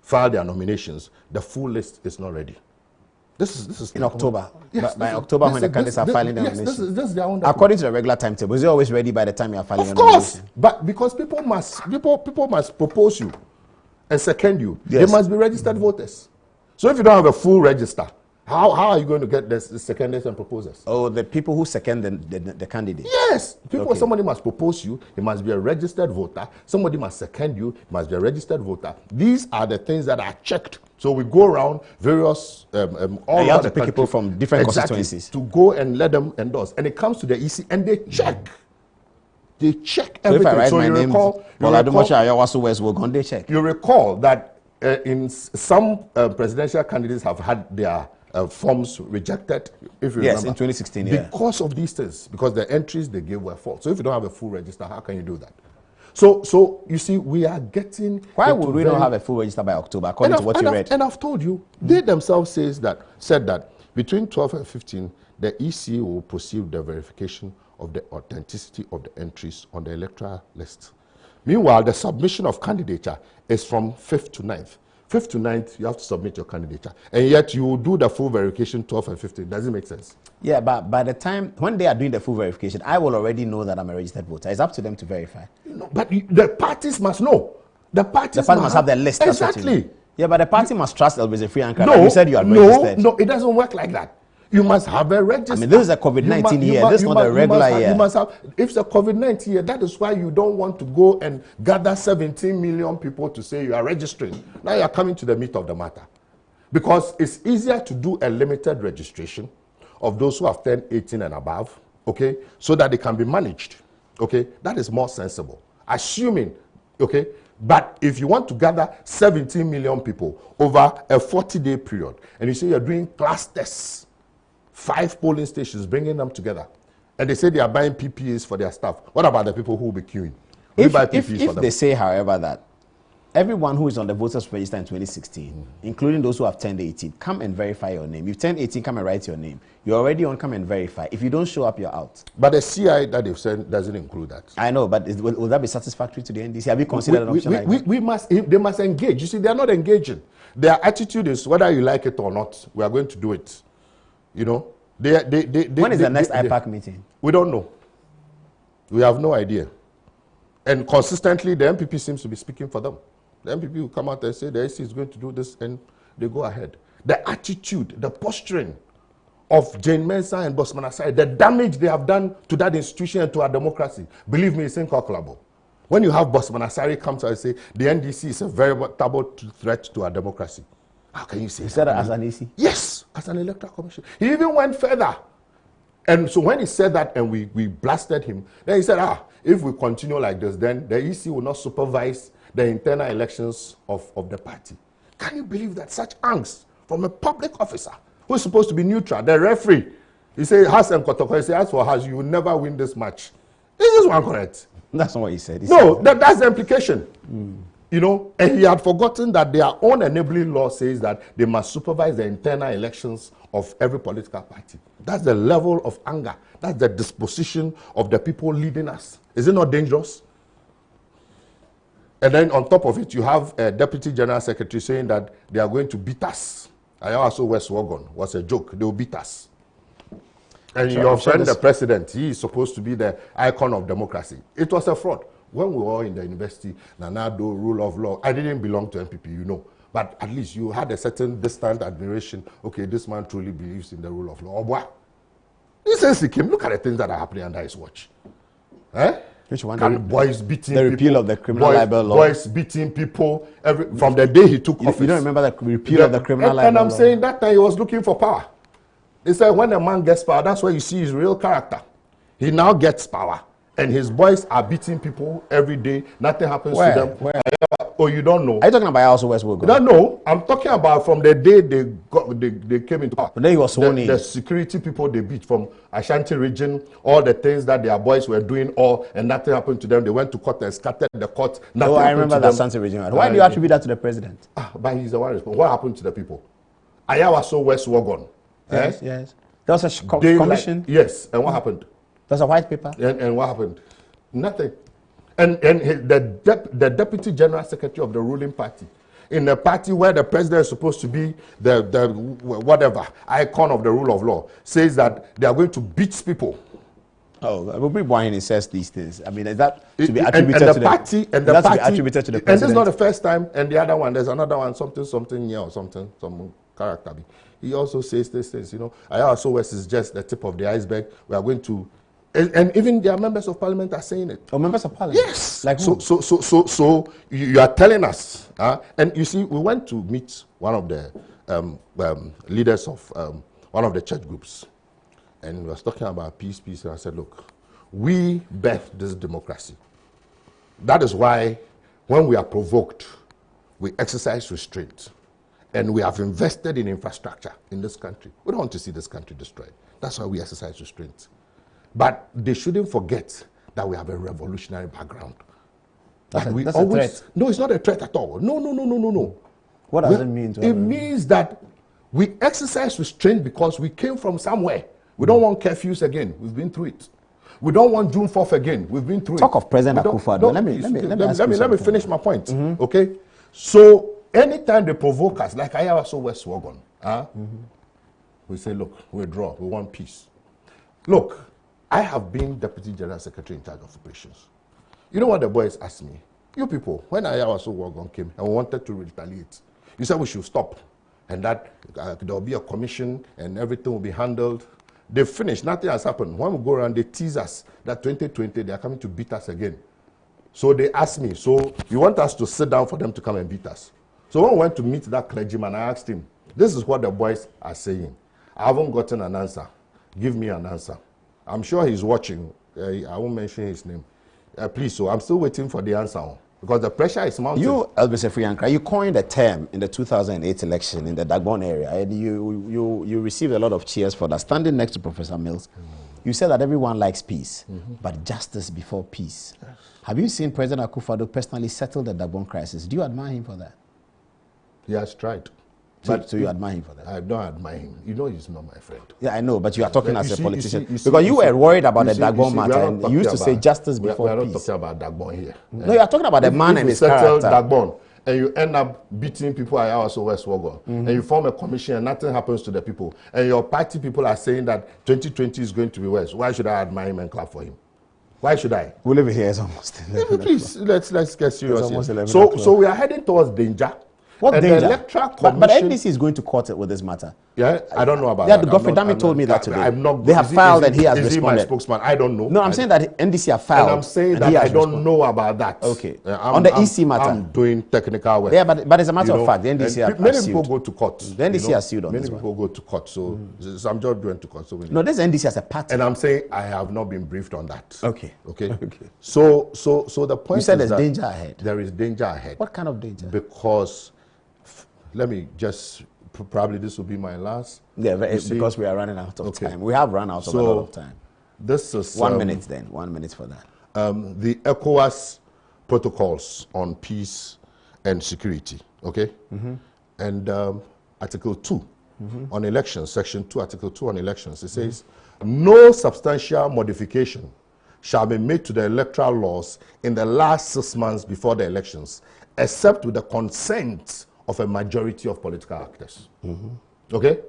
[SPEAKER 10] file their nominations, the full list is not ready. This is
[SPEAKER 3] in October.
[SPEAKER 10] Yes,
[SPEAKER 3] by October, when the candidates are filing their nomination.
[SPEAKER 10] This is their own.
[SPEAKER 3] According to the regular timetable, is it always ready by the time you are filing your
[SPEAKER 10] nomination? Of course, but because people must propose you and second you, they must be registered voters. So if you don't have a full register, how are you going to get the seconders and proposers?
[SPEAKER 3] Oh, the people who second the candidate.
[SPEAKER 10] Yes, somebody must propose you. He must be a registered voter. Somebody must second you. He must be a registered voter. These are the things that are checked. So we go around various all
[SPEAKER 3] you have to pick people from different constituencies
[SPEAKER 10] to go and let them endorse. And it comes to the EC and they check. They check everything.
[SPEAKER 3] So if I write my name, Adom-Otchere, they check.
[SPEAKER 10] You recall that in some presidential candidates have had their forms rejected, if you remember.
[SPEAKER 3] In 2016,
[SPEAKER 10] because of these things, because the entries they gave were false. So if you don't have a full register, how can you do that? So you see, we are getting.
[SPEAKER 3] Why would we not have a full register by October, according to what you read?
[SPEAKER 10] And I've told you, they themselves said that between 12 and 15, the EC will proceed with the verification of the authenticity of the entries on the electoral list. Meanwhile, the submission of candidature is from 5th to 9th. 5th to 9th, you have to submit your candidature. And yet you will do the full verification 12 and 15. Does it make sense?
[SPEAKER 3] Yeah, but by the time, when they are doing the full verification, I will already know that I'm a registered voter. It's up to them to verify.
[SPEAKER 10] No, but the parties must know. The parties
[SPEAKER 3] must have their list.
[SPEAKER 10] Exactly.
[SPEAKER 3] Yeah, but the party must trust Elvis Free and Crowd. You said you are registered.
[SPEAKER 10] No, it doesn't work like that. You must have a register.
[SPEAKER 3] I mean, this is a COVID-19 year. This is not a regular year.
[SPEAKER 10] You must have, if it's a COVID-19 year, that is why you don't want to go and gather 17 million people to say you are registering. Now you are coming to the meat of the matter. Because it's easier to do a limited registration of those who have turned 18 and above, okay, so that they can be managed, okay? That is more sensible. Assuming, okay, but if you want to gather 17 million people over a 40-day period, and you say you're doing clusters, 5 polling stations, bringing them together. And they say they are buying PPAs for their staff. What about the people who will be queuing?
[SPEAKER 3] If they say, however, that everyone who is on the voters register in 2016, including those who have turned 18, come and verify your name. You've turned 18, come and write your name. You're already on, come and verify. If you don't show up, you're out.
[SPEAKER 10] But the CI that they've said doesn't include that.
[SPEAKER 3] I know, but will that be satisfactory to the NDC? Have you considered an option like that?
[SPEAKER 10] They must engage. You see, they are not engaging. Their attitude is whether you like it or not, we are going to do it. You know?
[SPEAKER 3] When is the next IPAC meeting?
[SPEAKER 10] We don't know. We have no idea. And consistently, the NPP seems to be speaking for them. The NPP will come out and say the AC is going to do this, and they go ahead. The attitude, the posturing of Jane Mensah and Bosman Asai, the damage they have done to that institution and to our democracy, believe me, it's incalculable. When you have Bosman Asai come out and say the NDC is a veritable threat to our democracy, how can you say that?
[SPEAKER 3] He said that as an EC?
[SPEAKER 10] Yes, as an electoral commission. He even went further. And so when he said that and we blasted him, then he said, if we continue like this, then the EC will not supervise the internal elections of the party. Can you believe that? Such angst from a public officer who is supposed to be neutral, the referee. He said, Has and Kotoko, he said, as for Has, you will never win this match. Is this one correct?
[SPEAKER 3] That's not what he said.
[SPEAKER 10] That's the implication. You know, and he had forgotten that their own enabling law says that they must supervise the internal elections of every political party. That's the level of anger. That's the disposition of the people leading us. Is it not dangerous? And then on top of it, you have a Deputy General Secretary saying that they are going to beat us. I also West Wagon was a joke. They will beat us. And your friend, the president, he is supposed to be the icon of democracy. It was a fraud. When we were all in the university, Nanado, rule of law, I didn't belong to NPP, you know. But at least you had a certain distant admiration. Okay, this man truly believes in the rule of law. Obwa. Since he came, look at the things that are happening under his watch. Eh?
[SPEAKER 3] Which one?
[SPEAKER 10] Boys beating
[SPEAKER 3] the repeal
[SPEAKER 10] people,
[SPEAKER 3] of the criminal libel law.
[SPEAKER 10] Boys beating people from the day he took office.
[SPEAKER 3] You don't remember the repeal of the criminal libel law?
[SPEAKER 10] And I'm saying that time he was looking for power. They said when a man gets power, that's where you see his real character. He now gets power. And his boys are beating people every day. Nothing happens to them.
[SPEAKER 3] Where?
[SPEAKER 10] Oh, you don't know?
[SPEAKER 3] Are you talking about also West Wogan?
[SPEAKER 10] No, I'm talking about from the day they came into power.
[SPEAKER 3] But then he was sworn in.
[SPEAKER 10] The security people they beat from Ashanti region, all the things that their boys were doing, and nothing happened to them. They went to court and scattered the court.
[SPEAKER 3] No, I remember the Ashanti region. Why do you attribute that to the president?
[SPEAKER 10] But he's the one responsible. What happened to the people? Ayawaso West Wagon.
[SPEAKER 3] Yes. There was a commission.
[SPEAKER 10] Yes, and what happened?
[SPEAKER 3] There's a white paper.
[SPEAKER 10] And what happened? Nothing. And the Deputy General Secretary of the ruling party, in a party where the president is supposed to be the whatever icon of the rule of law, says that they are going to beat people.
[SPEAKER 3] Oh, why he says these things? I mean, is that to be attributed to the party?
[SPEAKER 10] And the party
[SPEAKER 3] attributed to the president.
[SPEAKER 10] And this is not the first time. And the other one, there's another one, something here or something, some character. He also says these things. You know, I also West is just the tip of the iceberg. We are going to. And even their members of parliament are saying it.
[SPEAKER 3] Oh, members of parliament?
[SPEAKER 10] Yes.
[SPEAKER 3] Like who?
[SPEAKER 10] So you are telling us. And you see, we went to meet one of the leaders of one of the church groups. And we was talking about peace. And I said, look, we birthed this democracy. That is why when we are provoked, we exercise restraint. And we have invested in infrastructure in this country. We don't want to see this country destroyed. That's why we exercise restraint. But they shouldn't forget that we have a revolutionary background.
[SPEAKER 3] That's a threat.
[SPEAKER 10] No, it's not a threat at all. No.
[SPEAKER 3] What does it mean?
[SPEAKER 10] It means that we exercise restraint because we came from somewhere. We don't want curfews again. We've been through it. We don't want June 4th again. We've been through
[SPEAKER 3] Talk
[SPEAKER 10] it.
[SPEAKER 3] of President Akufo-Addo.
[SPEAKER 10] Let me finish my point. Okay? So anytime they provoke us, like Ayawaso West Wagon, we say, look, we withdraw. We want peace. Look, I have been Deputy General Secretary in charge of operations. You know what the boys asked me? You people, when Ayawaso Wagon came and wanted to retaliate, you said we should stop and that there will be a commission and everything will be handled. They finished. Nothing has happened. When we go around, they tease us that 2020, they are coming to beat us again. So they asked me, so you want us to sit down for them to come and beat us? So when we went to meet that clergyman, I asked him, this is what the boys are saying. I haven't gotten an answer. Give me an answer. I'm sure he's watching. I won't mention his name. Please, so I'm still waiting for the answer. because the pressure is mounting.
[SPEAKER 3] You, Elvis Efriankra, you coined a term in the 2008 election in the Dagbon area, and you received a lot of cheers for that. Standing next to Professor Mills, you said that everyone likes peace, but justice before peace. Yes. Have you seen President Akufo-Addo personally settle the Dagbon crisis? Do you admire him for that?
[SPEAKER 10] He has tried.
[SPEAKER 3] So you admire him for that?
[SPEAKER 10] I don't admire him. You know he's not my friend.
[SPEAKER 3] Yeah, I know, but you are talking as a politician. Because you were worried about the Dagbon matter, and you used to say justice before peace.
[SPEAKER 10] We are not talking about Dagbon here.
[SPEAKER 3] No, you are talking about the man and his character.
[SPEAKER 10] Dagbon, and you end up beating people at also West Wogo, and you form a commission and nothing happens to the people, and your party people are saying that 2020 is going to be worse. Why should I admire him and clap for him? Why should I?
[SPEAKER 3] We'll leave it here. It's almost 11.
[SPEAKER 10] Please, let's get serious. So we are heading towards danger.
[SPEAKER 3] What
[SPEAKER 10] and
[SPEAKER 3] danger?
[SPEAKER 10] The Electoral Commission,
[SPEAKER 3] but NDC is going to court with this matter.
[SPEAKER 10] Yeah, I don't know about that.
[SPEAKER 3] Yeah, Godfrey Dami told me that today.
[SPEAKER 10] I'm not,
[SPEAKER 3] they have filed and he has responded.
[SPEAKER 10] Is he my spokesman? I don't know.
[SPEAKER 3] No, I'm saying that NDC have filed.
[SPEAKER 10] And I'm saying that I don't know about that.
[SPEAKER 3] Okay. On the EC matter.
[SPEAKER 10] I'm doing technical work.
[SPEAKER 3] Yeah, but as a matter of fact, the NDC have
[SPEAKER 10] many people go to court.
[SPEAKER 3] The NDC has sued on this one.
[SPEAKER 10] Many people go to court. So I'm just going to court.
[SPEAKER 3] No, this NDC has a party.
[SPEAKER 10] And I'm saying I have not been briefed on that.
[SPEAKER 3] Okay.
[SPEAKER 10] So the point is
[SPEAKER 3] you said there's danger ahead.
[SPEAKER 10] There is danger ahead.
[SPEAKER 3] What kind of danger?
[SPEAKER 10] Because let me just, probably this will be my last.
[SPEAKER 3] Yeah, because we are running out of time. We have run out of a lot of time.
[SPEAKER 10] This is
[SPEAKER 3] 1 minute then. 1 minute for that.
[SPEAKER 10] The ECOWAS protocols on peace and security, okay? And Article 2 on elections, Section 2, Article 2 on elections, it says, no substantial modification shall be made to the electoral laws in the last 6 months before the elections, except with the consent of a majority of political actors. Okay?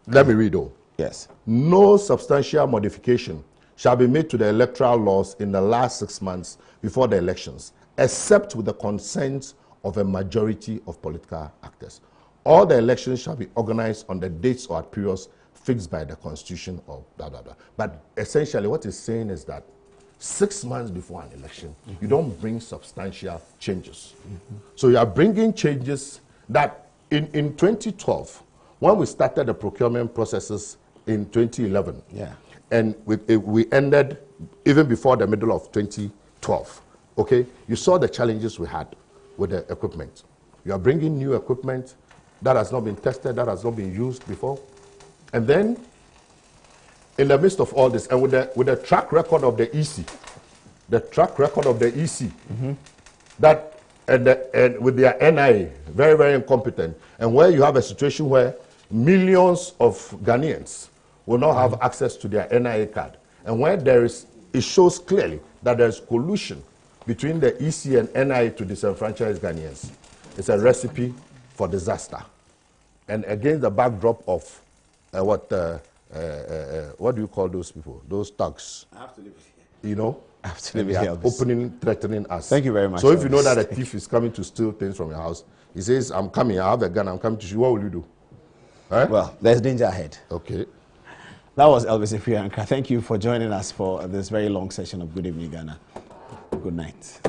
[SPEAKER 10] Let me read on.
[SPEAKER 3] Yes.
[SPEAKER 10] No substantial modification shall be made to the electoral laws in the last 6 months before the elections, except with the consent of a majority of political actors. All the elections shall be organized on the dates or at periods fixed by the Constitution or blah, blah, blah. But essentially what it's saying is that 6 months before an election, you don't bring substantial changes. So you are bringing changes that in 2012, when we started the procurement processes in 2011, and we ended even before the middle of 2012, okay, you saw the challenges we had with the equipment. You are bringing new equipment that has not been tested, that has not been used before. And then, in the midst of all this, and with the track record of the EC, that and with their NIA, very, very incompetent, and where you have a situation where millions of Ghanaians will not have access to their NIA card, and where it shows clearly that there is collusion between the EC and NIA to disenfranchise Ghanaians. It's a recipe for disaster. And against the backdrop of what do you call those people? Those thugs. I have to leave it here. You know? I have to leave it here. Threatening us.
[SPEAKER 3] Thank you very much.
[SPEAKER 10] So if you know that a thief is coming to steal things from your house, he says, I'm coming, I have a gun, I'm coming to shoot, what will you do? Right?
[SPEAKER 3] Well, there's danger ahead.
[SPEAKER 10] Okay.
[SPEAKER 3] That was Elvis Efriankra. Thank you for joining us for this very long session of Good Evening Ghana. Good night.